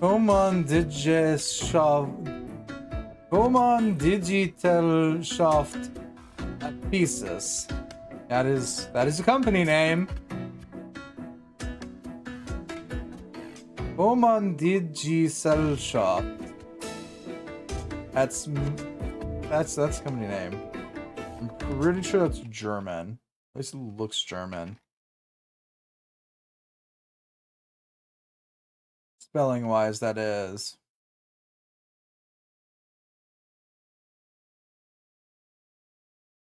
Digitelschaft Pieces. That is a company name. Oman Digitelschaft. That's a company name. I'm pretty sure that's German. At least it looks German. Spelling wise, that is.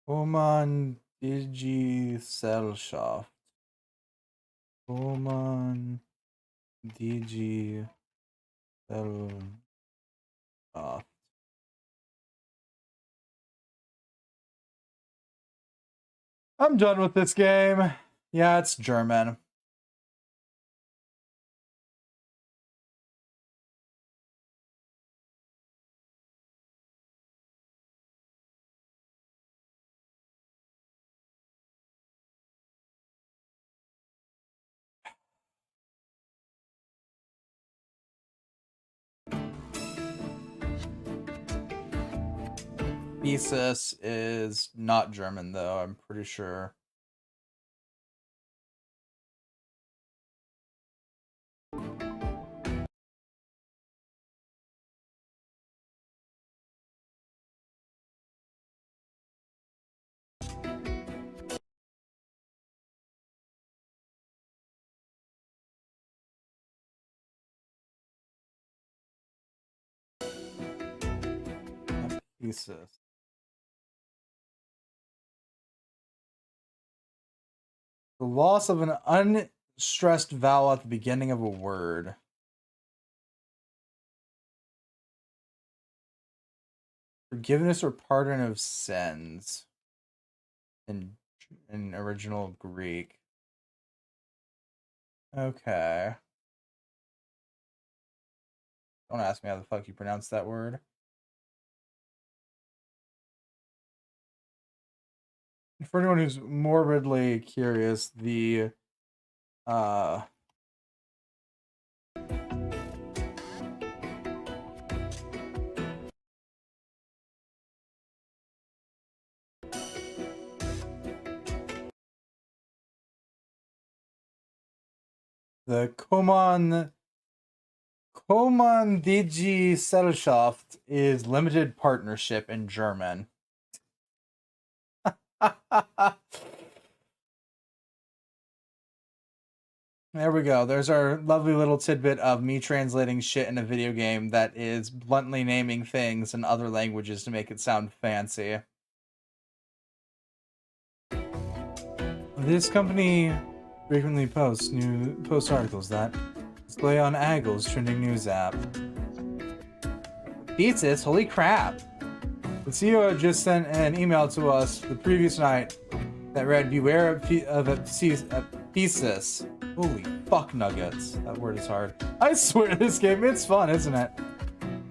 Oman Digitelschaft. Oman Digitelschaft. I'm done with this game. Yeah, it's German. Thesis is not German, though, I'm pretty sure. Thesis. The loss of an unstressed vowel at the beginning of a word. Forgiveness or pardon of sins. In original Greek. Okay. Don't ask me how the fuck you pronounce that word. For anyone who's morbidly curious, the Kommanditgesellschaft is limited partnership in German. There we go. There's our lovely little tidbit of me translating shit in a video game that is bluntly naming things in other languages to make it sound fancy. This company frequently posts articles that display on Aggle's trending news app. Thesis, holy crap! The CEO had just sent an email to us the previous night that read, "Beware of thesis." Holy fuck nuggets. That word is hard. I swear this game, it's fun, isn't it?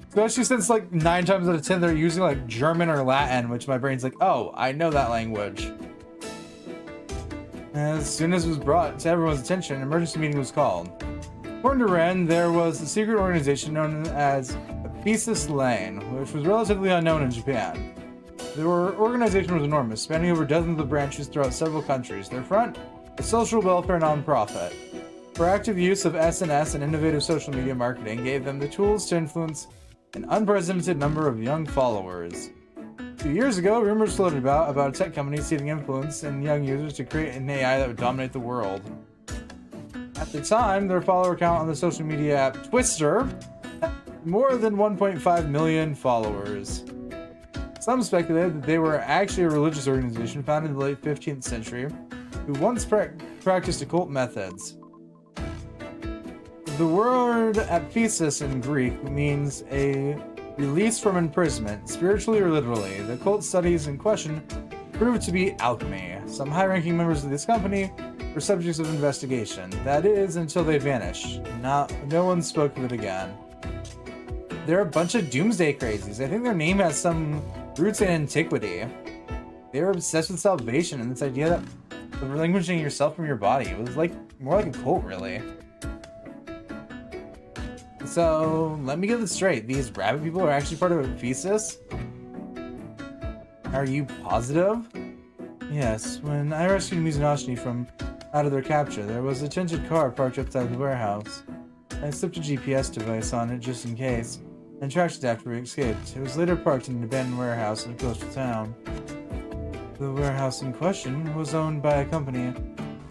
Especially since like 9 times out of 10 they're using like German or Latin, which my brain's like, oh, I know that language. As soon as it was brought to everyone's attention, an emergency meeting was called. According to Ren, there was a secret organization known as Thesis Lane, which was relatively unknown in Japan. The organization was enormous, spanning over dozens of branches throughout several countries. Their front, a social welfare nonprofit. Proactive use of SNS and innovative social media marketing gave them the tools to influence an unprecedented number of young followers. 2 years ago, rumors floated about a tech company seeking influence in young users to create an AI that would dominate the world. At the time, their follower count on the social media app Twister had more than 1.5 million followers. Some speculated that they were actually a religious organization founded in the late 15th century who once practiced occult methods. The word aphesis in Greek means a release from imprisonment, spiritually or literally. The occult studies in question proved to be alchemy. Some high-ranking members of this company were subjects of investigation. That is, until they vanished. No one spoke of it again. They're a bunch of doomsday crazies. I think their name has some roots in antiquity. They were obsessed with salvation and this idea that of relinquishing yourself from your body. It was like more like a cult, really. So let me get this straight. These rabbit people are actually part of a thesis? Are you positive? Yes. When I rescued Mizunashni from out of their capture, there was a tinted car parked outside the warehouse. I slipped a GPS device on it just in case, and tracked it after we escaped. It was later parked in an abandoned warehouse in a coastal town. The warehouse in question was owned by a company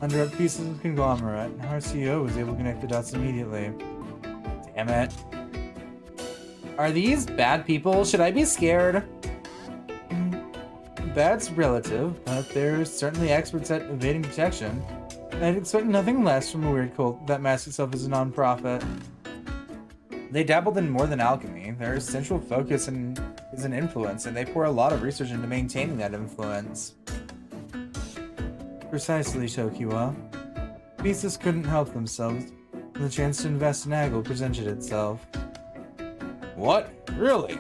under a piece of conglomerate. Our CEO was able to connect the dots immediately. Damn it. Are these bad people? Should I be scared? Bad's relative, but they're certainly experts at evading detection. I'd expect nothing less from a weird cult that masks itself as a non-profit. They dabbled in more than alchemy. Their central focus is an influence, and they pour a lot of research into maintaining that influence. Precisely, Tokiwa. Pieces couldn't help themselves when the chance to invest in Aggle presented itself. What? Really?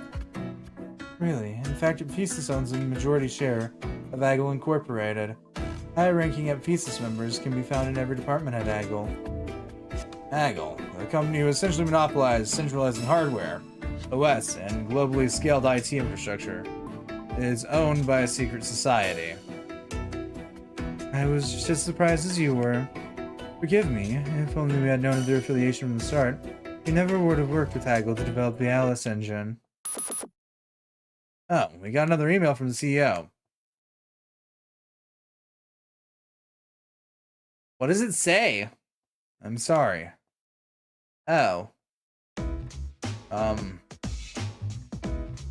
Really. In fact, Ephesus owns a majority share of Aggle Incorporated. High-ranking Ephesus members can be found in every department at Aggle. Aggle, the company who essentially monopolized centralizing hardware, OS, and globally scaled IT infrastructure, is owned by a secret society. I was just as surprised as you were. Forgive me, if only we had known of their affiliation from the start, we never would have worked with Aggle to develop the Alice engine. Oh, we got another email from the CEO. What does it say? I'm sorry. Oh.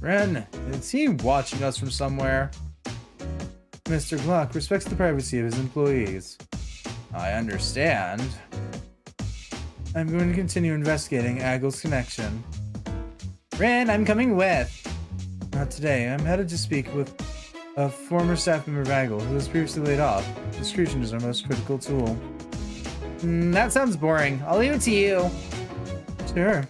Ren, is he watching us from somewhere? Mr. Glock respects the privacy of his employees. I understand. I'm going to continue investigating Aggle's connection. Ren, I'm coming with! Not today. I'm headed to speak with a former staff member of Aggle who was previously laid off. Discretion is our most critical tool. That sounds boring. I'll leave it to you. Sure.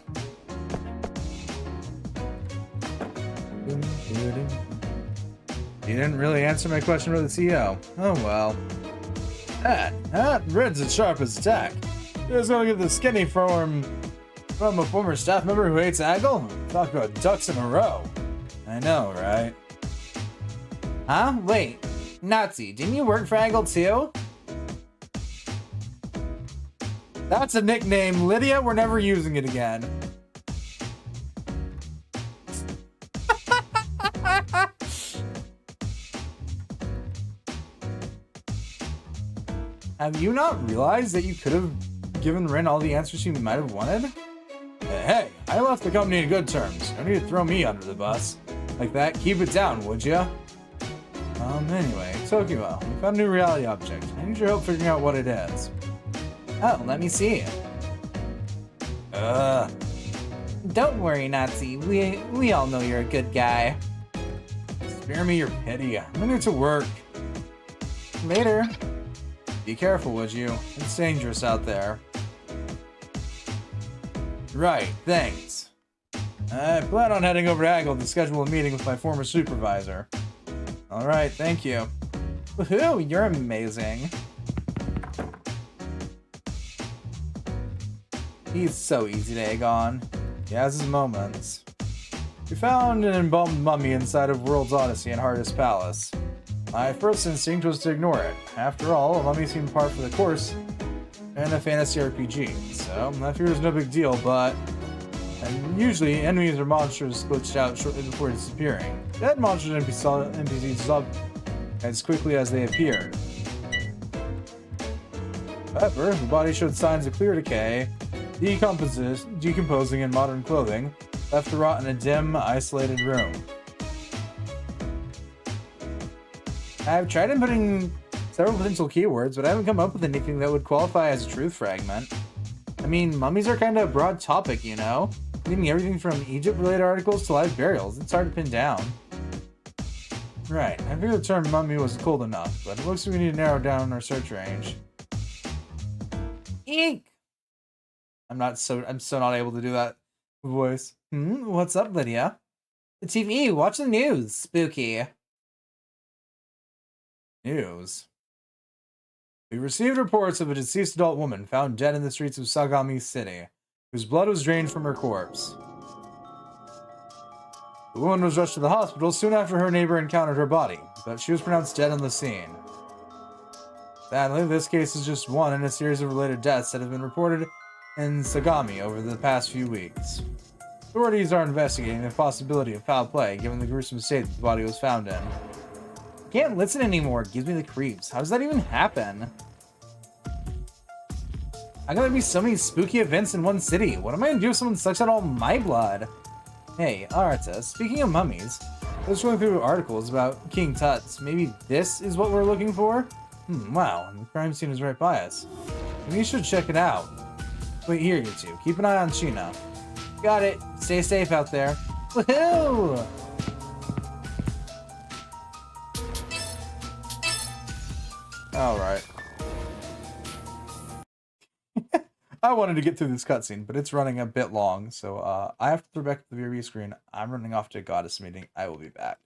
You didn't really answer my question about the CEO. Oh well. Red's as sharp as a tack. You guys gonna get the skinny from a former staff member who hates Aggle? Talk about ducks in a row. I know, right? Huh? Wait. Nazi, didn't you work for Aggle too? That's a nickname. Lydia, we're never using it again. Have you not realized that you could have given Ren all the answers she might have wanted? Hey, I left the company in good terms. No need to throw me under the bus. Like that, keep it down, would ya? Anyway, Tokiwa, we found a new reality object. I need your help figuring out what it is. Oh, let me see. Don't worry, Nazi. We all know you're a good guy. Spare me your pity. I'm gonna get to work. Later. Be careful, would you? It's dangerous out there. Right, thanks. I plan on heading over to Aggle to schedule a meeting with my former supervisor. Alright, thank you. Woohoo, you're amazing. He's so easy to egg on. He has his moments. We found an embalmed mummy inside of World's Odyssey and Hardest Palace. My first instinct was to ignore it. After all, a mummy seemed par for the course in a fantasy RPG, so I figured it was no big deal, but... And usually, enemies or monsters glitched out shortly before disappearing. Dead monsters and NPCs dissolved as quickly as they appeared. However, the body showed signs of clear decay, decomposing in modern clothing, left to rot in a dim, isolated room. I've tried inputting several potential keywords, but I haven't come up with anything that would qualify as a truth fragment. I mean, mummies are kind of a broad topic, you know? Meaning everything from Egypt-related articles to live burials. It's hard to pin down. Right, I figured the term mummy was cold enough, but it looks like we need to narrow down our search range. Eek! I'm so not able to do that voice. What's up, Lydia? The TV, watch the news. Spooky. News. We received reports of a deceased adult woman found dead in the streets of Sagami City, whose blood was drained from her corpse. The woman was rushed to the hospital soon after her neighbor encountered her body, but she was pronounced dead on the scene. Sadly, this case is just one in a series of related deaths that have been reported in Sagami over the past few weeks. Authorities are investigating the possibility of foul play given the gruesome state that the body was found in. I can't listen anymore, it gives me the creeps. How does that even happen? How can there be so many spooky events in one city? What am I gonna do if someone sucks out all my blood? Hey, Arata, speaking of mummies, I was going through articles about King Tut's. Maybe this is what we're looking for? Wow, the crime scene is right by us. Maybe you should check it out. Wait here, you two. Keep an eye on Sheena. Got it. Stay safe out there. Woohoo! Alright. I wanted to get through this cutscene, but it's running a bit long, so I have to throw back to the VRV screen. I'm running off to a goddess meeting. I will be back.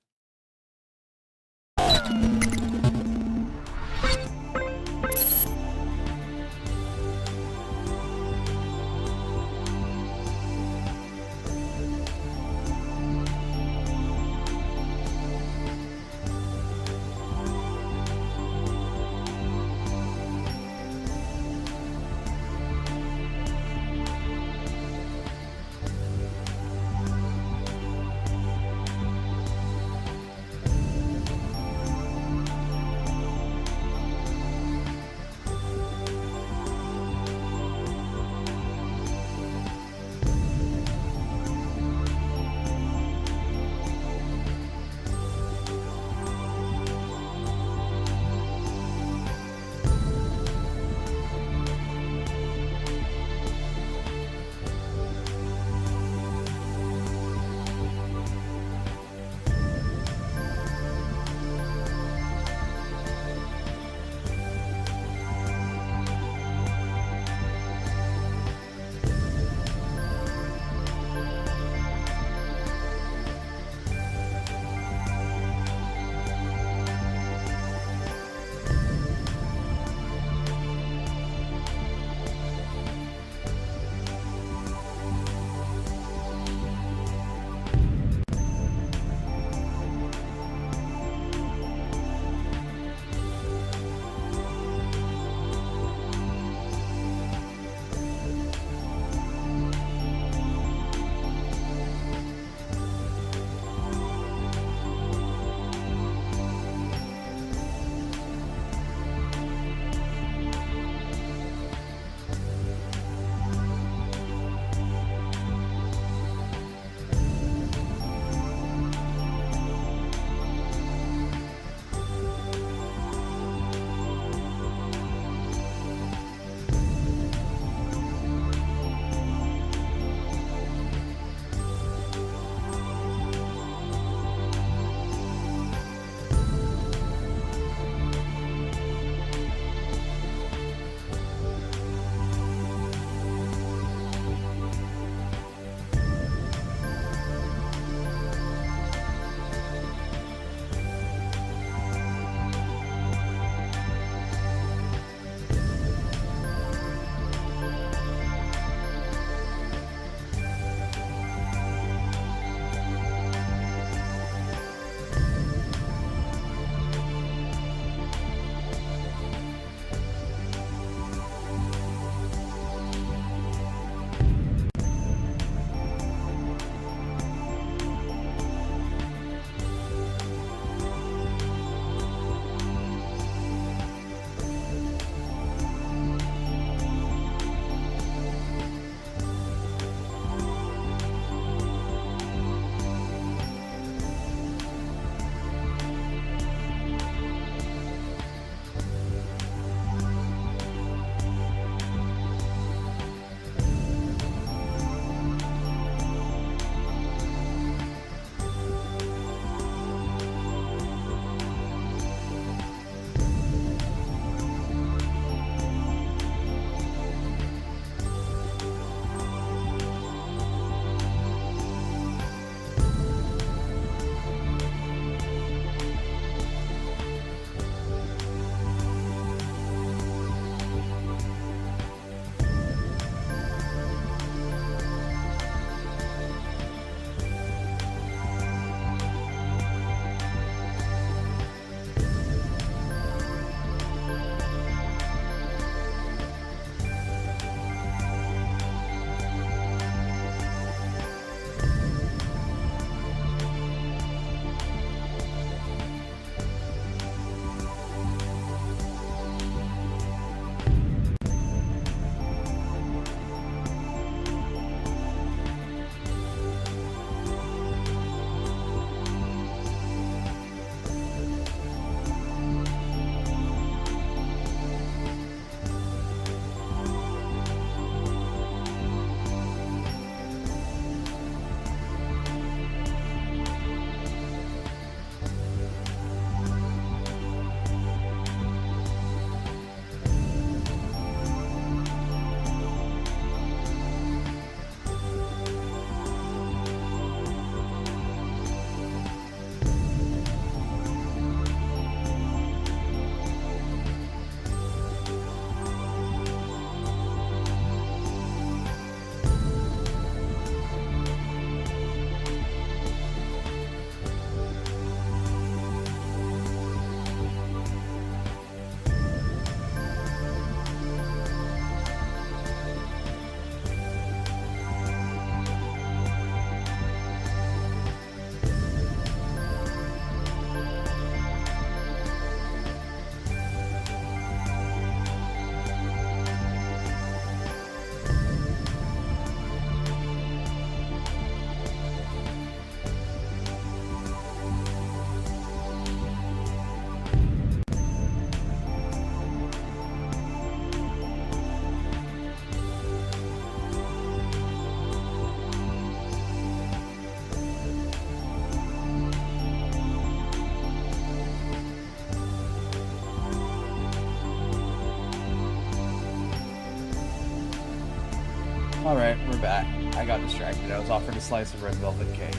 Alright, we're back. I got distracted. I was offered a slice of red velvet cake.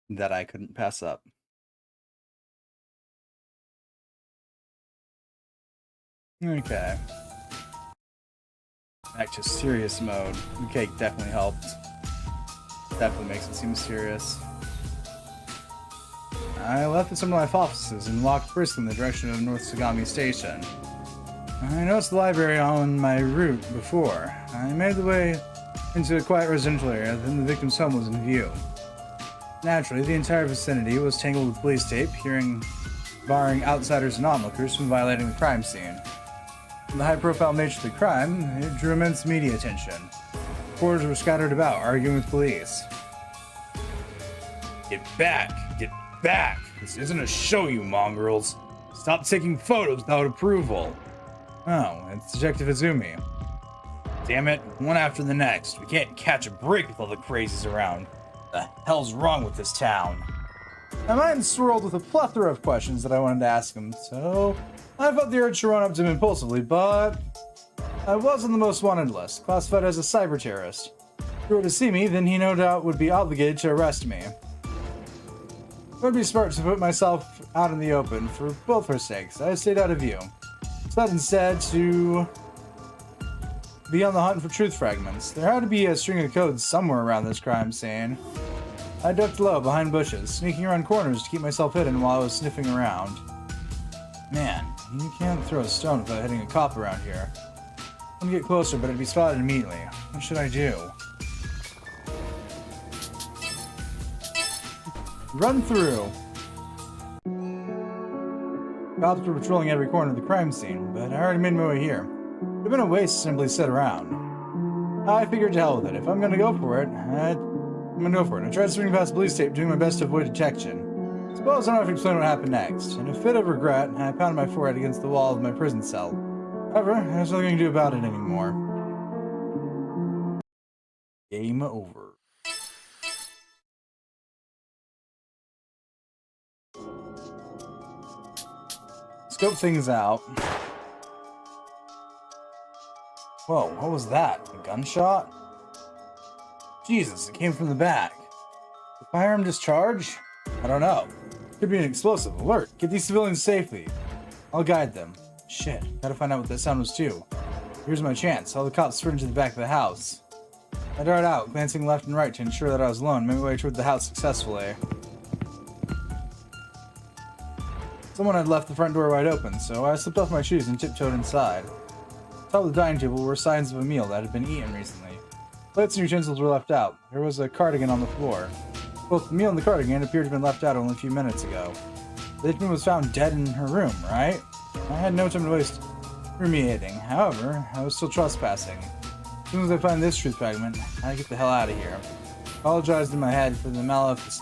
That I couldn't pass up. Okay. Back to serious mode. The cake definitely helped. Definitely makes it seem serious. I left some of my offices and walked briskly in the direction of North Sagami Station. I noticed the library on my route before. I made the way into a quiet residential area, then the victim's home was in view. Naturally, the entire vicinity was tangled with police tape, barring outsiders and onlookers from violating the crime scene. The high-profile nature of the crime, it drew immense media attention. Reporters were scattered about, arguing with police. Get back! Get back! This isn't a show, you mongrels! Stop taking photos without approval! Oh, it's Detective Izumi. Damn it, one after the next. We can't catch a break with all the crazies around. The hell's wrong with this town? My mind swirled with a plethora of questions that I wanted to ask him, so I felt the urge to run up to him impulsively, but I was on the most wanted list, classified as a cyber terrorist. If he were to see me, then he no doubt would be obligated to arrest me. It would be smart to put myself out in the open for both our sakes. I stayed out of view. Decided instead to be on the hunt for truth fragments. There had to be a string of codes somewhere around this crime scene. I ducked low behind bushes, sneaking around corners to keep myself hidden while I was sniffing around. Man, you can't throw a stone without hitting a cop around here. I'm gonna get closer, but I'd be spotted immediately. What should I do? Run through! Cops were patrolling every corner of the crime scene, but I already made my way here. It would have been a waste to simply sit around. I figured to hell with it. If I'm gonna go for it, I'm gonna go for it. I tried swinging past police tape, doing my best to avoid detection. Suppose I don't have to explain what happened next. In a fit of regret, I pounded my forehead against the wall of my prison cell. However, there's nothing I can do about it anymore. Game over. Scope things out. Whoa, what was that? A gunshot? Jesus, it came from the back. The firearm discharge? I don't know. Could be an explosive. Alert! Get these civilians safely. I'll guide them. Shit, gotta find out what that sound was too. Here's my chance. All the cops sprinted to the back of the house. I darted out, glancing left and right to ensure that I was alone, made my way toward the house successfully. Someone had left the front door wide open, so I slipped off my shoes and tiptoed inside. On top of the dining table were signs of a meal that had been eaten recently. Plates and utensils were left out. There was a cardigan on the floor. Both the meal and the cardigan appeared to have been left out only a few minutes ago. The victim was found dead in her room, right? I had no time to waste ruminating. However, I was still trespassing. As soon as I find this truth fragment, I get the hell out of here. I apologized in my head for the maleficence.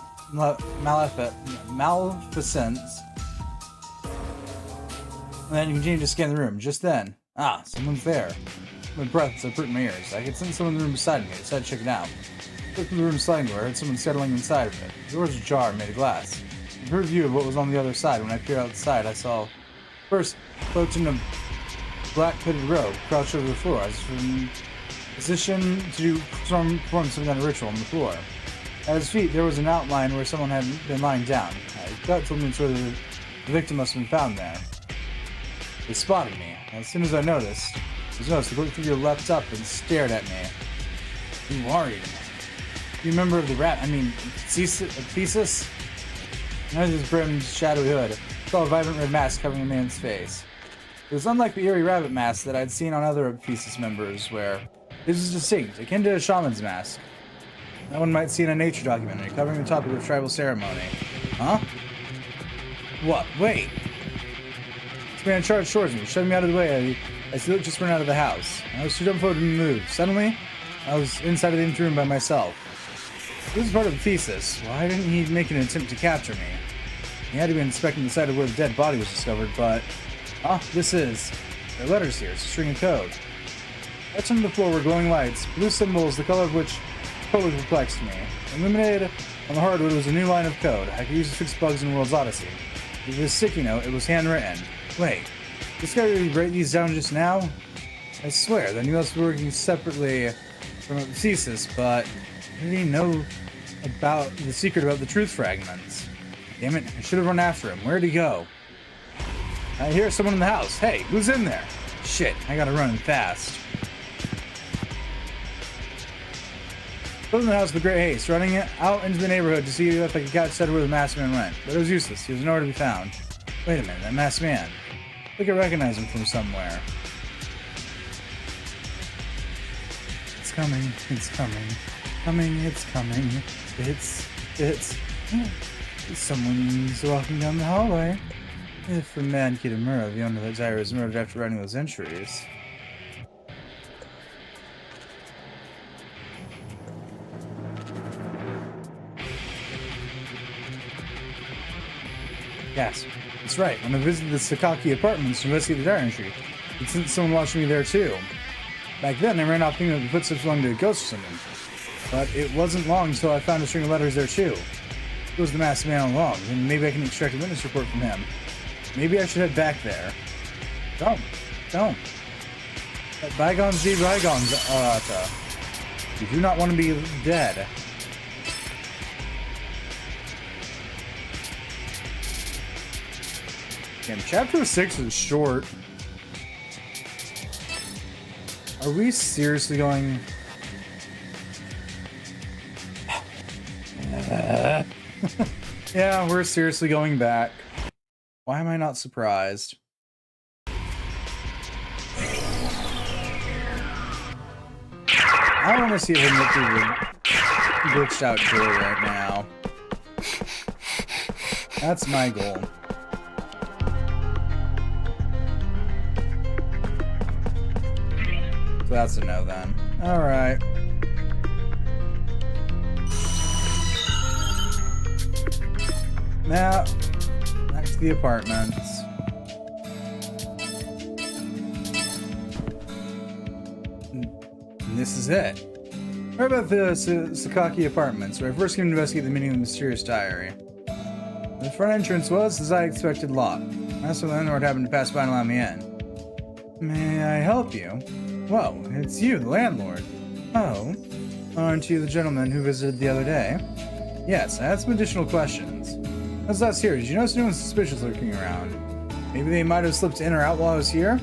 And then continued to scan the room. Just then, someone's there. My breath as I put in my ears. I could sense someone in the room beside me. I decided to check it out. I looked in the room sliding door. I heard someone settling inside of it. The door was ajar, made of glass. I heard a view of what was on the other side. When I peered outside, I saw first cloaked in a black hooded robe, crouched over the floor. I was in position to perform some kind of ritual on the floor. At his feet, there was an outline where someone had been lying down. That told me sure the victim must have been found there. They spotted me. As soon as I noticed, the cloaked figure leapt up and stared at me. Who are you? You member of the Thesis? Under his brimmed, shadowy hood, I saw a vibrant red mask covering a man's face. It was unlike the eerie rabbit mask that I'd seen on other Thesis members, where this was distinct, akin to a shaman's mask. That one might see in a nature documentary covering the topic of tribal ceremony. Huh? What? Wait! This man charged towards me, shoving me out of the way as he just ran out of the house. I was too dumbfounded to move. Suddenly, I was inside of the empty room by myself. This is part of the Thesis. Why didn't he make an attempt to capture me? He had to be inspecting the site of where the dead body was discovered, but... this is... There are letters here. It's a string of code. Etched on the floor were glowing lights, blue symbols, the color of which totally perplexed me. Illuminated on the hardwood was a new line of code I could use to fix bugs in World's Odyssey. With this sticky note, it was handwritten. Wait, this guy really write these down just now? I swear, then he must be working separately from the thesis, but how did he know about the secret about the truth fragments? Damn it, I should have run after him. Where'd he go? I hear someone in the house. Hey, who's in there? Shit, I gotta run fast. I was in the house with great haste, running it out into the neighborhood to see if I could catch where the masked man went. But it was useless. He was nowhere to be found. Wait a minute, that masked man. I think I recognize him from somewhere. It's coming. It's coming. Coming. It's coming. It's. Someone's walking down the hallway. If the man Kitamura, the owner of that diary, was murdered after writing those entries. Yes, that's right. When I visited the Sakaki apartments to investigate the diary entry, it sent someone watching me there too. Back then, I ran off thinking that the footsteps belonged to a ghost or something. But it wasn't long until I found a string of letters there too. It was the masked man all along, and maybe I can extract a witness report from him. Maybe I should head back there. Don't. Let bygones be bygones, Arata. You do not want to be dead. Damn, chapter 6 is short. Are we seriously going... Yeah, we're seriously going back. Why am I not surprised? I want to see if I can get through the glitched out door right now. That's my goal. So that's a no then. Alright. Now, back to the apartments. And this is it. What about the Sakaki apartments, where I first came to investigate the meaning of the mysterious diary? The front entrance was, as I expected, locked. I asked the landlord happened to pass by and allow me in. May I help you? Whoa, it's you, the landlord. Oh, aren't you the gentleman who visited the other day? Yes, I had some additional questions. As last here, did you notice anyone suspicious lurking around? Maybe they might have slipped in or out while I was here?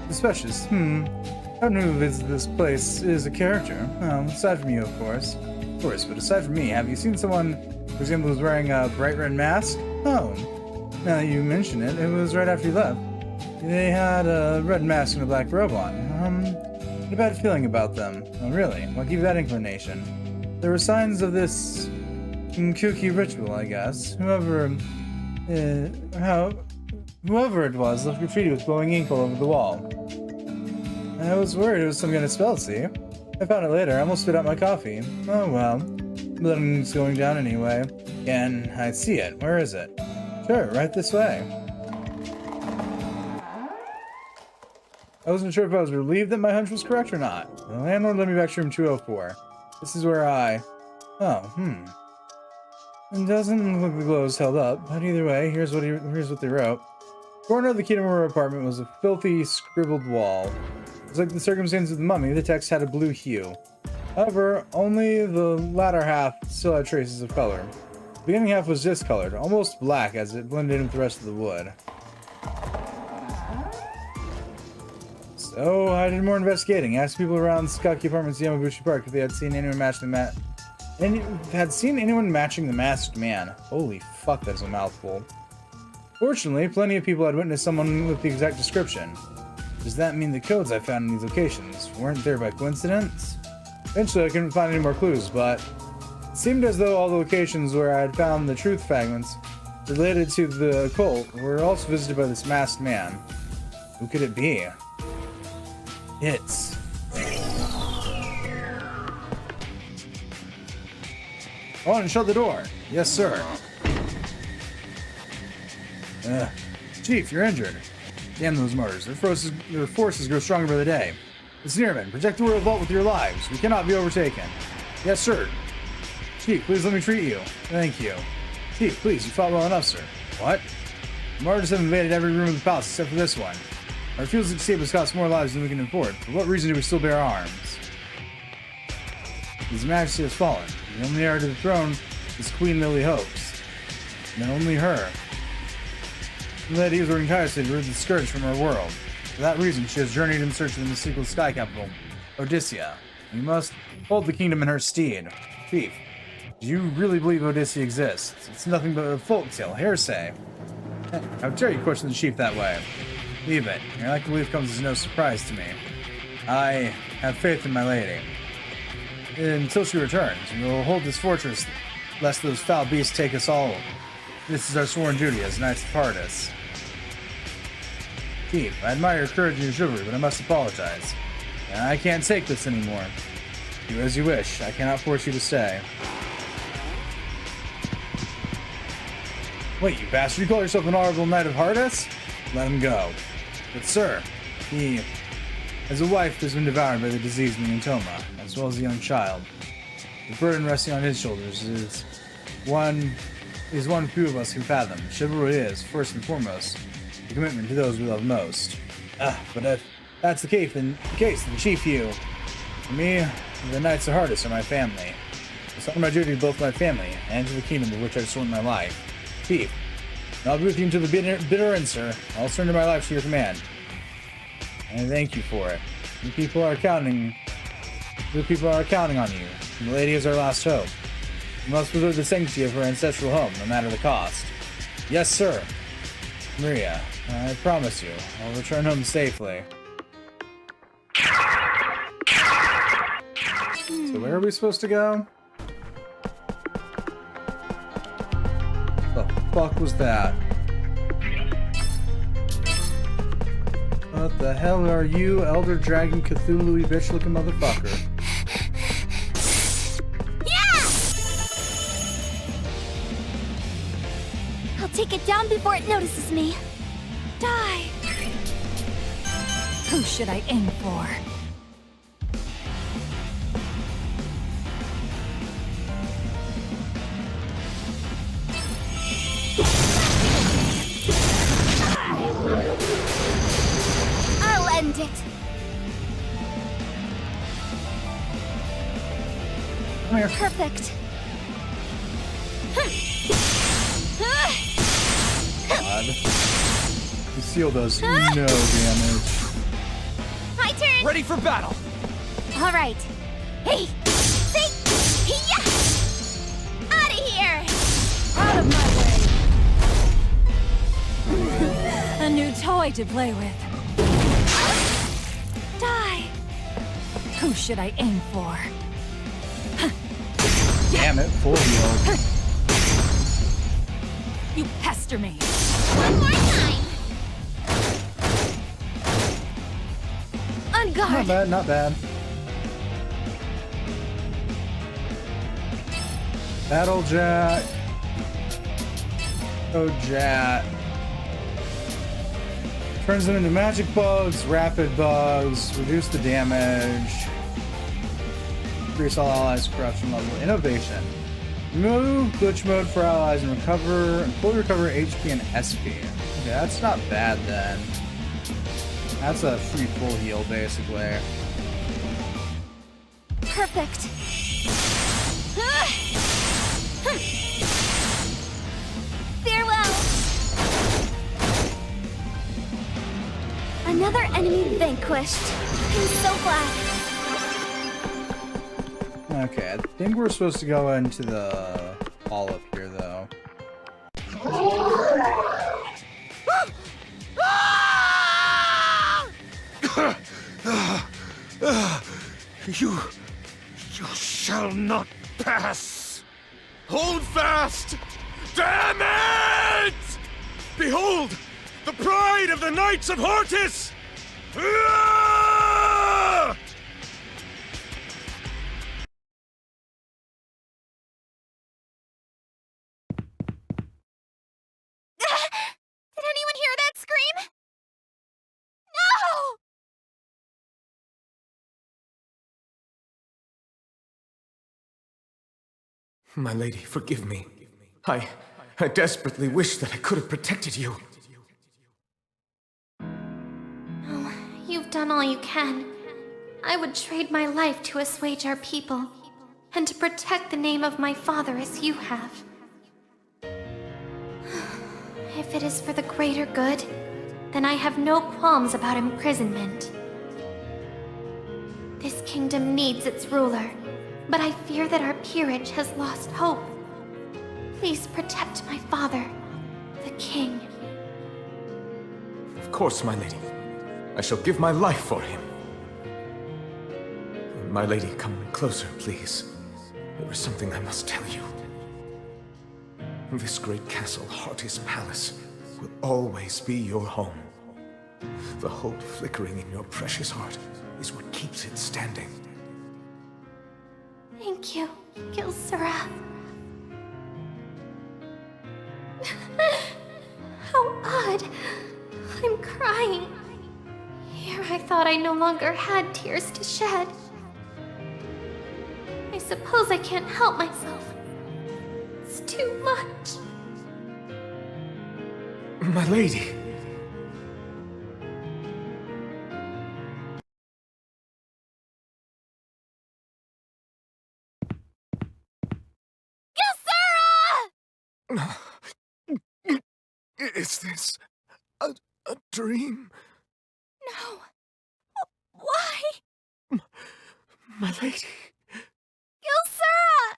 Suspicious? Everyone who visits this place is a character. Oh, aside from you, of course. Of course, but aside from me, have you seen someone, for example, who's wearing a bright red mask? Oh, now that you mention it, it was right after you left. They had a red mask and a black robe on. I had a bad feeling about them. Oh, really? I'll give you that inclination. There were signs of this kooky ritual, I guess. Whoever it was left graffiti with glowing ink all over the wall. I was worried it was some kind of spell, see? I found it later. I almost spit out my coffee. Oh well. Blood's going down anyway. And I see it. Where is it? Sure, right this way. I wasn't sure if I was relieved that my hunch was correct or not. The landlord led me back to room 204. This is where I... It doesn't look like the glow's held up, but either way, here's what they wrote. The corner of the Kitamura apartment was a filthy, scribbled wall. It's like the circumstance of the mummy, the text had a blue hue. However, only the latter half still had traces of color. The beginning half was discolored, almost black as it blended in with the rest of the wood. So I did more investigating. I asked people around Sakaki Apartments in Yamabushi Park if they had seen anyone matching the masked man. Holy fuck, that's a mouthful. Fortunately, plenty of people had witnessed someone with the exact description. Does that mean the codes I found in these locations weren't there by coincidence? Eventually, I couldn't find any more clues, but it seemed as though all the locations where I had found the truth fragments related to the occult were also visited by this masked man. Who could it be? It's... Oh, and shut the door. Yes, sir. Chief, you're injured. Damn those murders. Their forces grow stronger by the day. Sneerman, protect the royal vault with your lives. We cannot be overtaken. Yes, sir. Chief, please let me treat you. Thank you. Chief, please, you fought well enough, sir. What? The Martyrs have invaded every room of the palace except for this one. Our refusal to escape has cost more lives than we can afford. For what reason do we still bear arms? His Majesty has fallen. The only heir to the throne is Queen Lily Hopes. And only her. The lady is ordering tirelessly to remove the scourge from our world. For that reason, she has journeyed in search of the mystical sky capital, Odyssia. We must hold the kingdom in her stead. Thief, do you really believe Odyssia exists? It's nothing but a folktale, hearsay. How dare you question the chief that way? Leave it. Your lack of belief comes as no surprise to me. I have faith in my lady. Until she returns, we will hold this fortress, lest those foul beasts take us all. This is our sworn duty as Knights of Hardus. Chief, I admire your courage and your chivalry, but I must apologize. I can't take this anymore. Do as you wish. I cannot force you to stay. Wait, you bastard! You call yourself an honorable Knight of Hardus? Let him go. But sir, he has a wife who's been devoured by the disease Neotoma, as well as a young child. The burden resting on his shoulders is one few of us can fathom. Chivalry is, first and foremost, the commitment to those we love most. But if that's the case, then Chief, you, for me, the Knights of Hardus are my family. It's on my duty to both my family and to the kingdom of which I've sworn my life. Chief, I'll be with you until the bitter end, sir. I'll surrender my life to your command. And I thank you for it. You people are counting on you. The lady is our last hope. We must preserve the sanctity of her ancestral home, no matter the cost. Yes, sir. Maria, I promise you, I'll return home safely. So where are we supposed to go? The fuck was that? What the hell are you, Elder Dragon Cthulhu bitch looking motherfucker? I'll take it down before it notices me. Die! Who should I aim for? I'll end it. Come here. Perfect. God. Lucille does no damage. My turn. Ready for battle! All right. Hey! See! Yeah! Out of here! Out of my way! A new toy to play with. Die! Who should I aim for? Damn it, full heal. You pester me. One more time! On guard! Not bad, not bad. Battle Jet. Oh, Jet. Turns them into magic bugs, rapid bugs, reduce the damage. Increase all allies' corruption level. Innovation. Remove glitch mode for allies and fully recover HP and SP. Okay, that's not bad then. That's a free full heal, basically. Perfect. Farewell. Another enemy vanquished. I'm so glad. Okay, I think we're supposed to go into the hall up here, though. You shall not pass! Hold fast! Damn it! Behold, the pride of the Knights of Hortus! My lady, forgive me. I desperately wish that I could have protected you. Oh, you've done all you can. I would trade my life to assuage our people, and to protect the name of my father as you have. If it is for the greater good, then I have no qualms about imprisonment. This kingdom needs its ruler, but I fear that our peerage has lost hope. Please protect my father, the king. Of course, my lady. I shall give my life for him. My lady, come closer, please. There is something I must tell you. This great castle, Hearty's Palace, will always be your home. The hope flickering in your precious heart is what keeps it standing. Thank you, Gilsera. How odd. I'm crying. Here I thought I no longer had tears to shed. I suppose I can't help myself. It's too much. My lady! Is this a dream? No. Why? My lady. Gilsera!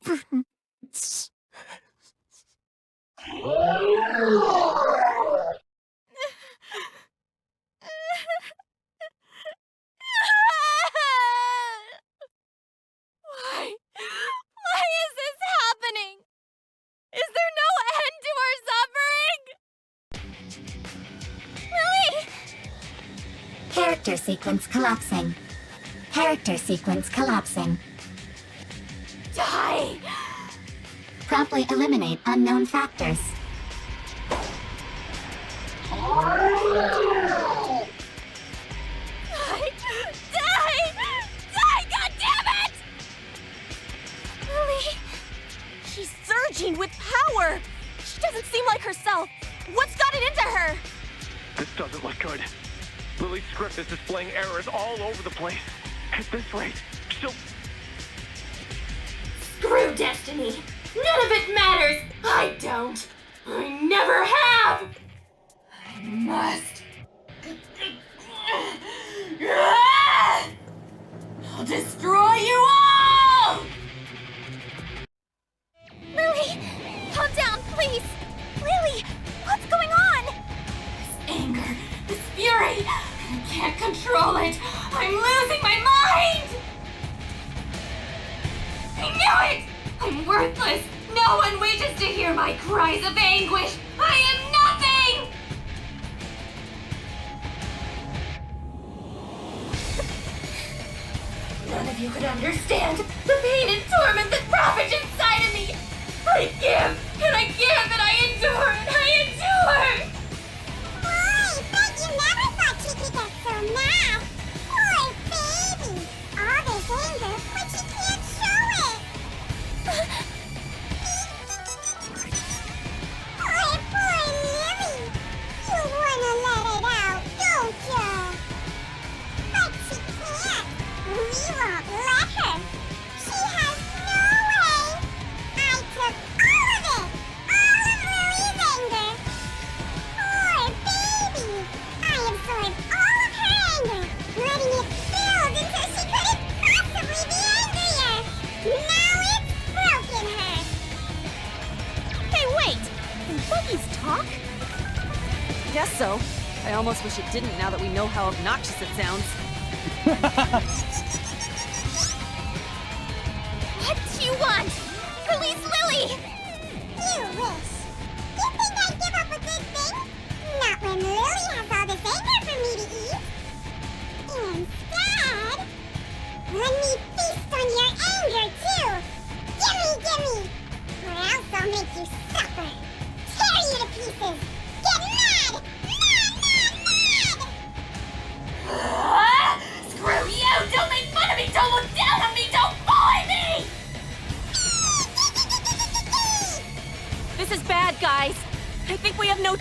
Prince. Why is this happening? Is there no end to our suffering? Lily! Character sequence collapsing. Character sequence collapsing. Die! Promptly eliminate unknown factors. Die, goddammit! Lily! She's surging with power! She doesn't seem like herself. What's gotten into her? This doesn't look good. Lily's script is displaying errors all over the place. At this rate, she'll... Screw destiny! None of it matters! I don't! I never have! I must... I'll destroy you all! Lily! Calm down, please! Lily! What's going on? This anger, this fury, I can't control it! I'm losing my mind! I knew it! I'm worthless! No one wishes to hear my cries of anguish! I am nothing! None of you could understand the pain and torment that ravage inside of me! I give, and I give, and I endure, and I endure! Boy, bet you never thought you could get so mad. Poor baby. All this anger, but you can't show it. Poor Lily. You wanna let it out, don't ya? But she can't. We won't let her. She has no way. I took all of it. All of Lily's anger. Poor baby. I absorbed all of her anger, letting it build until she couldn't possibly be angrier. Now it's broken her. Hey, wait! Can buggies talk? Guess so. I almost wish it didn't now that we know how obnoxious it sounds. What do you want? Release Lily! You wish. You think I'd give up a good thing? Not when Lily has all this anger for me to eat. Instead, let me feast on your anger too. Gimme! Or else I'll make you suffer. Tear you to pieces. Get mad! Mad! Screw you! Don't make fun of me! Don't look down on me! Don't bully me!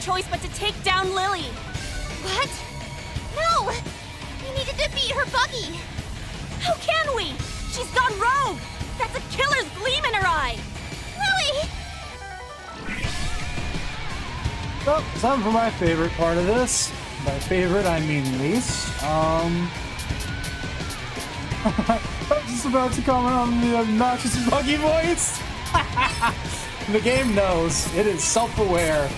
choice but to take down Lily. What? No! We need to defeat her buggy! How can we? She's gone rogue! That's a killer's gleam in her eye! Lily! Well, time for my favorite part of this. By favorite, I mean least. I'm just about to comment on the obnoxious buggy voice. The game knows. It is self-aware.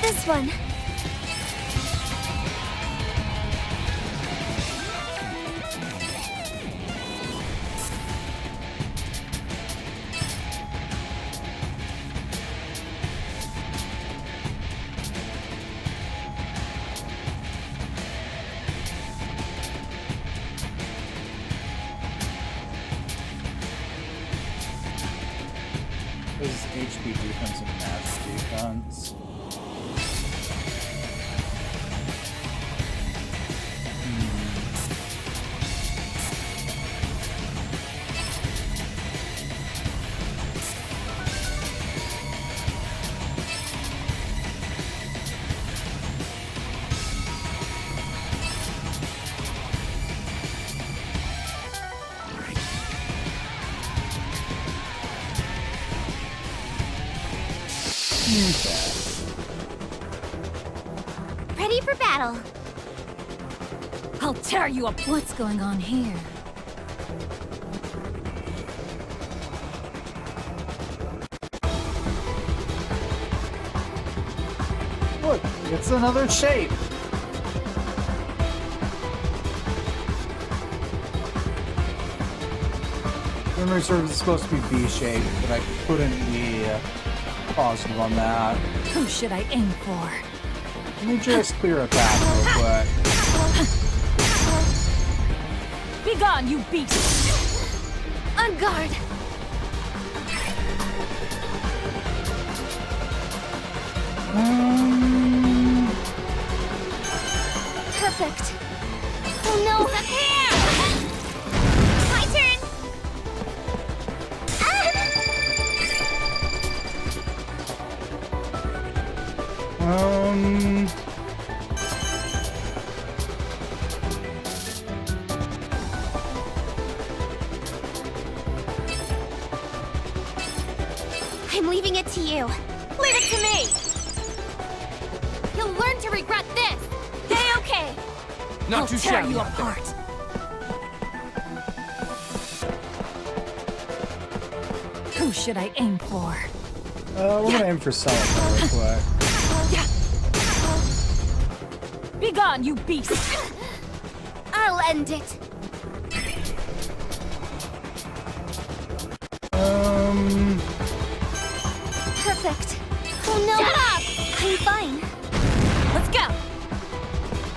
This one. This is HP defense and magic defense. Ready for battle. I'll tear you up. What's going on here? Look, it's another shape. Memory serves is supposed to be V-shaped, but I couldn't be positive on that. Who should I aim for? Let me just clear a path real quick. Be gone, you beast! On guard. Perfect. Oh no, the hair! My turn! I'm leaving it to you. Leave it to me! You'll learn to regret this. Hey, okay! Not I'll too tear shabby you out there. apart. Who should I aim for? We're gonna aim for Celica real quick. Be gone, you beast! I'll end it. Perfect. Oh no! Shut up! I'm fine. Let's go!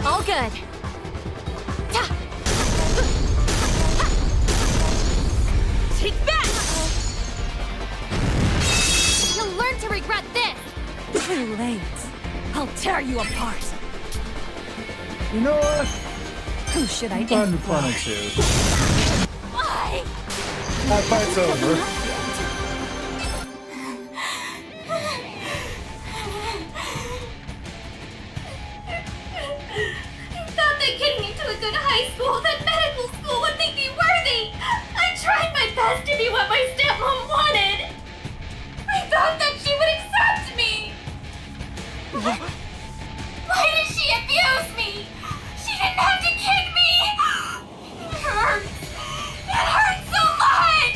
All good. Take that! You'll learn to regret this. Too late. I'll tear you apart. You know what? Who should I Time aim to for? punish you. Why? That fight's over. I thought that getting into a good high school, that medical school, would make me worthy. I tried my best to be what my stepmom wanted. I thought that she would accept me. Why did she abuse me? She didn't have to kick me. It hurts. It hurts so much.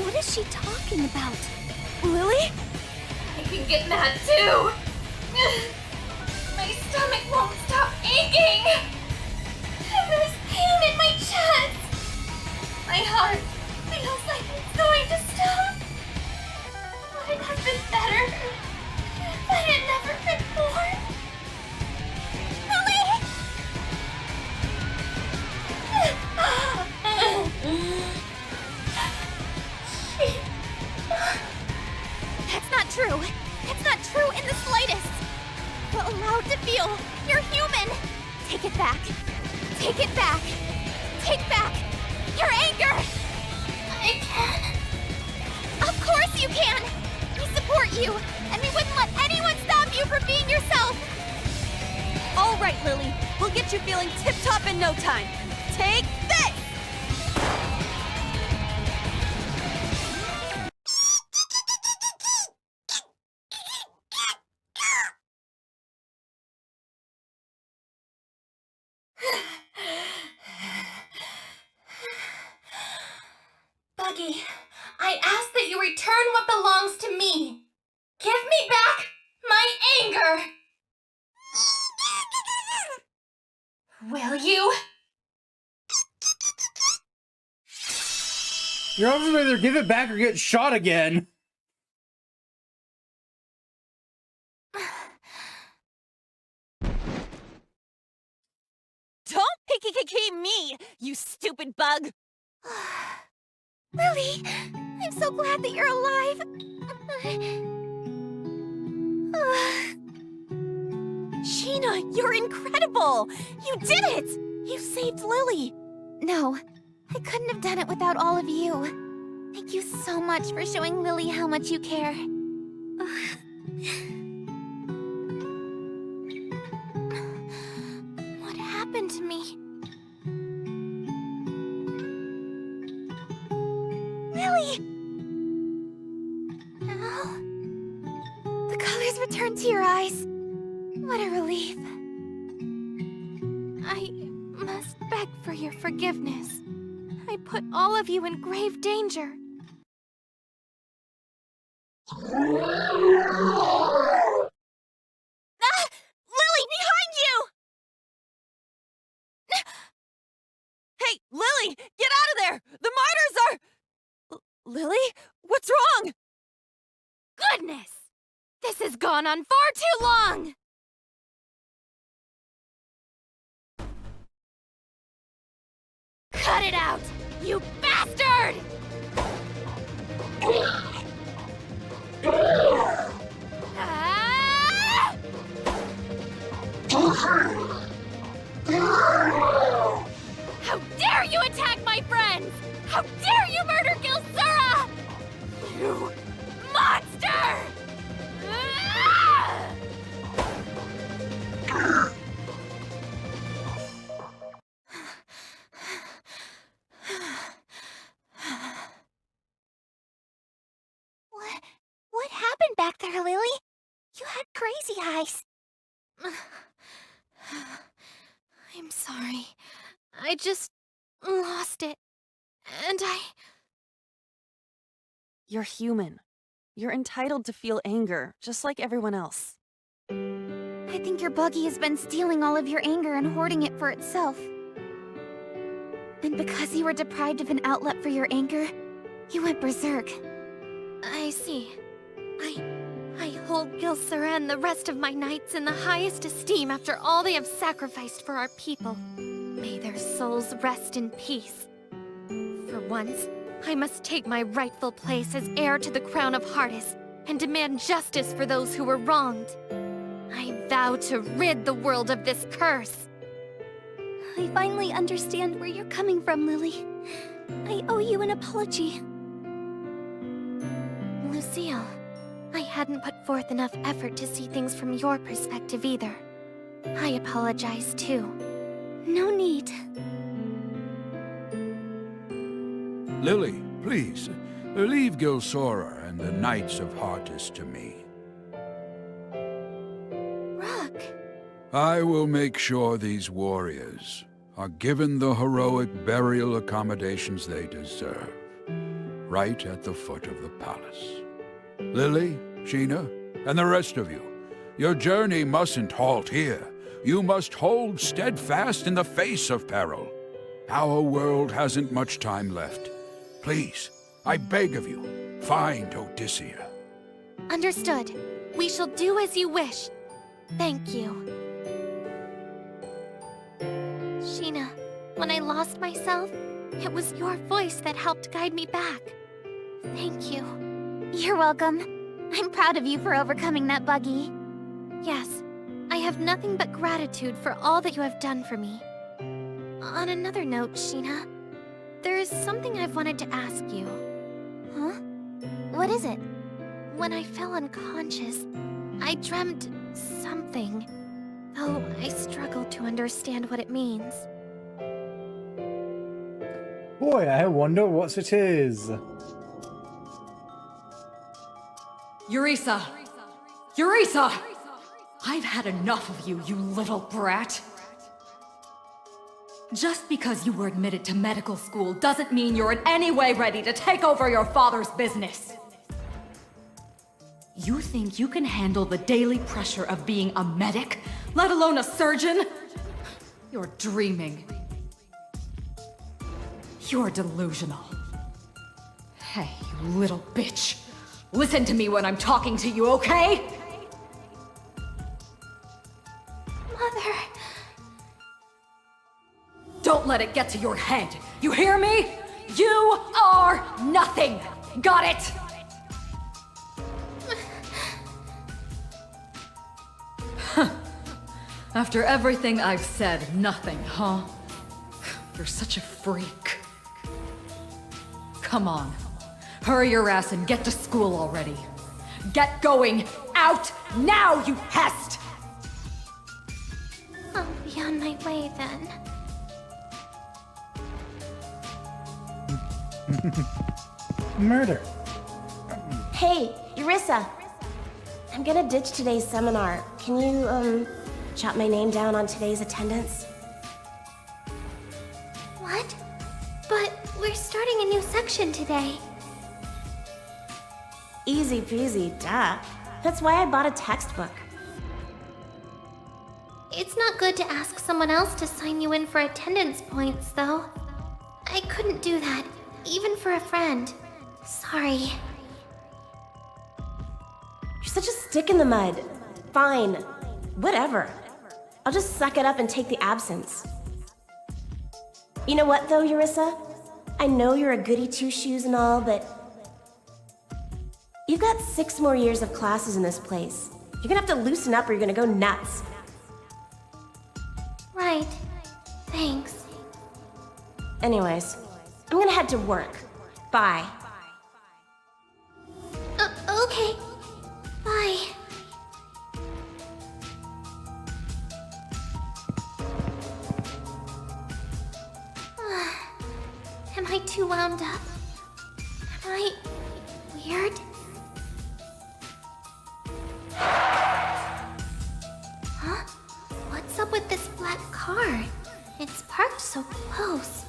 What is she talking about? Lily? I can get mad too. My stomach won't stop aching. There's pain in my chest. My heart feels like it's going to stop. Would it have been better if I had never been born? Lily! not true. It's not true in the slightest. You're allowed to feel. You're human. Take it back. Take it back. Take back your anger. I can. Of course you can. We support you, and we wouldn't let anyone stop you from being yourself. All right, Lily. We'll get you feeling tip-top in no time. Take this! Buggy, I ask that you return what belongs to me. Give me back my anger. Will you? Your options are either give it back or get shot again. Don't picky me, you stupid bug! Lily, I'm so glad that you're alive. Sheena, you're incredible! You did it! You saved Lily! No, I couldn't have done it without all of you. Thank you so much for showing Lily how much you care. What happened to me? Lily! Oh, the colors returned to your eyes. What a relief. I must beg for your forgiveness. I put all of you in grave danger. Lily, behind you! Hey, Lily, get out of there! The martyrs are... Lily? What's wrong? Goodness! This has gone on far too long! Cut it out, you bastard! How dare you attack my friends! How dare you murder Gilsura! You monster! What happened back there, Lily? You had crazy eyes. I'm sorry. I just lost it. And You're human. You're entitled to feel anger, just like everyone else. I think your buggy has been stealing all of your anger and hoarding it for itself. And because you were deprived of an outlet for your anger, you went berserk. I see. I hold Gilsura and the rest of my knights in the highest esteem after all they have sacrificed for our people. May their souls rest in peace. For once, I must take my rightful place as heir to the crown of Hardis and demand justice for those who were wronged. I vow to rid the world of this curse. I finally understand where you're coming from, Lily. I owe you an apology. Lucille, I hadn't put forth enough effort to see things from your perspective either. I apologize too. No need. Lily, please, leave Gilsora and the Knights of Hardis to me. Rook. I will make sure these warriors are given the heroic burial accommodations they deserve, right at the foot of the palace. Lily, Sheena, and the rest of you, your journey mustn't halt here. You must hold steadfast in the face of peril. Our world hasn't much time left. Please, I beg of you, find Odyssea. Understood. We shall do as you wish. Thank you. Sheena, when I lost myself, it was your voice that helped guide me back. Thank you. You're welcome. I'm proud of you for overcoming that buggy. Yes, I have nothing but gratitude for all that you have done for me. On another note, Sheena, there is something I've wanted to ask you. Huh? What is it? When I fell unconscious, I dreamt something, though I struggle to understand what it means. Boy, I wonder what it is. Eureka! Eureka! I've had enough of you, you little brat. Just because you were admitted to medical school doesn't mean you're in any way ready to take over your father's business. You think you can handle the daily pressure of being a medic, let alone a surgeon? You're dreaming. You're delusional. Hey, you little bitch. Listen to me when I'm talking to you, okay? Mother... Don't let it get to your head. You hear me? You are nothing. Got it? After everything I've said, nothing, huh? You're such a freak. Come on. Hurry your ass and get to school already. Get going! Out! Now, you pest! I'll be on my way then. Murder. Hey, Eureka! I'm gonna ditch today's seminar. Can you, jot my name down on today's attendance? What? But we're starting a new section today. Easy peasy, duh. That's why I bought a textbook. It's not good to ask someone else to sign you in for attendance points, though. I couldn't do that, even for a friend. Sorry. You're such a stick in the mud. Fine. Whatever. I'll just suck it up and take the absence. You know what, though, Eureka? I know you're a goody two-shoes and all, but... you've got 6 more years of classes in this place. You're gonna have to loosen up or you're gonna go nuts. Right. Thanks. Anyways, I'm gonna head to work. Bye. Okay. Bye. Am I too wound up? Am I weird? Huh? What's up with this black car? It's parked so close.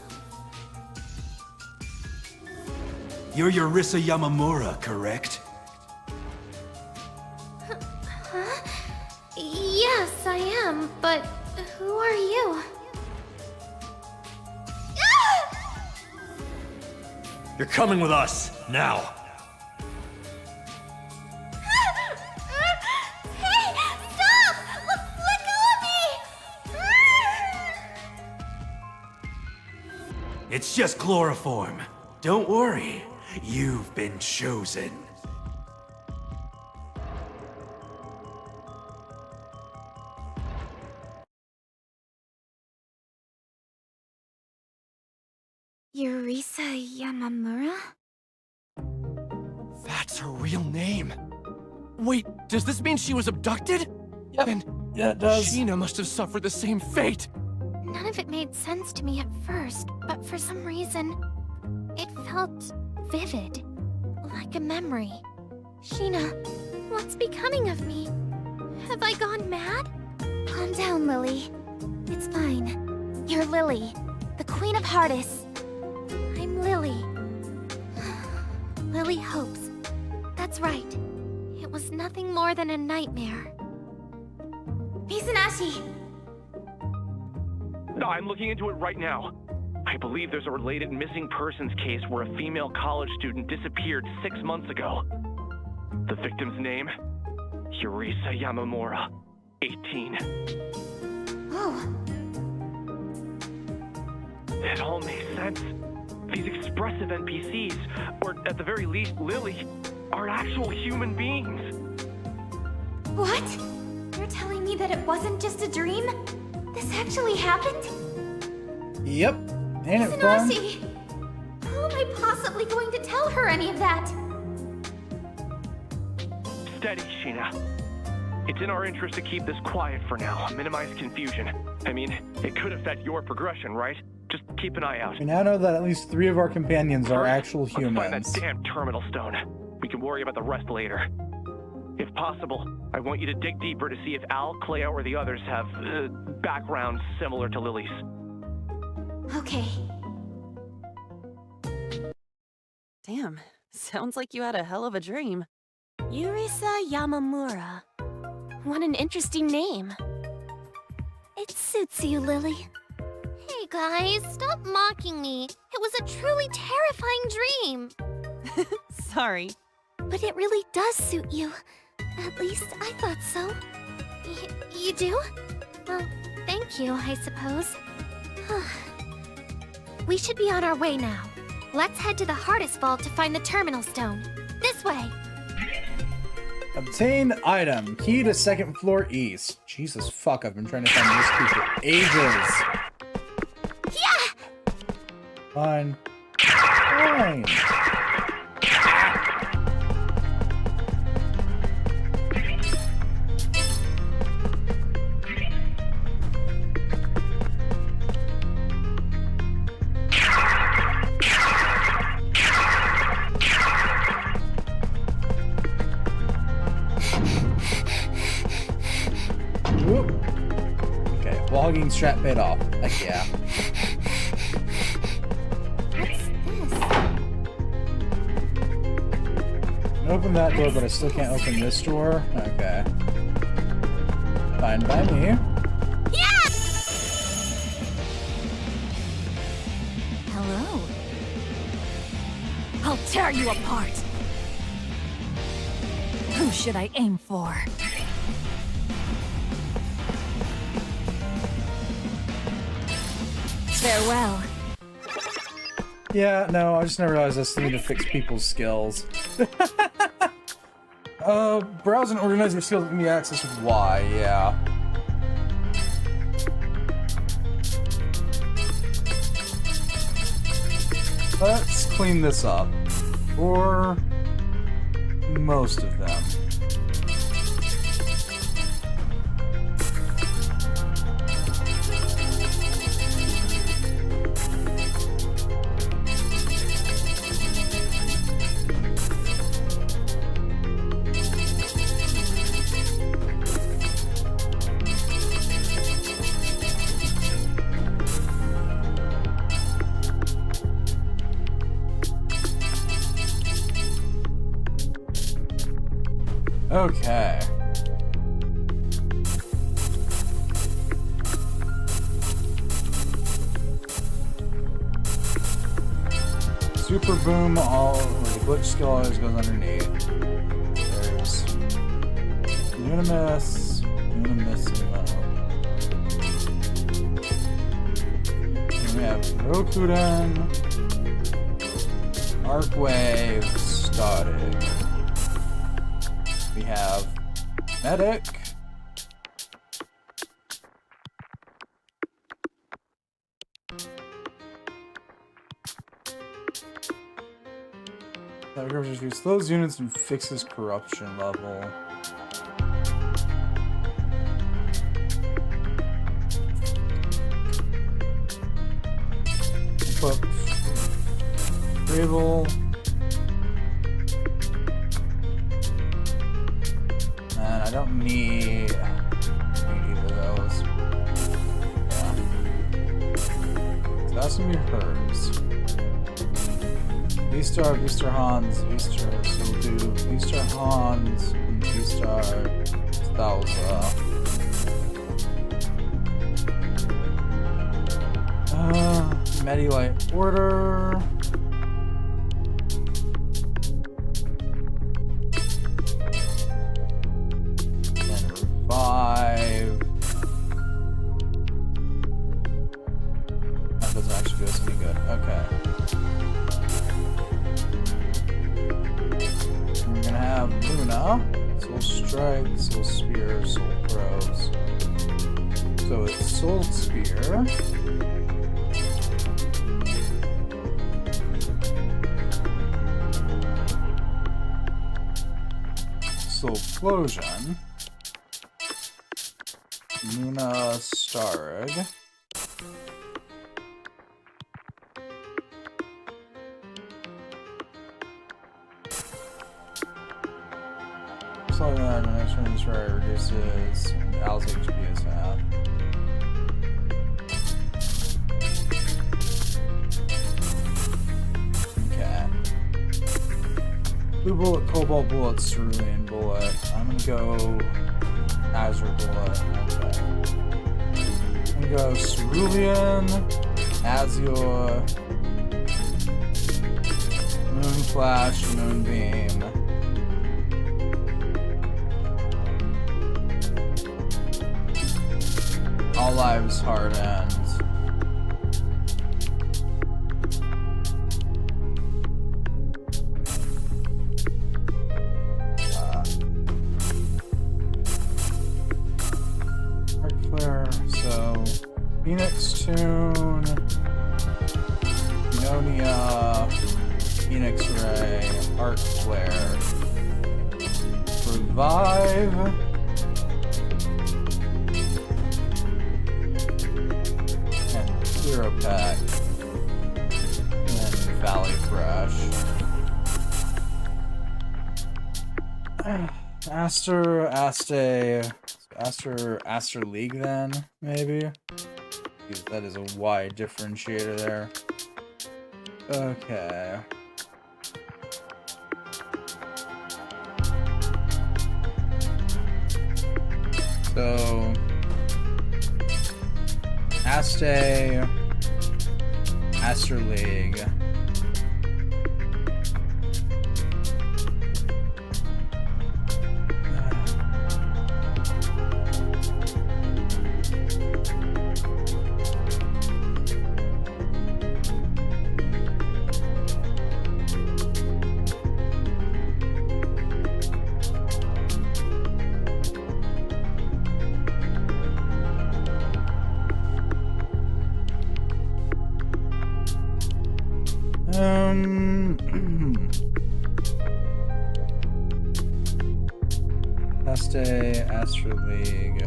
You're Eureka Yamamura, correct? Huh? Yes, I am, but who are you? You're coming with us, now. Hey, stop! Let go of me! It's just chloroform. Don't worry, you've been chosen. Eureka Yamamura? That's her real name. Wait, does this mean she was abducted? Yep. Then Yeah, it does. Sheena must have suffered the same fate. None of it made sense to me at first, but for some reason, it felt vivid, like a memory. Sheena, what's becoming of me? Have I gone mad? Calm down, Lily. It's fine. You're Lily, the Queen of Hardis. I'm Lily. Lily Hopes. That's right. It was nothing more than a nightmare. Misanashi! I'm looking into it right now. I believe there's a related missing persons case where a female college student disappeared 6 months ago. The victim's name? Eureka Yamamura, 18. Oh. It all makes sense. These expressive NPCs, or at the very least, Lily, are actual human beings. What? You're telling me that it wasn't just a dream? This actually happened? Yep. Ain't it fun? Izanagi! How am I possibly going to tell her any of that? Steady, Sheena. It's in our interest to keep this quiet for now, minimize confusion. I mean, it could affect your progression, right? Just keep an eye out. We now know that at least 3 of our companions are actual Let's find that humans. damn terminal stone. We can worry about the rest later. If possible, I want you to dig deeper to see if Al, Cleo, or the others have backgrounds similar to Lily's. Okay. Damn, sounds like you had a hell of a dream. Yurisa Yamamura. What an interesting name. It suits you, Lily. Hey guys, stop mocking me. It was a truly terrifying dream. Sorry. But it really does suit you. At least I thought so. You do? Well, thank you, I suppose. We should be on our way now. Let's head to the Hardest Vault to find the terminal stone. This way! Obtain item. Key to 2nd floor east. Jesus fuck, I've been trying to find this key for ages. Yeah! Fine. Fine. Whoop. Okay, logging strap paid off. Heck yeah. I can open that door, but I still can't open this door. Okay. Fine by me. Hello. I'll tear you apart. Who should I aim for? Farewell. Yeah, no, I just never realized I still need to fix people's skills. Browse and organize your skills can be accessed with Y, yeah. Let's clean this up. Or most of them. Okay. Super boom, all the glitch skill always goes underneath. There's Unimus, Unimus, and we have Rokuden, Arc Wave, Static. We have Medic. That recovers slows units and fixes corruption level. Put Gravel. And I don't need either of those. Yeah. So that's gonna be hers. V-Star Hans, V-Star Sildu, V-Star Hans, and V-Star Stauza. Medilight Order. And Revive. That doesn't actually do us any good. Okay. We're gonna Strike, Soul Spear, Soul Probes. So it's Soul Spear. Soul Explosion. Luna Starg. Slow that animation is right, reduces Al's HP is half. Okay. Blue Bullet, Cobalt Bullet, Cerulean Bullet. I'm gonna go Azure Bullet. Okay. I'm gonna go Cerulean, Azure, Moon Flash, Moonbeam. All lives hard ends. Arc Flare, so Phoenix Tune, Ionia, Phoenix Ray, Arc Flare, Revive. Hero Pack, and then Valley Fresh. Aster League then, maybe? Because that is a wide differentiator there. Okay. So Aster League. Aster League,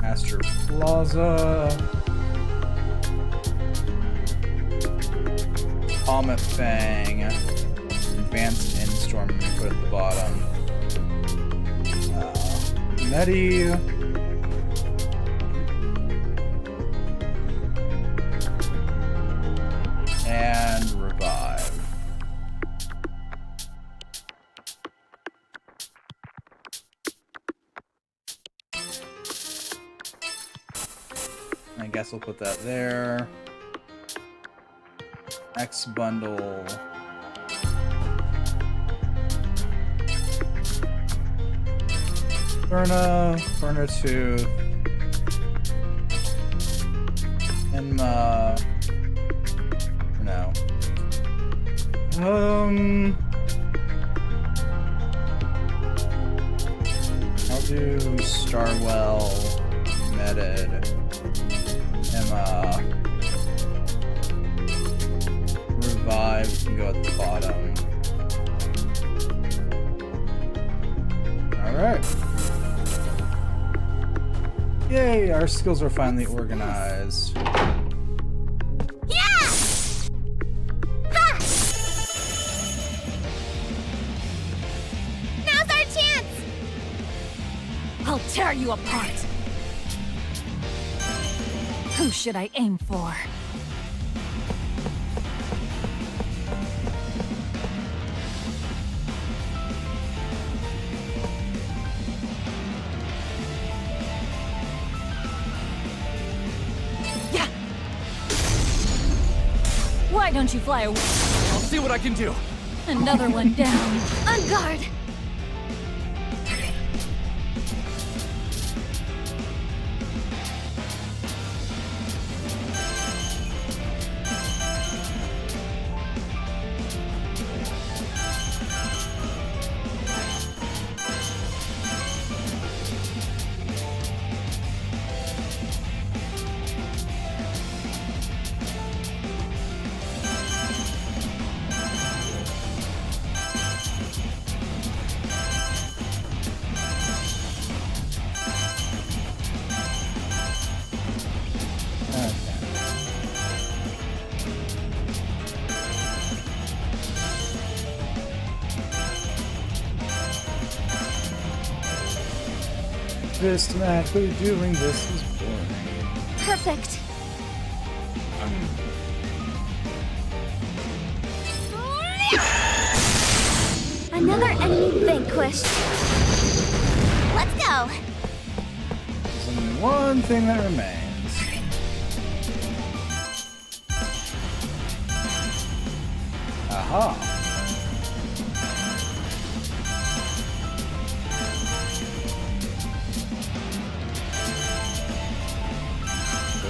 Aster Plaza, Comet Fang, Advanced Instorm we put at the bottom, Medi, and Revive. I guess we'll put that there. X bundle. Burner Tooth. Enma. No. I'll do Starwell, Meted. Revive can go at the bottom. Alright. Yay, our skills are finally organized. Yeah! Ha! Now's our chance! I'll tear you apart! Who should I aim for? Yeah! Why don't you fly away? I'll see what I can do. Another one down. On guard! systematically doing this is boring. Perfect. Another enemy vanquished. Let's go. There's only one thing that remains. Aha.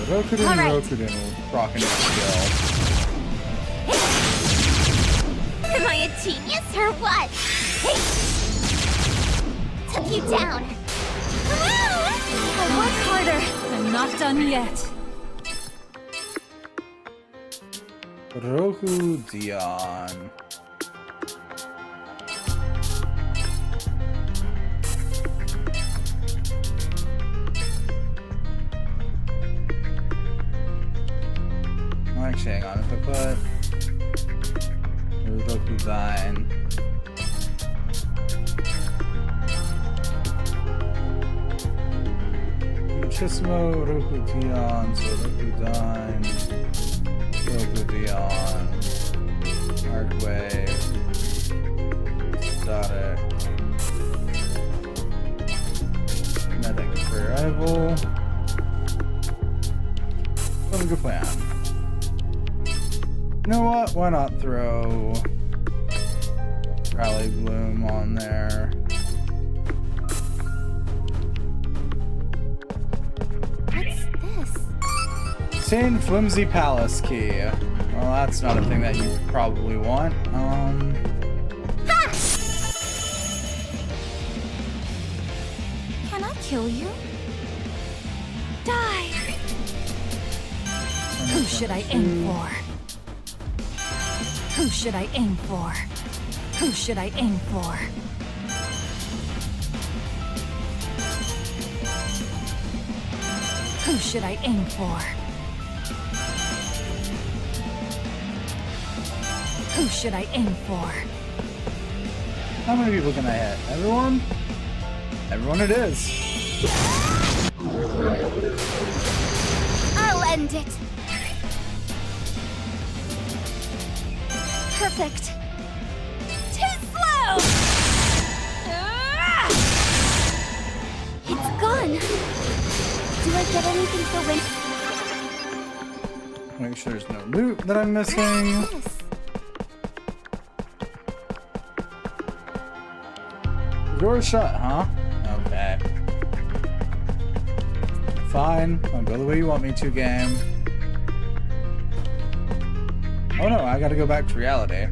Rokuden and Rokuden will rock into skill. Am I a genius or what? Took you down. I'll work harder. I'm not done yet. Roku Dion. Actually, hang on. If I put Roku Dion. Muchissimo, Roku Dion, so Roku Dion. Roku Dion, Arcwave, Static, Medic Arrival. What a good plan. You know what? Why not throw Rally Bloom on there? What's this? Insane Flimsy Palace Key. Well, that's not a thing that you probably want. Can I kill you? Die! Who should I aim for? Who should I aim for? Who should I aim for? Who should I aim for? Who should I aim for? How many people can I hit? Everyone? Everyone it is. I'll end it. Perfect. Too slow! It's gone. Do I get anything for win? Make sure there's no loot that I'm missing. Door's shut, huh? Okay. Fine. I'll go the way you want me to, game. Oh no, I gotta go back to reality.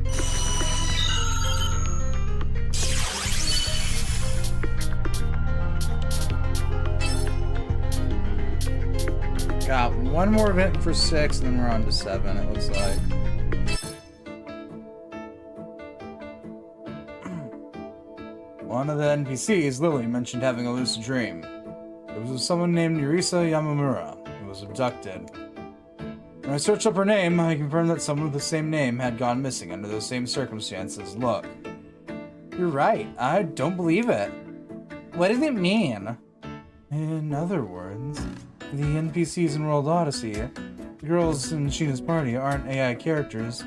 Got one more event for 6, and then we're on to 7, it looks like. One of the NPCs, Lily, mentioned having a lucid dream. It was of someone named Yurisa Yamamura, who was abducted. When I searched up her name, I confirmed that someone with the same name had gone missing under those same circumstances. Look. You're right. I don't believe it. What does it mean? In other words, the NPCs in World Odyssey, the girls in Sheena's party aren't AI characters,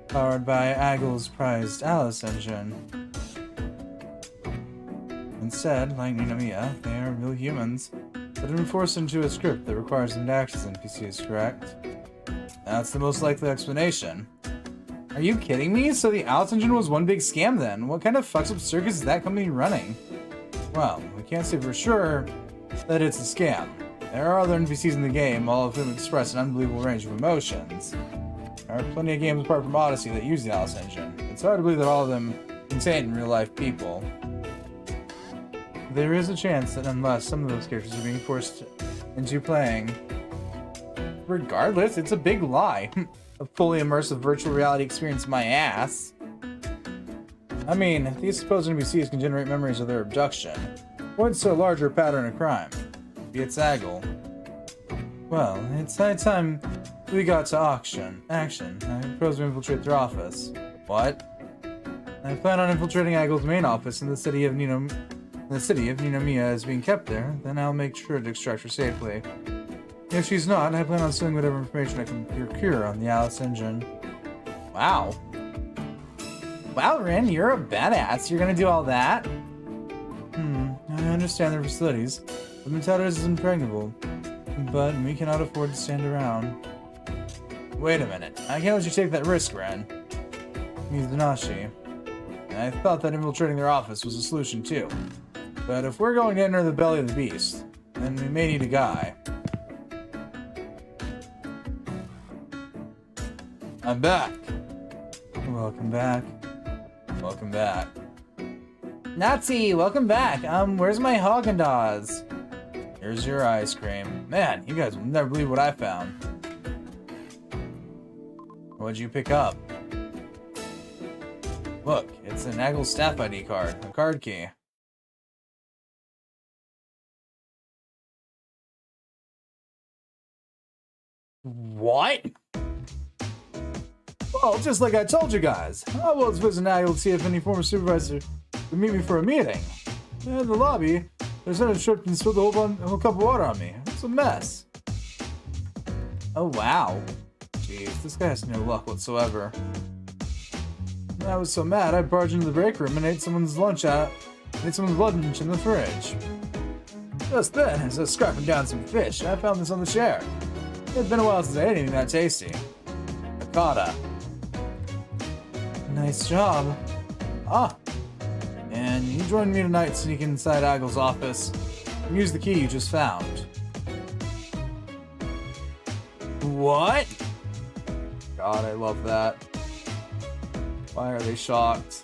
powered by Aggle's prized Alice engine. Instead, like Ninamiya, they are real humans that have been forced into a script that requires them to act as NPCs, correct? That's the most likely explanation. Are you kidding me? So the Alice engine was one big scam then? What kind of fucked up circus is that company running? Well, we can't say for sure that it's a scam. There are other NPCs in the game, all of whom express an unbelievable range of emotions. There are plenty of games apart from Odyssey that use the Alice engine. It's hard to believe that all of them contain real-life people. There is a chance that unless some of those characters are being forced into playing, regardless, it's a big lie. A fully immersive virtual reality experience, my ass. I mean, if these supposed NPCs can generate memories of their abduction, what's a larger pattern of crime? Maybe it's Aggle. Well, it's high time we got to action. I propose we infiltrate their office. What? I plan on infiltrating Aggle's main office in the city of the city, if Ninomiya is being kept there, then I'll make sure to extract her safely. If she's not, I plan on stealing whatever information I can procure on the Alice engine. Wow. Wow, Rin, you're a badass. You're gonna do all that? I understand their facilities. The Mutatis is impregnable, but we cannot afford to stand around. Wait a minute. I can't let you take that risk, Ren. Mizanashi. I thought that infiltrating their office was a solution too. But if we're going to enter the belly of the beast, then we may need a guy. I'm back. Welcome back. Welcome back. Nazi, welcome back. Where's my Haagen-Dazs? Here's your ice cream. Man, you guys will never believe what I found. What'd you pick up? Look, it's an Aggle staff ID card, a card key. What? Well, just like I told you guys, I was visiting Aggle to see if any former supervisor would meet me for a meeting. In the lobby, there's an tripped and spilled a whole cup of water on me. It's a mess. Oh, wow. Jeez, this guy has no luck whatsoever. I was so mad, I barged into the break room and ate someone's lunch in the fridge. Just then, as I was scarfing down some fish, I found this on the chair. It had been a while since I ate anything that tasty. Akata. Nice job. Ah. And you joined me tonight to sneak inside Aggle's office and use the key you just found. What? God, I love that. Why are they shocked?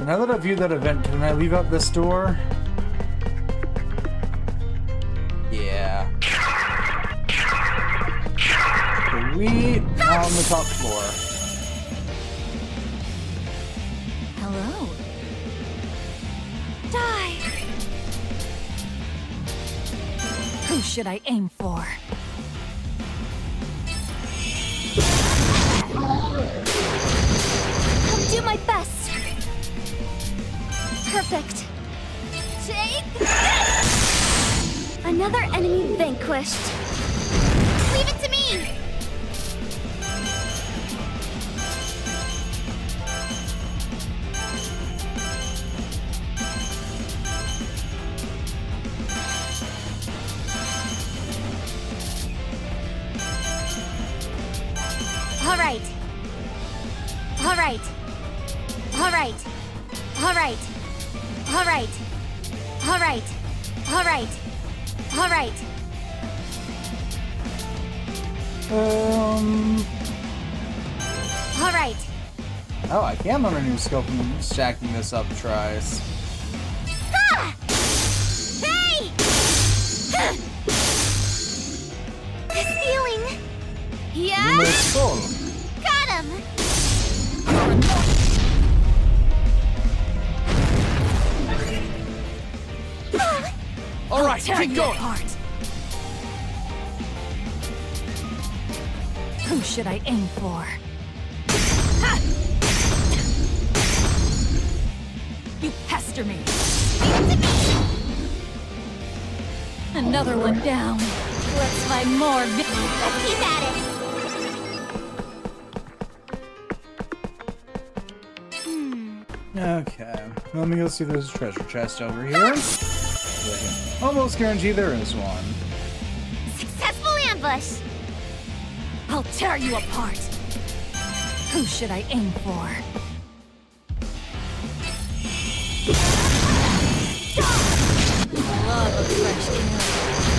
Now that I've viewed that event, can I leave out this door? Yeah. Sweet! Now on the top floor. Hello. Die! Who should I aim for? I'll do my best. Perfect. Take this! Another enemy vanquished. Leave it to me! All right. All right. All right. All right. All right. All right. All right. All right. All right. Oh, I can learn a new skill from stacking this up tries. Ah! Hey! This healing. Yeah. Got him. All right, keep going. Who should I aim for? You pester me. Another one down. Let's find more. Let's keep at it. Okay, let me go see if there's a treasure chest over here. Almost guarantee there is one. Successful ambush. I'll tear you apart. Who should I aim for? Love a fresh kill.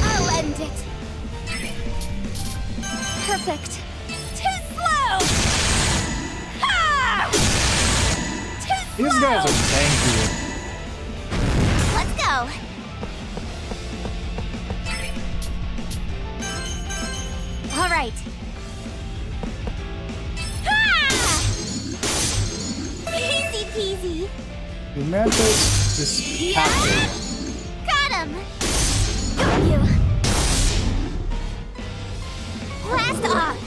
I'll end it. Perfect. Too slow. Ah! Too slow. These guys are tanky. Let's go. All right. Ah! Easy peasy. The Mantis Just captured. Got him! Got you! Blast off!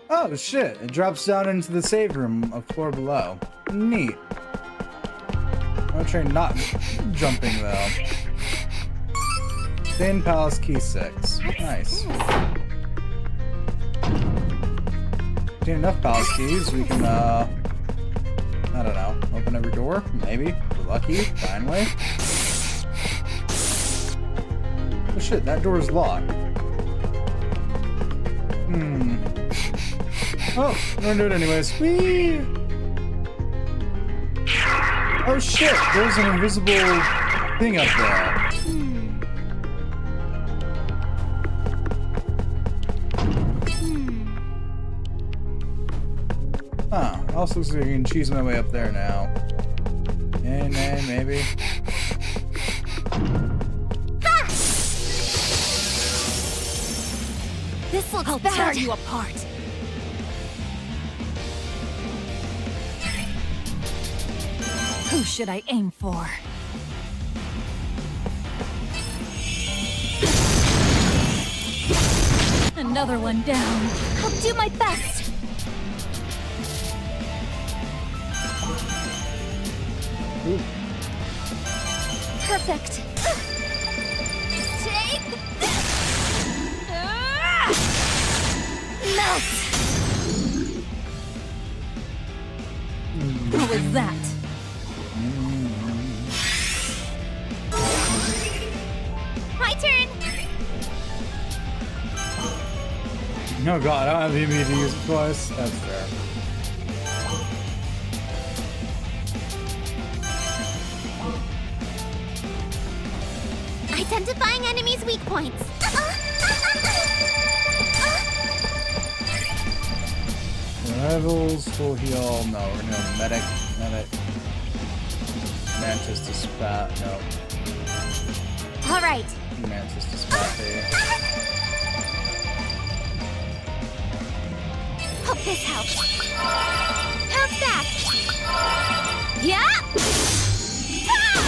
Oh shit, it drops down into the save room a floor below. Neat. I'm try not jumping though. Thin Palace Key 6. Nice. Get enough Palace Keys, we can, I don't know, open every door? Maybe. If we're lucky. Finally. Oh shit, that door is locked. Oh, I'm gonna do it anyways. Whee! Oh shit, there's an invisible thing up there. Huh, also looks like I can cheese my way up there now. Nay, maybe. This looks I'll bad. tear you apart. Who should I aim for? Another one down. I'll do my best. Ooh. Perfect. Take melt. Who was that? My turn. Oh god, I don't have the EV to use it twice. That's fair. Identifying enemies' weak points. Rivals, full heal. No, we're gonna go medic. Mantis to spat. No. All right. Mantis to spat there. Hope this helps. Pounce back. Yeah. Ah!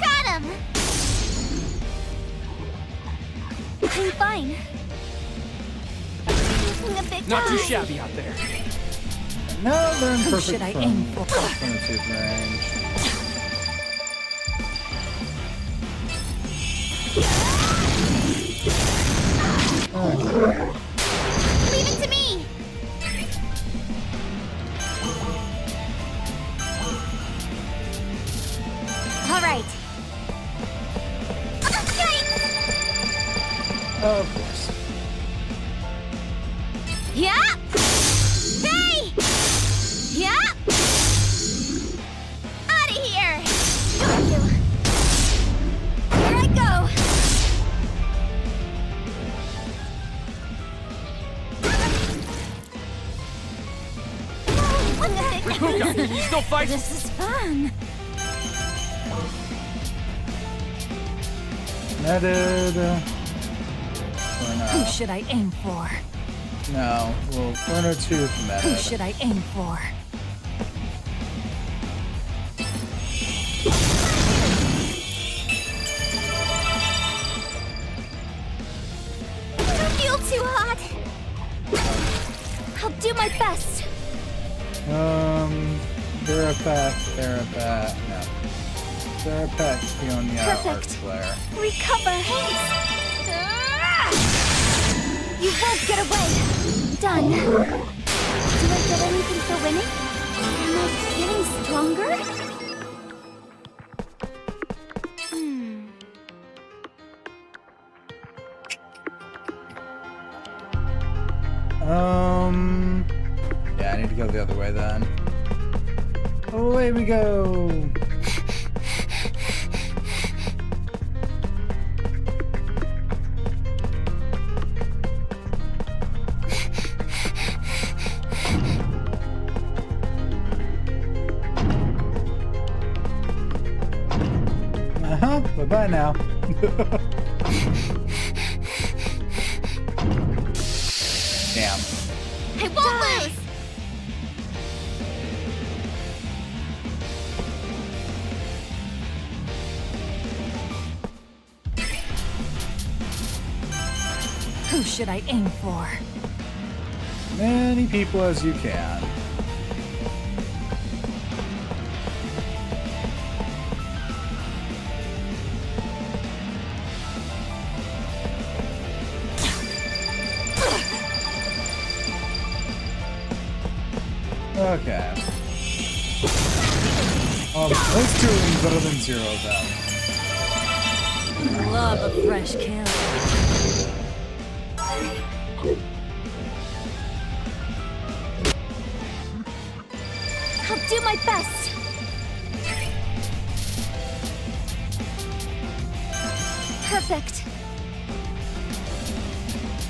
Got him. I'm fine. Looking a bit Not too tired. shabby out there. No, they're in Who perfect should I aim for? 22 range. Leave it to me. All right. Of course. Yeah. Hey. Yeah. Out of here. Got you. Here I go. What the heck? Rikuka, you still fighting? This is fun. Netted. Who should I aim for? No, well, 102 from that. Who should I aim for? I feel too hot. I'll do my best. Therapath, no. Therapath, Peonia, Art Perfect. Flare. Recover haste. You won't get away. Done. Do I get anything for winning? Am I getting stronger? Yeah, I need to go the other way then. Away we go! Bye-bye now. Damn. I won't lose. Who should I aim for? Many people as you can. Okay. Those two are better than zero of them. Love a fresh kill. I'll do my best. Perfect.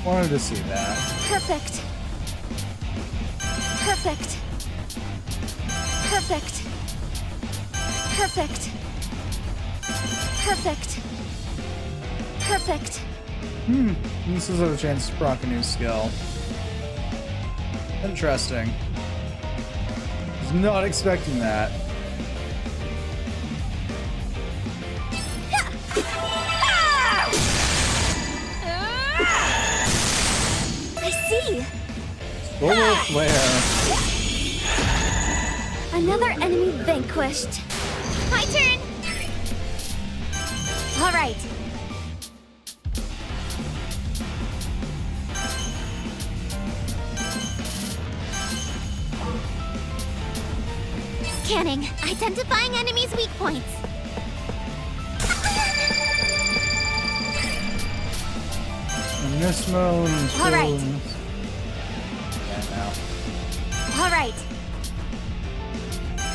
Wanted to see that. Perfect. Perfect. Perfect. Perfect. Perfect. Perfect. This is a chance to proc a new skill. Interesting. Was not expecting that. I see. Solar flare. Another enemy vanquished. My turn. All right. Scanning. Identifying enemies' weak points. In this mode, All right. Yeah, now. All right.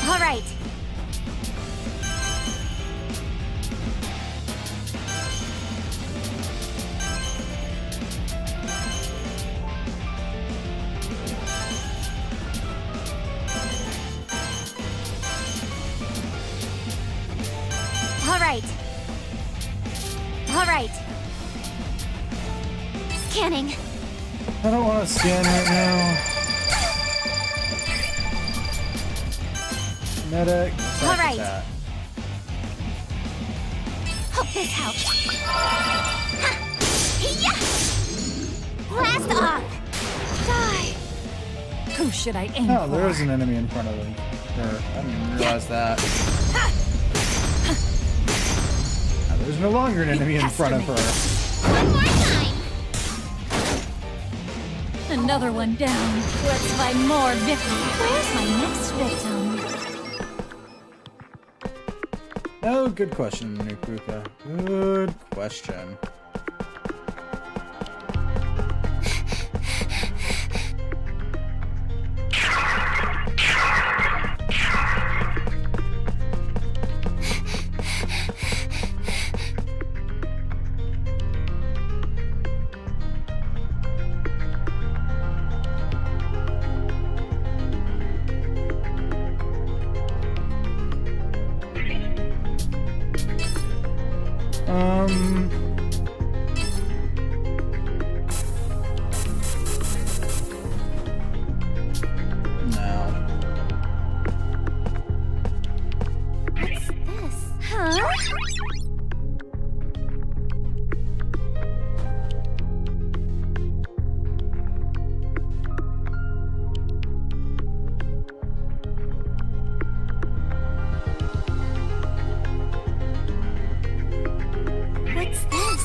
All right. All right. All right. Scanning. I don't want to scan right now. Medic. All right. That. Hope this helps. Ha! Yeah! Blast off! Die! Who should I aim Oh, for? there is an enemy in front of him. Sure, I didn't even realize that. Now, there's no longer an enemy in front of her. One more time! Another one down. Let's find more victims. Where's my next victim? Oh, good question, Nukuka. Good question. No. What's this? Huh? What's this?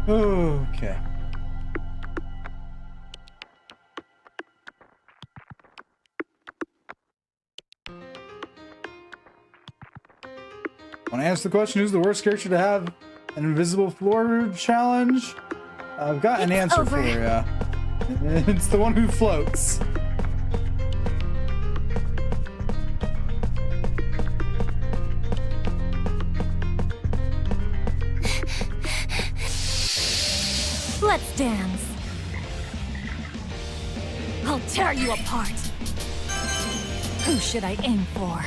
Okay. Want to answer the question, who's the worst character to have an invisible floor challenge? I've got an answer for you. It's the one who floats. Let's dance. I'll tear you apart. Who should I aim for?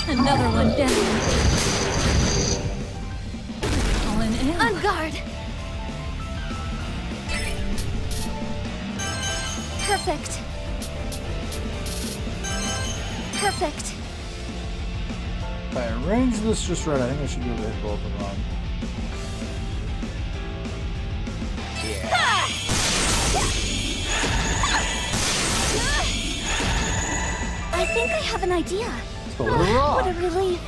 Another one down. On guard. Perfect. Perfect. If I arrange this just right, I think I should be able to hit both of them. I think I have an idea. Throw a rock. What a relief.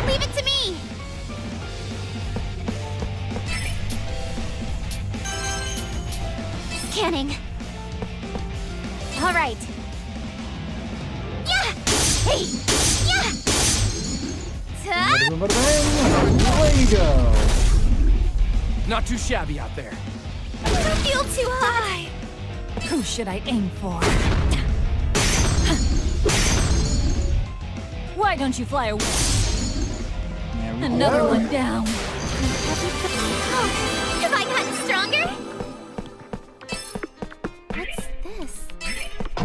Leave it to me. Scanning. All right. Yeah. Hey. Yeah. Bada bing, bada bing. Away you go. Not too shabby out there. I don't feel too high. Who should I aim for? Why don't you fly away? Another one down. Oh, have I gotten stronger? What's this?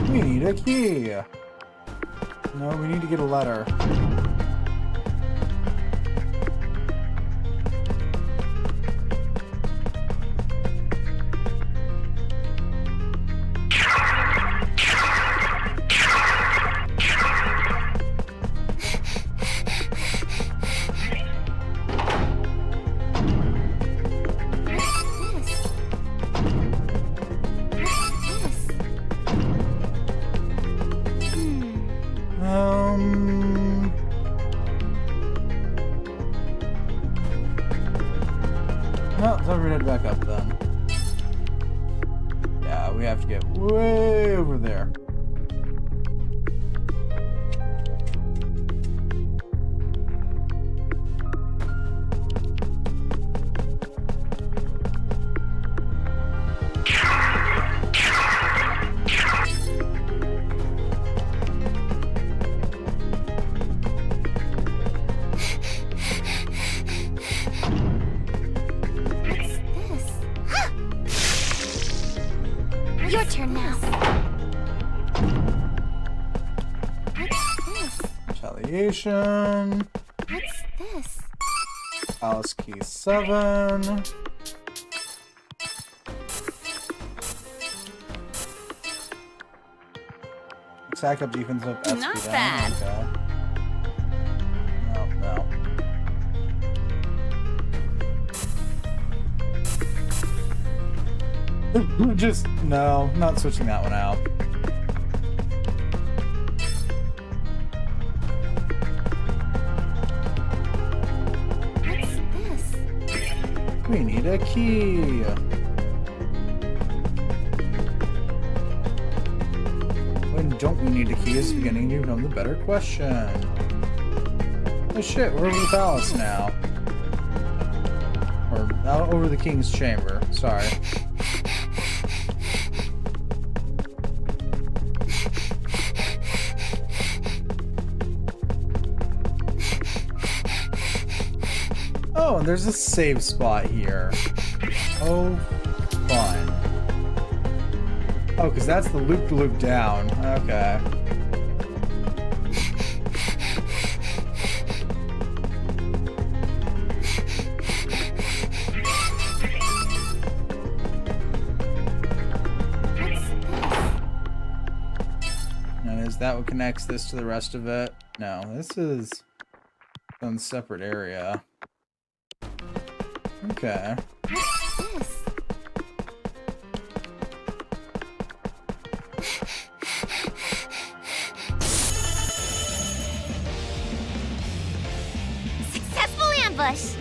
We need a key. No, we need to get a letter. No, so we're head back up then. Yeah, we have to get way over there. Your turn now. What's this? Retaliation. What's this? Alice key 7. Attack up, defense up, SP Not down. bad. Okay. No. Just, no, not switching that one out. What's this? We need a key. When don't we need a key is beginning to become the better question. Oh shit, we're over the palace now. Or out over the king's chamber, sorry. Oh, and there's a save spot here. Oh, fun. Oh, because that's the loop-to-loop down. Okay. And is that what connects this to the rest of it? No, this is a separate area. Okay. What's this? Successful ambush!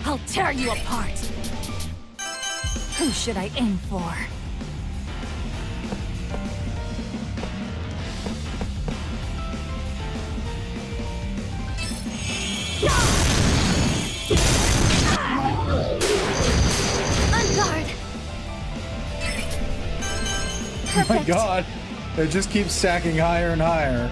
I'll tear you apart. Who should I aim for? On guard! Oh my god! It just keeps stacking higher and higher.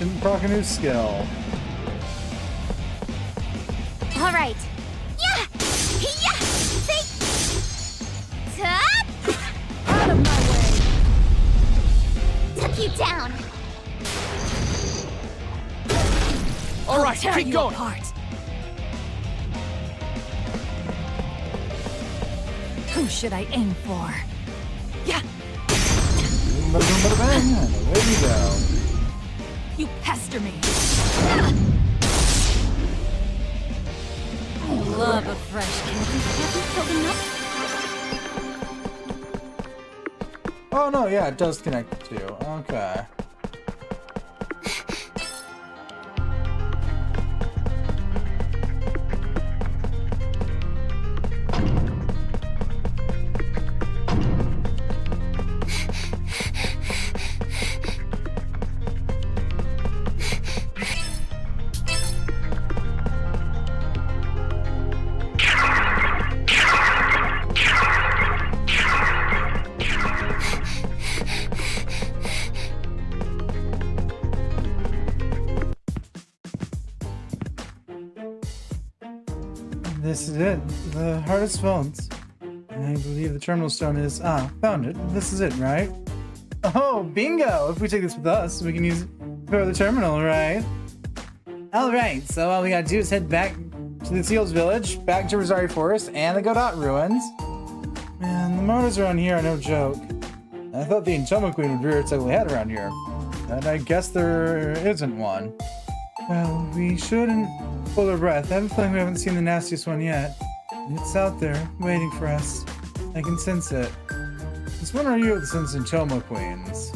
Didn't proc a new skill. All right. Yeah! Yeah! See? Tuck! Out of my way! Took you down. All right, Tear keep you going. apart. Who should I aim for? Yeah, Bada boom, bada bang, and away we go. you pester me. I love a fresh kick. Have you killed enough? Oh no, yeah, it does connect to. Okay. This is it. The hardest phones. I believe the terminal stone is... found it. This is it, right? Oh, bingo! If we take this with us, we can use it for the terminal, right? Alright, so all we gotta do is head back to the Seals Village, back to Rosaria Forest, and the Godot Ruins. Man, the motors around here are no joke. I thought the Enchoma Queen would rear its ugly head around here. And I guess there isn't one. Well, we shouldn't hold our breath. I have a feeling we haven't seen the nastiest one yet. It's out there, waiting for us. I can sense it. Since when are you the sense Enchoma Queens?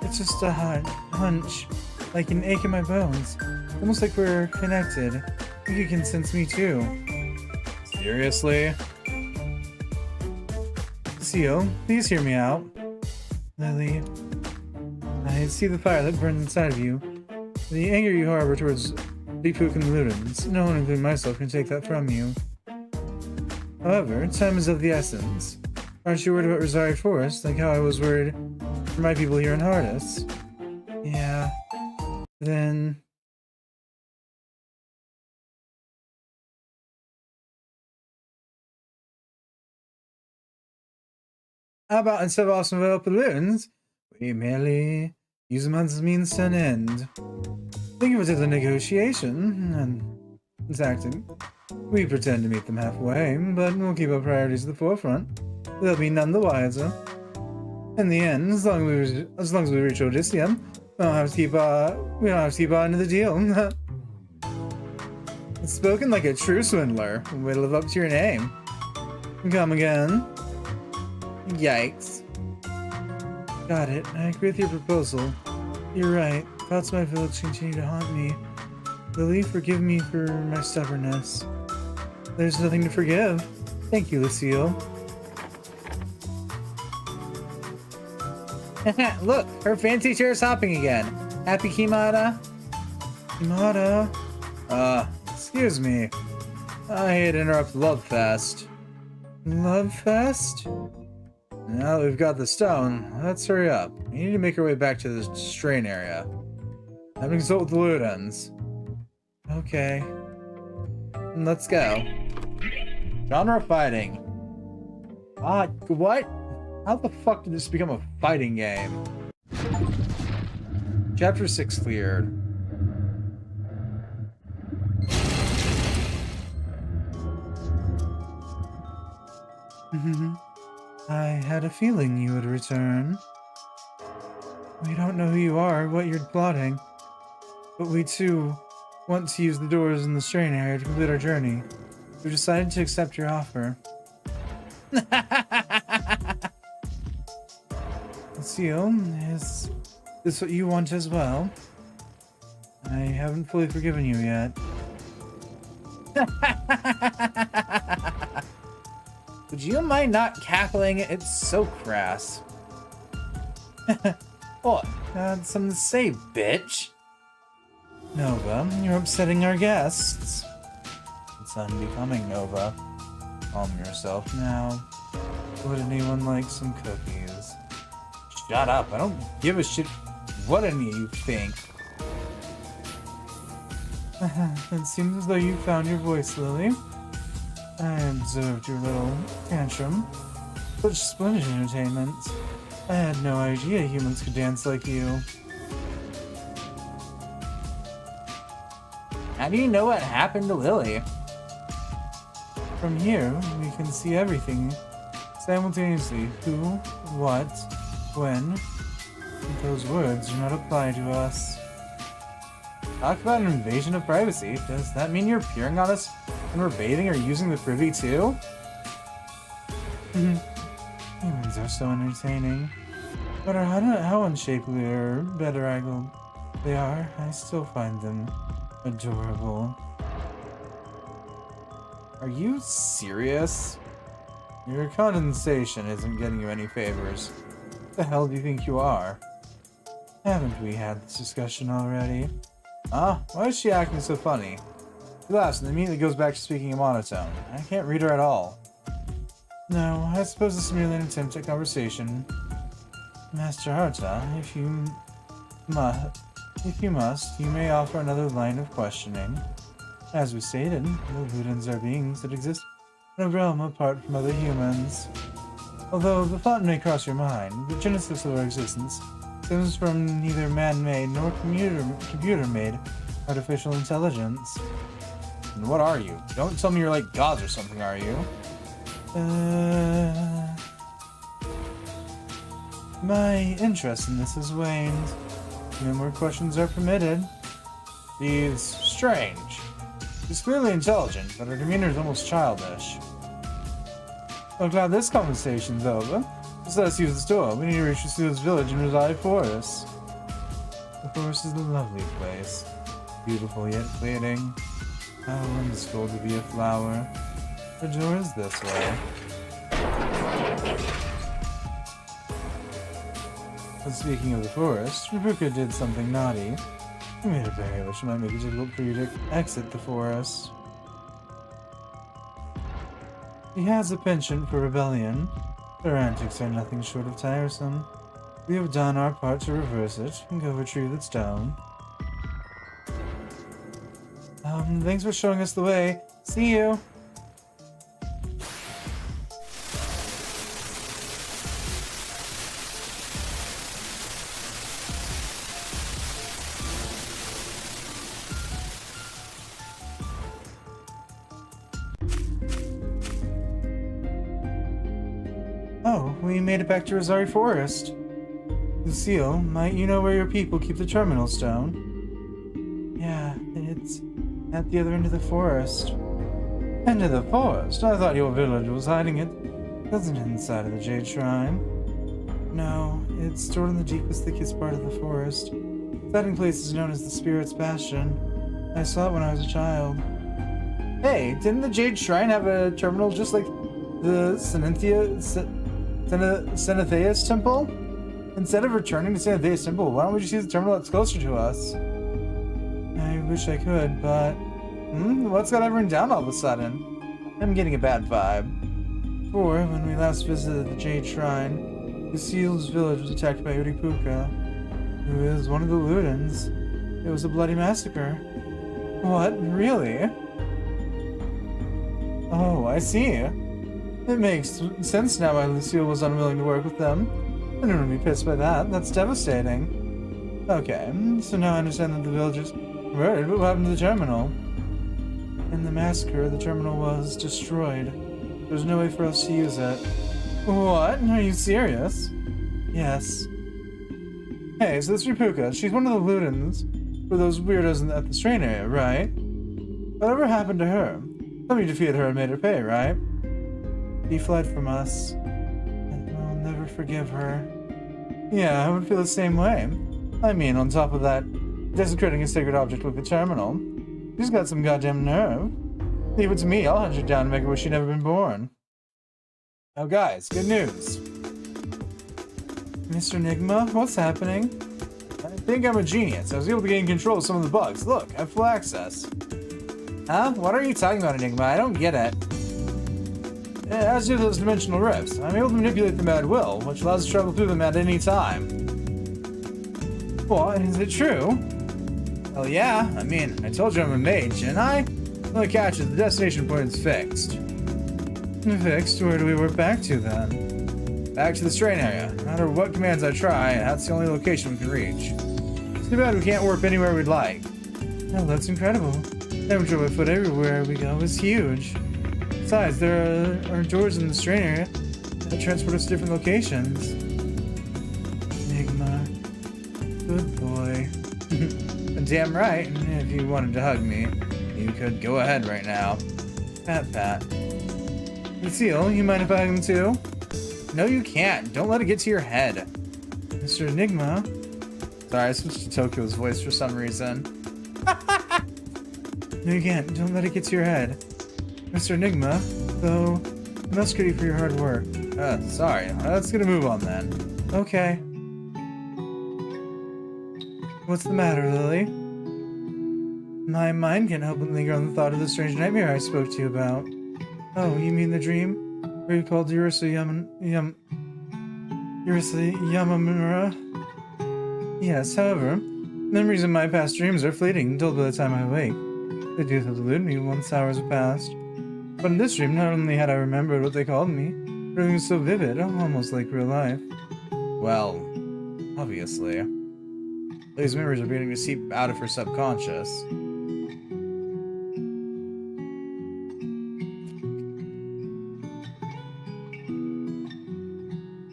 It's just a hunch. Like an ache in my bones. Almost like we're connected. I think you can sense me too. Seriously? Seal, please hear me out. Lily, I see the fire that burns inside of you. The anger you harbor towards Deephook and the Ludens. No one, including myself, can take that from you. However, time is of the essence. Aren't you worried about Rosaria Forest, like how I was worried for my people here in Hardis? Yeah. Then... how about instead of awesome develop balloons, we merely use them as a means to an end. Think of it as a negotiation, and tactic. We pretend to meet them halfway, but we'll keep our priorities at the forefront. They'll be none the wiser. In the end, as long as we reach Odysseum, we don't have to keep our end of the deal. It's spoken like a true swindler. Way to live up to your name. Come again. Yikes. Got it. I agree with your proposal. You're right. Thoughts of my village continue to haunt me. Lily, forgive me for my stubbornness. There's nothing to forgive. Thank you, Lucille. Look, her fancy chair is hopping again. Happy Kimata? Kimata? Excuse me. I hate to interrupt Love Fest. Love Fest? Now that we've got the stone, let's hurry up. We need to make our way back to the strain area. Have a consult with the Ludens. Okay. Let's go. Genre fighting. What? How the fuck did this become a fighting game? Chapter 6 cleared. I had a feeling you would return. We don't know who you are, what you're plotting, but we too want to use the doors in the strain area to complete our journey. We've decided to accept your offer. Seal, is this what you want as well? I haven't fully forgiven you yet. Would you mind not cackling? It's so crass. What? Got something to say, bitch. Nova, you're upsetting our guests. It's unbecoming, Nova. Calm yourself now. Would anyone like some cookies? Shut up. I don't give a shit what didn't you think? It seems as though you found your voice, Lily. I observed your little tantrum. Such splendid entertainment. I had no idea humans could dance like you. How do you know what happened to Lily? From here, we can see everything simultaneously. Who, what, when. Those words do not apply to us. Talk about an invasion of privacy. Does that mean you're peering on us when we're bathing or using the privy too? Humans are so entertaining. No matter how unshapely or bedraggled they are, I still find them adorable. Are you serious? Your condensation isn't getting you any favors. What the hell do you think you are? Haven't we had this discussion already? Huh? Why is she acting so funny? She laughs and immediately goes back to speaking in monotone. I can't read her at all. No, I suppose this is merely an attempt at conversation. Master Harta, if you must, you may offer another line of questioning. As we stated, the Ludens are beings that exist in a realm apart from other humans. Although the thought may cross your mind, the genesis of our existence stems from neither man-made nor computer-made artificial intelligence. And what are you? Don't tell me you're like gods or something, are you? My interest in this has waned. No more questions are permitted. She's strange. She's clearly intelligent, but her demeanor is almost childish. Well, glad this conversation's over. Just let us use this door. We need to reach Lucille's village in Rosari Forest. The forest is a lovely place. Beautiful yet fleeting. How whimsical to be a flower. The door is this way. But speaking of the forest, Rabuka did something naughty. He made a barrier which might make it difficult for you to exit the forest. He has a penchant for rebellion. Their antics are nothing short of tiresome. We have done our part to reverse it and go retrieve the stone. Thanks for showing us the way. See you! Oh, we made it back to Rosari Forest. Lucille, might you know where your people keep the terminal stone? Yeah, it's at the other end of the forest. End of the forest? I thought your village was hiding it. Wasn't inside of the Jade Shrine. No, it's stored in the deepest, thickest part of the forest. Its hiding place is known as the Spirit's Bastion. I saw it when I was a child. Hey, didn't the Jade Shrine have a terminal just like the Cenetheus Temple? Instead of returning to Cenetheus Temple, why don't we just use the terminal that's closer to us? I wish I could, but... What's got everyone down all of a sudden? I'm getting a bad vibe. For when we last visited the Jade Shrine, Lucille's village was attacked by Uripuka, who is one of the Ludens. It was a bloody massacre. What? Really? Oh, I see. It makes sense now why Lucille was unwilling to work with them. I don't want to be pissed by that. That's devastating. Okay, so now I understand that the villagers murdered, but what happened to the terminal? In the massacre, the terminal was destroyed. There's no way for us to use it. What? Are you serious? Yes. Hey, so this Uripuka, she's one of the Ludens for those weirdos at the strain area, right? Whatever happened to her? Somebody defeated her and made her pay, right? She fled from us. And I'll never forgive her. Yeah, I would feel the same way. I mean, on top of that, desecrating a sacred object with the terminal. She's got some goddamn nerve. Leave it to me, I'll hunt her down and make her wish she'd never been born. Now guys, good news. Mr. Nigma, what's happening? I think I'm a genius. I was able to gain control of some of the bugs. Look, I have full access. Huh? What are you talking about, Enigma? I don't get it. As do those dimensional rifts. I'm able to manipulate them at will, which allows us to travel through them at any time. What, is it true? Well, yeah. I mean, I told you I'm a mage, and I... The only catch is the destination point is fixed. Fixed? Where do we warp back to, then? Back to the strain area. No matter what commands I try, that's the only location we can reach. It's too bad we can't warp anywhere we'd like. Oh, that's incredible. Temperature by foot everywhere we go is huge. Besides, there are doors in the strain area that transport us to different locations. Enigma. Good boy. Damn right. If you wanted to hug me, you could go ahead right now. Pat, pat. Lucille, you mind if I hug him too? No, you can't. Don't let it get to your head. Mr. Enigma. Sorry, I switched to Tokyo's voice for some reason. No, you can't. Don't let it get to your head. Mr. Enigma, though, I must credit you for your hard work. Sorry. Let's get a move on then. Okay. What's the matter, Lily? My mind can't help but linger on the thought of the strange nightmare I spoke to you about. Oh, you mean the dream? Where you called Ursa Yamamura? Yes, however, memories of my past dreams are fleeting, dulled by the time I awake. They do elude me once hours have passed. But in this dream, not only had I remembered what they called me, but everything was so vivid, almost like real life. Well, obviously. These memories are beginning to seep out of her subconscious.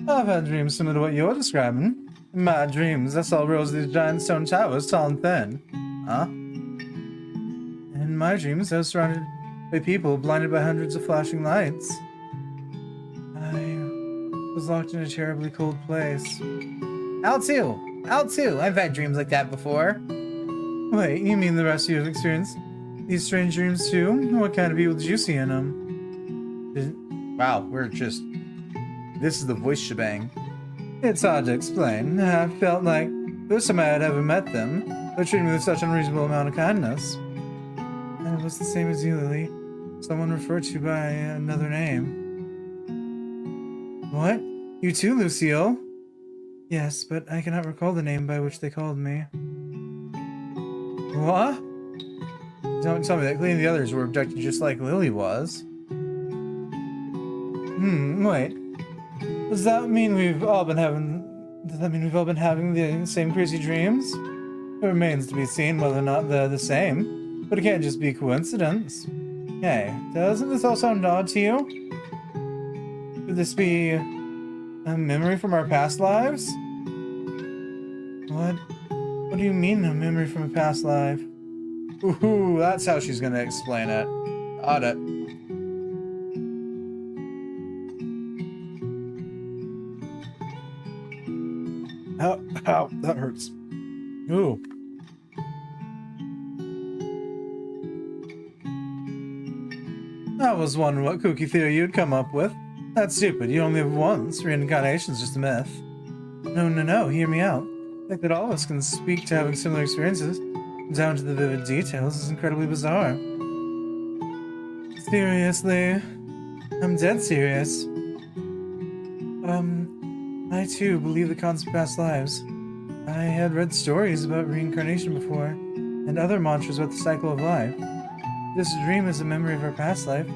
I've had dreams similar to what you're describing. In my dreams, I saw rows of these giant stone towers, tall and thin. Huh? In my dreams, I was surrounded by people blinded by hundreds of flashing lights. I was locked in a terribly cold place. I'll too! I've had dreams like that before. Wait, you mean the rest of you have experienced these strange dreams too? What kind of evil did you see in them? Wow, this is the voice shebang. It's hard to explain. I felt like the first time I had ever met them, they treated me with such unreasonable amount of kindness. And it was the same as you, Lily. Someone referred to you by another name. What? You too, Lucille? Yes, but I cannot recall the name by which they called me. What? Don't tell me that clearly the others were abducted just like Lily was. Wait. Does that mean we've all been having the same crazy dreams? It remains to be seen whether or not they're the same, but it can't just be coincidence. Hey, doesn't this all sound odd to you? Could this be a memory from our past lives? What do you mean, a memory from a past life? Ooh, that's how she's gonna explain it. Got it. Ow, that hurts. Ooh. I was wondering what kooky theory you'd come up with. That's stupid. You only live once. Reincarnation's just a myth. No, hear me out. The fact that all of us can speak to having similar experiences, down to the vivid details, is incredibly bizarre. Seriously? I'm dead serious. I too believe the concept of past lives. I had read stories about reincarnation before, and other mantras about the cycle of life. If this dream is a memory of our past life,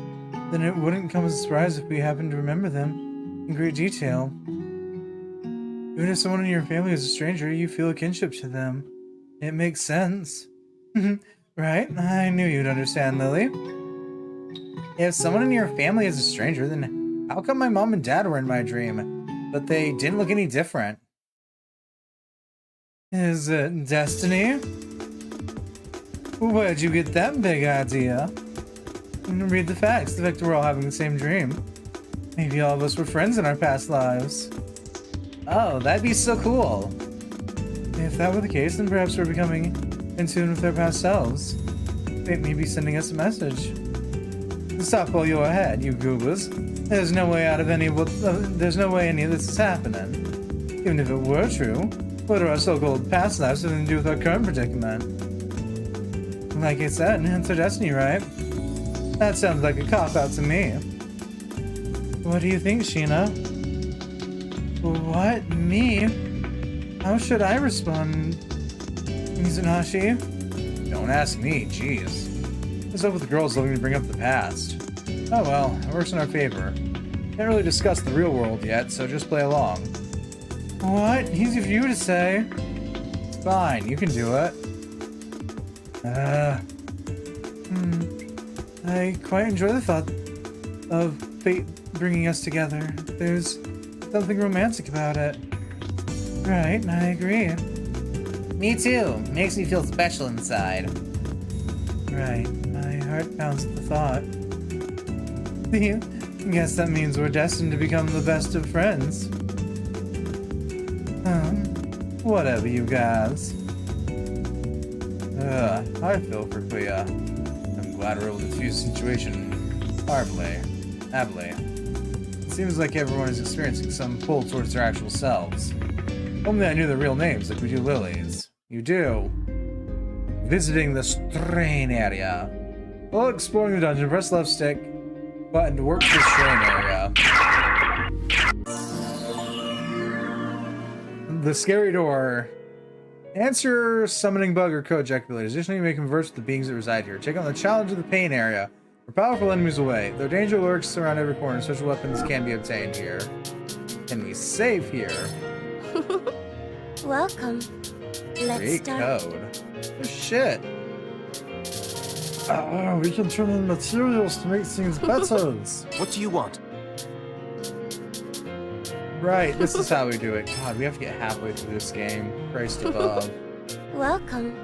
then it wouldn't come as a surprise if we happened to remember them in great detail. Even if someone in your family is a stranger, you feel a kinship to them. It makes sense. Right? I knew you'd understand, Lily. If someone in your family is a stranger, then how come my mom and dad were in my dream, but they didn't look any different? Is it destiny? Where'd you get that big idea? Read the facts. The fact that we're all having the same dream. Maybe all of us were friends in our past lives. Oh, that'd be so cool. If that were the case, then perhaps we're becoming in tune with our past selves. Fate may be sending us a message. Stop while you're ahead, you goobers. There's no way any of this is happening. Even if it were true, what are our so-called past lives having to do with our current predicament? Like I said, it's our destiny, right? That sounds like a cop-out to me. What do you think, Sheena? What? Me? How should I respond Mizunhashi? Don't ask me, jeez. What's up with the girls letting me bring up the past? Oh well, it works in our favor. Can't really discuss the real world yet, so just play along. What? Easy for you to say. Fine, you can do it. I quite enjoy the thought of fate bringing us together. There's something romantic about it. Right, I agree. Me too. Makes me feel special inside. Right, my heart pounds at the thought. Guess that means we're destined to become the best of friends. Whatever, you guys. I feel for Kuya. I'm glad we're able to diffuse the situation happily. It seems like everyone is experiencing some pull towards their actual selves. Only I knew their real names like we do Lily's. You do. Visiting the Strain area. While exploring the dungeon, press left stick button to work the Strain area. The scary door. Answer summoning bug or code ejaculated. Additionally, you may converse with the beings that reside here. Take on the challenge of the pain area. For powerful enemies away. Though danger lurks around every corner, special weapons can be obtained here. Can we save here? Welcome. Let's Great start. code. Oh, shit. We can turn in materials to make things better. What do you want? Right, this is how we do it. God, we have to get halfway through this game. Christ above. Welcome.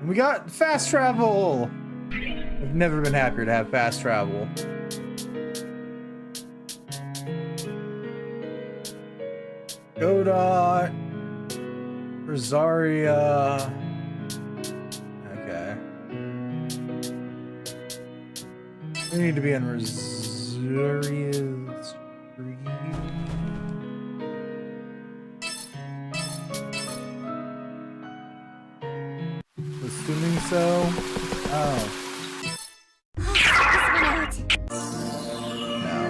We got fast travel! I've never been happier to have fast travel. Godot. Rosaria. Okay. We need to be in Rosaria Street. Assuming so. Oh. No.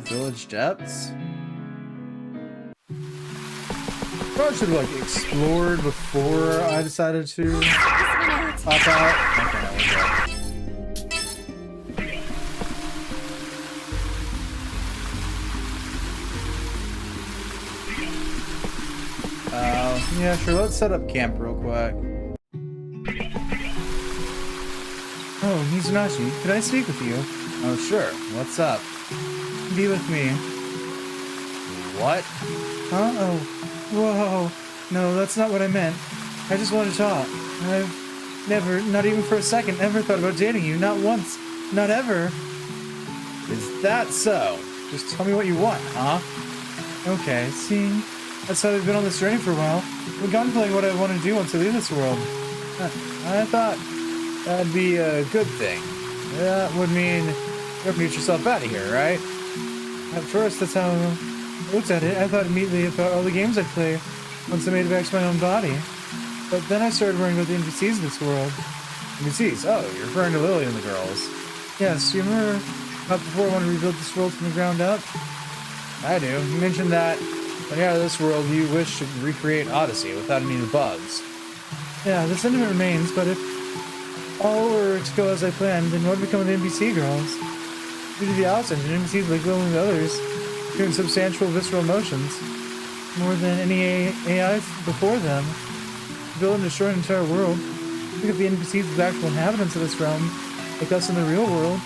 Village depths? Probably should have like explored before I decided to pop out. Okay, there we go. Yeah, sure, let's set up camp real quick. Oh, Mizunashi, could I speak with you? Oh, sure. What's up? Be with me. What? Huh? Oh. Whoa. No, that's not what I meant. I just want to talk. I've never, not even for a second, ever thought about dating you. Not once. Not ever. Is that so? Just tell me what you want, huh? Okay, see? That's how I've been on this journey for a while. I've been contemplating what I want to do once I leave this world. I thought that'd be a good thing. That would mean you have to get yourself out of here, right? At first, that's how I looked at it. I thought immediately about all the games I'd play once I made it back to my own body. But then I started worrying about the NPCs of this world. NPCs? Oh, you're referring to Lily and the girls. Yes, you remember how before I wanted to rebuild this world from the ground up? I do. You mentioned that when you're out of this world, you wish to recreate Odyssey without any bugs. Yeah, the sentiment remains, but if all were to go as I planned, then what would become of the NPC girls? Due to the Alice engine, NPCs like Lily and others experience substantial visceral emotions, more than any AI before them. To build and destroy an entire world, think of the NPCs as actual inhabitants of this realm, like us in the real world,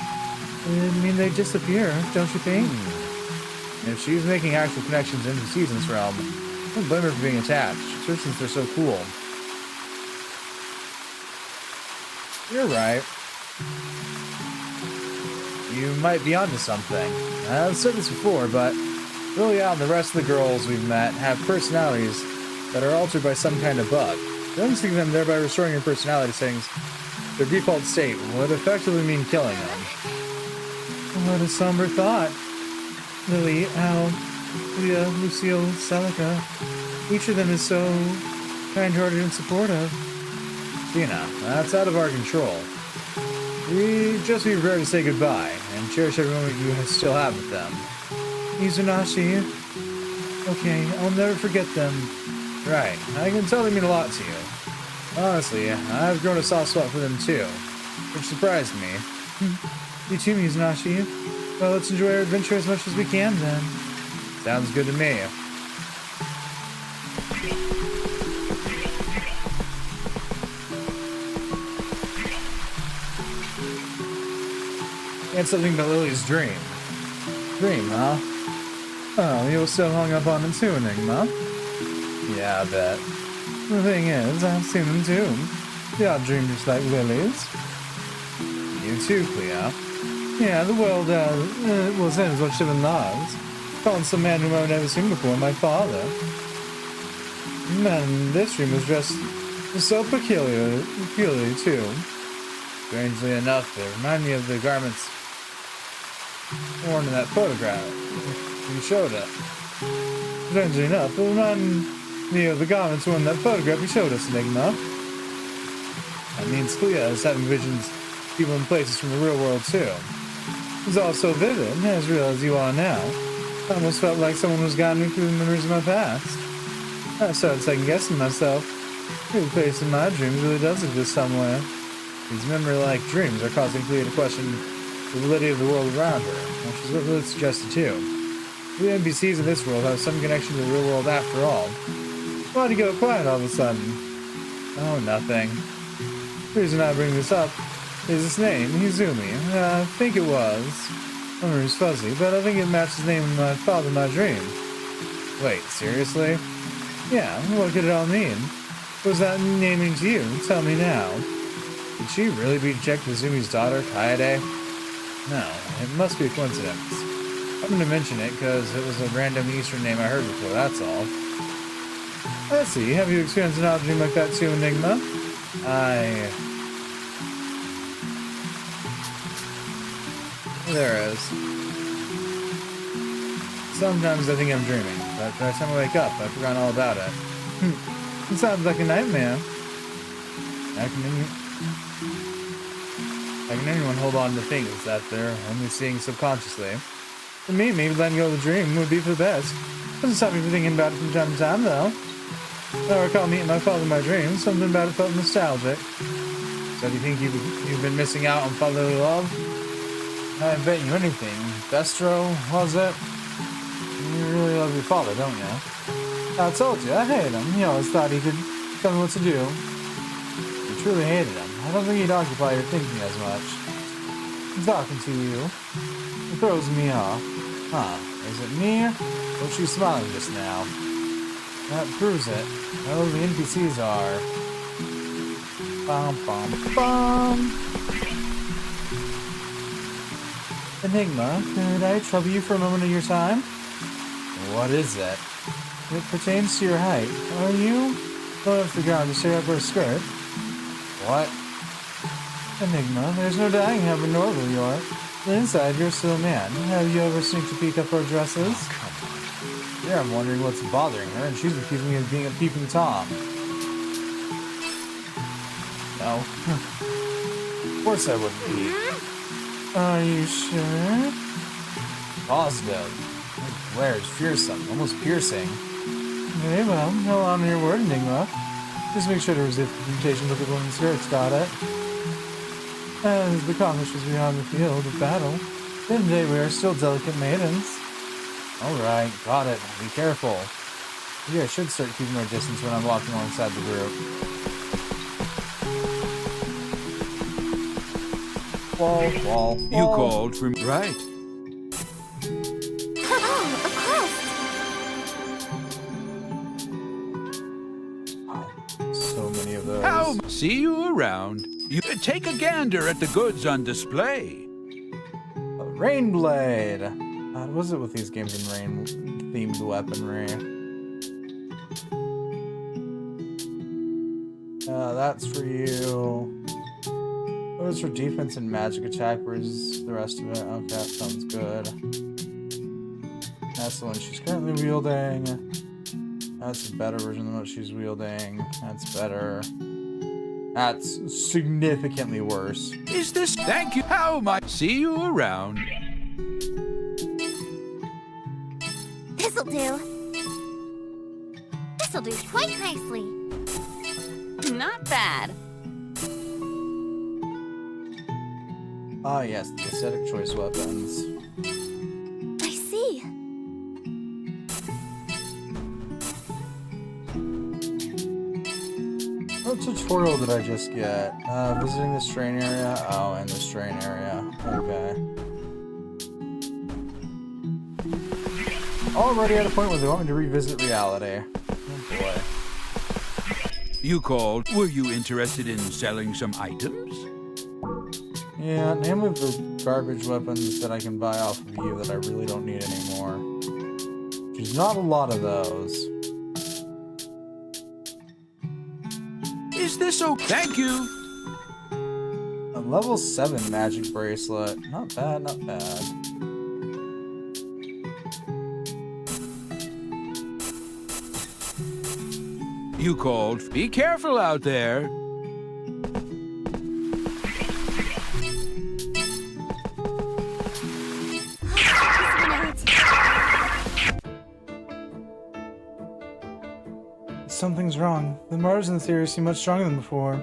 it'd mean they'd disappear, don't you think? If she's making actual connections into NPCs in this realm, I don't blame her for being attached, especially since they're so cool. You're right. You might be onto something. I've said this before, but Lilia and the rest of the girls we've met have personalities that are altered by some kind of bug. Releasing them, thereby restoring your personality settings, their default state would effectively mean killing them. What a somber thought. Lily, Al, Leah, Lucille, Celica. Each of them is so kind-hearted and supportive. Tina, that's out of our control. We just be prepared to say goodbye and cherish every moment you still have with them. Izanashi. Okay, I'll never forget them. Right, I can tell they mean a lot to you. Honestly, I've grown a soft spot for them too, which surprised me. You too, Izanashi. Well, let's enjoy our adventure as much as we can then. Sounds good to me. And something about Lily's dream. Dream, huh? Oh, you were still hung up on it too, Enigma. Yeah, I bet. The thing is, I've seen them too. They all dream just like Lily's. You too, Cleo. Yeah, the world, was in what Shivan loves. Calling some man whom I've never seen before, my father. Man, this dream was just so peculiar too. Strangely enough, they remind me of the garments worn in that photograph you showed us. Strangely enough, it reminded me of the garments worn in that photograph you showed us, Enigma. That means Clea is having visions of people and places from the real world too. It's all so vivid, as real as you are now. I almost felt like someone was guiding me through the memories of my past. I started second-guessing myself. Every place in my dreams really does exist somewhere. These memory-like dreams are causing Clea to question the validity of the world around her, which is what Lilith suggested too. The NPCs in this world have some connection to the real world after all. Why'd you go quiet all of a sudden? Oh, nothing. The reason I bring this up is his name, Izumi. I think it was. Memory's fuzzy, but I think it matched his name in my father in my dream. Wait, seriously? Yeah, what could it all mean? What was that naming to you? Tell me now. Could she really be Jack Izumi's daughter, Kaede? No, it must be a coincidence. I'm gonna mention it because it was a random Eastern name I heard before, that's all. Let's see, have you experienced an odd dream like that too, Enigma? There is. Sometimes I think I'm dreaming, but by the time I wake up, I've forgotten all about it. It sounds like a nightmare. How can anyone hold on to things that they're only seeing subconsciously? For me, maybe letting go of the dream would be for the best. Doesn't stop me from thinking about it from time to time, though. I recall meeting my father in my dreams. Something about it felt nostalgic. So do you think you've been missing out on fatherly love? I bet you anything. Destro, was it? You really love your father, don't you? I told you, I hated him. He always thought he could tell me what to do. You truly hated him. I don't think he'd occupy your thinking as much. I'm talking to you. It throws me off. Huh, is it me? Or was she smiling just now? That proves it. Well, the NPCs are... Bum, bum, bum! Enigma, could I trouble you for a moment of your time? What is it? It pertains to your height. Are you low off the ground to stare up her skirt? What? Enigma, there's no denying how adorable you are. But inside, you're still a man. Have you ever sneaked a peek up her dresses? Oh, come on. Here I'm wondering what's bothering her, and she's accusing me of being a peeping Tom. No. Of course I wouldn't be. Are you sure? Positive. Her glare is fearsome, almost piercing. Very well, I'll honor your word, Enigma. Just make sure to resist the temptation to look at women's skirts, got it? As the conflict was beyond the field of battle, then today we are still delicate maidens. Alright, got it. Be careful. Maybe I should start keeping my distance when I'm walking alongside the group. Wall. You called for me. Right. So many of those. How? See you around. You take a gander at the goods on display. A Rainblade. What was it with these games and rain-themed weaponry? That's for you. What is for defense and magic attack? Where's the rest of it? Okay, that sounds good. That's the one she's currently wielding. That's a better version than what she's wielding. That's better. That's significantly worse. Is this? Thank you. How might see you around? do. This'll do quite nicely. Not bad. Ah, yes, the aesthetic choice weapons. I see. What tutorial did I just get? Visiting the strain area? Oh, and the strain area. Okay. Already at a point where they want me to revisit reality. Oh boy. You called. Were you interested in selling some items? Yeah, namely the garbage weapons that I can buy off of you that I really don't need anymore. There's not a lot of those. Is this okay? Thank you. A level 7 magic bracelet. Not bad, not bad. You called. Be careful out there. Something's wrong. The martyrs in the theory seem much stronger than before.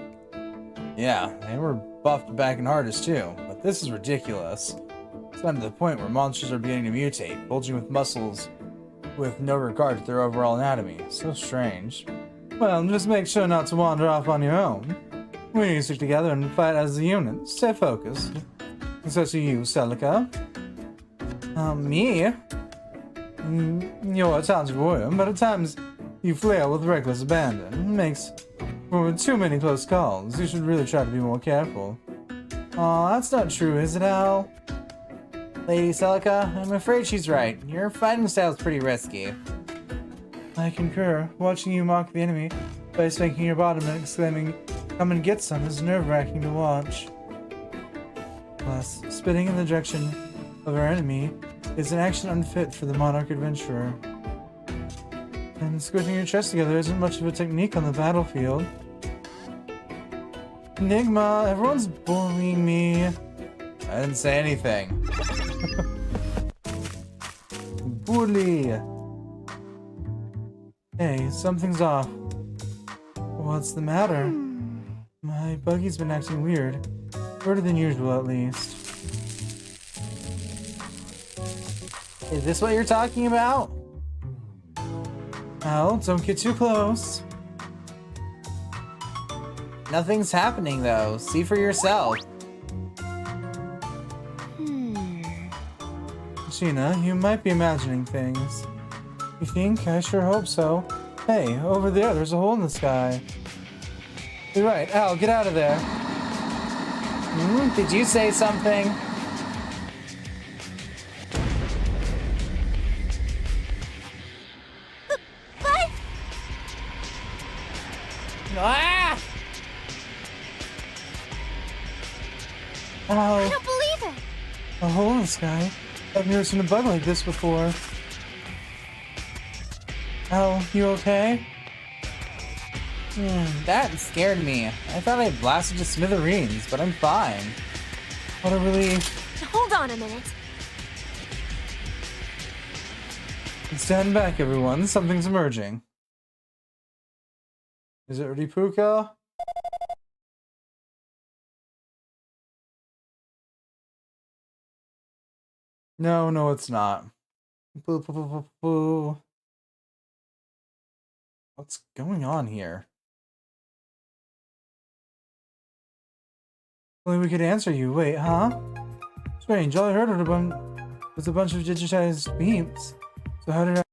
Yeah, they were buffed back in hardest too, but this is ridiculous. It's gotten to the point where monsters are beginning to mutate, bulging with muscles with no regard to their overall anatomy. So strange. Well, just make sure not to wander off on your own. We need to stick together and fight as a unit. Stay focused. Especially you, Celica. Me? You're a talented warrior, but at times you flail with reckless abandon. It makes for too many close calls. You should really try to be more careful. Aw, that's not true, is it, Al? Lady Celica, I'm afraid she's right. Your fighting style's pretty risky. I concur. Watching you mock the enemy by spanking your bottom and exclaiming, "Come and get some," is nerve-wracking to watch. Plus, spitting in the direction of our enemy is an action unfit for the monarch adventurer. And squishing your chest together isn't much of a technique on the battlefield. Enigma, everyone's bullying me. I didn't say anything. Bully! Hey, something's off. What's the matter? My buggy's been acting weird. Weirder than usual, at least. Is this what you're talking about? Al, don't get too close. Nothing's happening though. See for yourself. Sheena, you might be imagining things. You think? I sure hope so. Hey, over there's a hole in the sky. You're right, Al, get out of there. Did you say something? What? Ah! Al, I don't believe it. a hole in the sky? I've never seen a bug like this before. Al, you okay? That scared me. I thought I blasted to smithereens, but I'm fine. What a relief. Hold on a minute. Stand back, everyone. Something's emerging. Is it Ripuka? No, it's not. Boo, boo, boo, boo, boo. What's going on here? Only we could answer you. Wait, huh? Strange. All I heard was a bunch of digitized beeps. So how did I...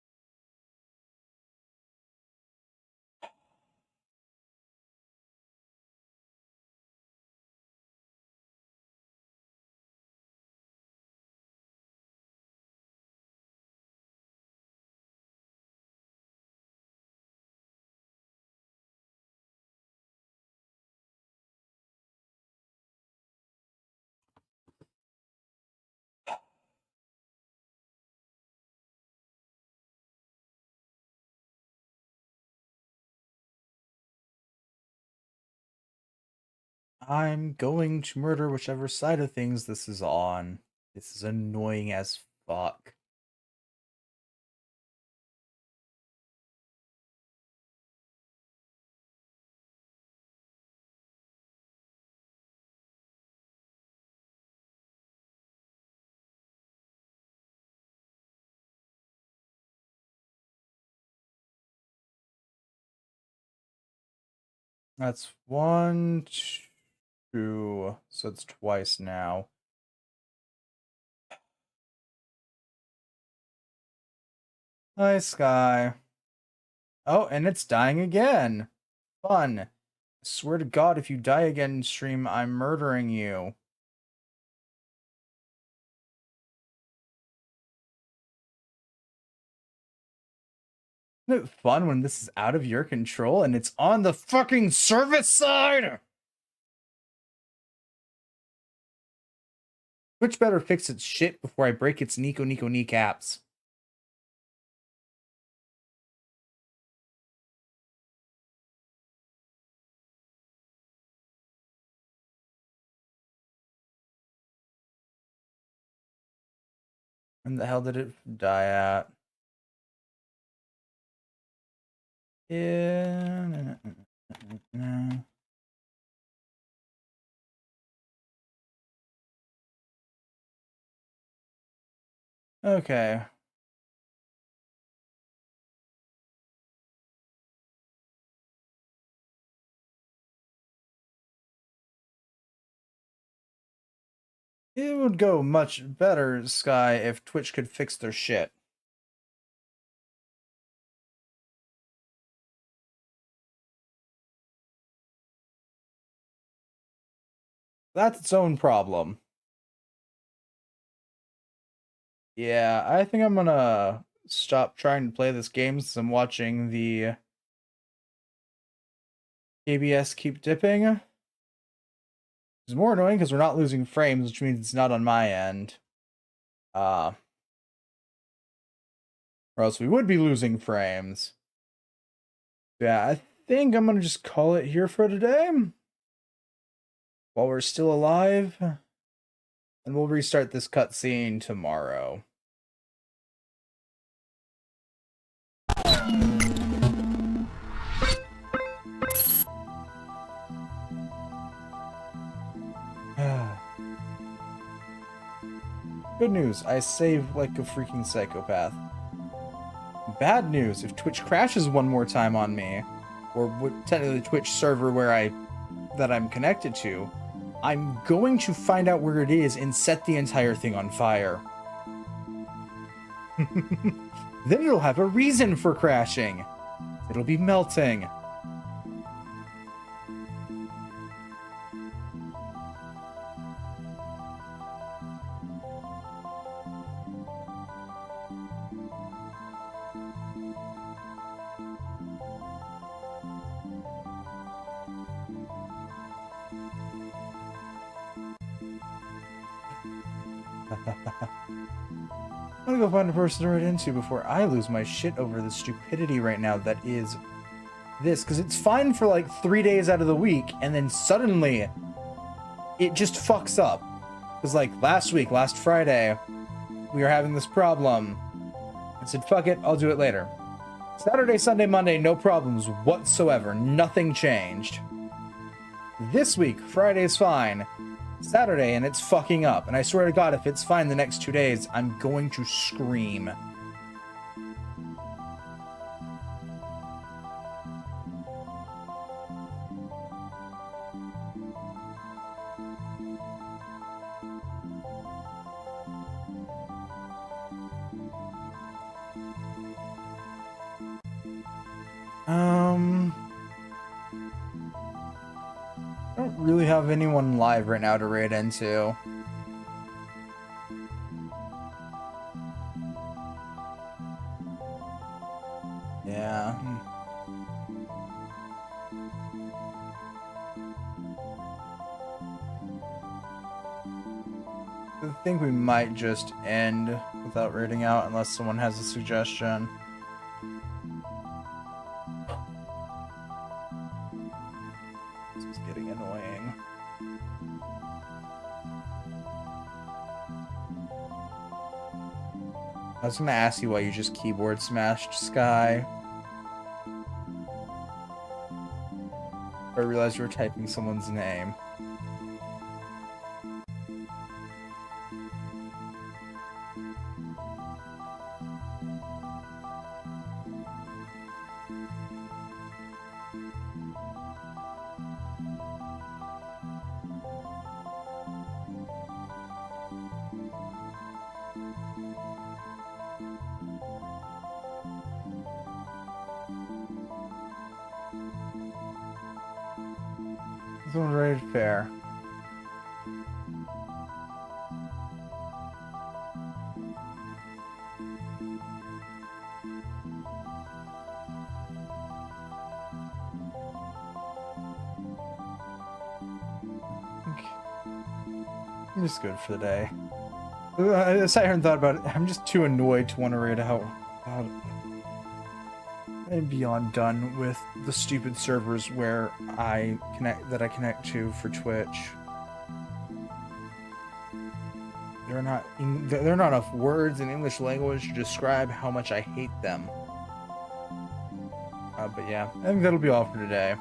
I'm going to murder whichever side of things this is on. This is annoying as fuck. That's 1, 2. So it's twice now. Hi, Sky. Oh, and it's dying again. Fun. I swear to God, if you die again in stream, I'm murdering you. Isn't it fun when this is out of your control and it's on the fucking service side? Twitch better fix its shit before I break its Nico kneecaps. When the hell did it die at? Yeah. No. Okay. It would go much better, Sky, if Twitch could fix their shit. That's its own problem. Yeah, I think I'm gonna stop trying to play this game since I'm watching the KBS keep dipping. It's more annoying because we're not losing frames, which means it's not on my end. Or else we would be losing frames. Yeah, I think I'm gonna just call it here for today. While we're still alive. And we'll restart this cutscene tomorrow. Good news, I save like a freaking psychopath. Bad news, if Twitch crashes one more time on me, or technically the Twitch server that I'm connected to, I'm going to find out where it is and set the entire thing on fire. Then it'll have a reason for crashing. It'll be melting. I'm gonna go find a person to write into before I lose my shit over the stupidity right now that is this. Because it's fine for like 3 days out of the week, and then suddenly it just fucks up. Because like last Friday, we were having this problem. I said, fuck it, I'll do it later. Saturday, Sunday, Monday, no problems whatsoever. Nothing changed. This week, Friday's fine. Saturday, and it's fucking up. And I swear to God, if it's fine the next 2 days, I'm going to scream. I don't really have anyone live right now to raid into. Yeah. I think we might just end without raiding out unless someone has a suggestion. I was gonna ask you why you just keyboard smashed Sky. I realized you were typing someone's name. This one's rated fair. I'm just good for the day. I sat here and thought about it. I'm just too annoyed to want to rate out. I'm beyond done with the stupid servers where I connect to for Twitch. There are not enough words in English language to describe how much I hate them. But yeah, I think that'll be all for today.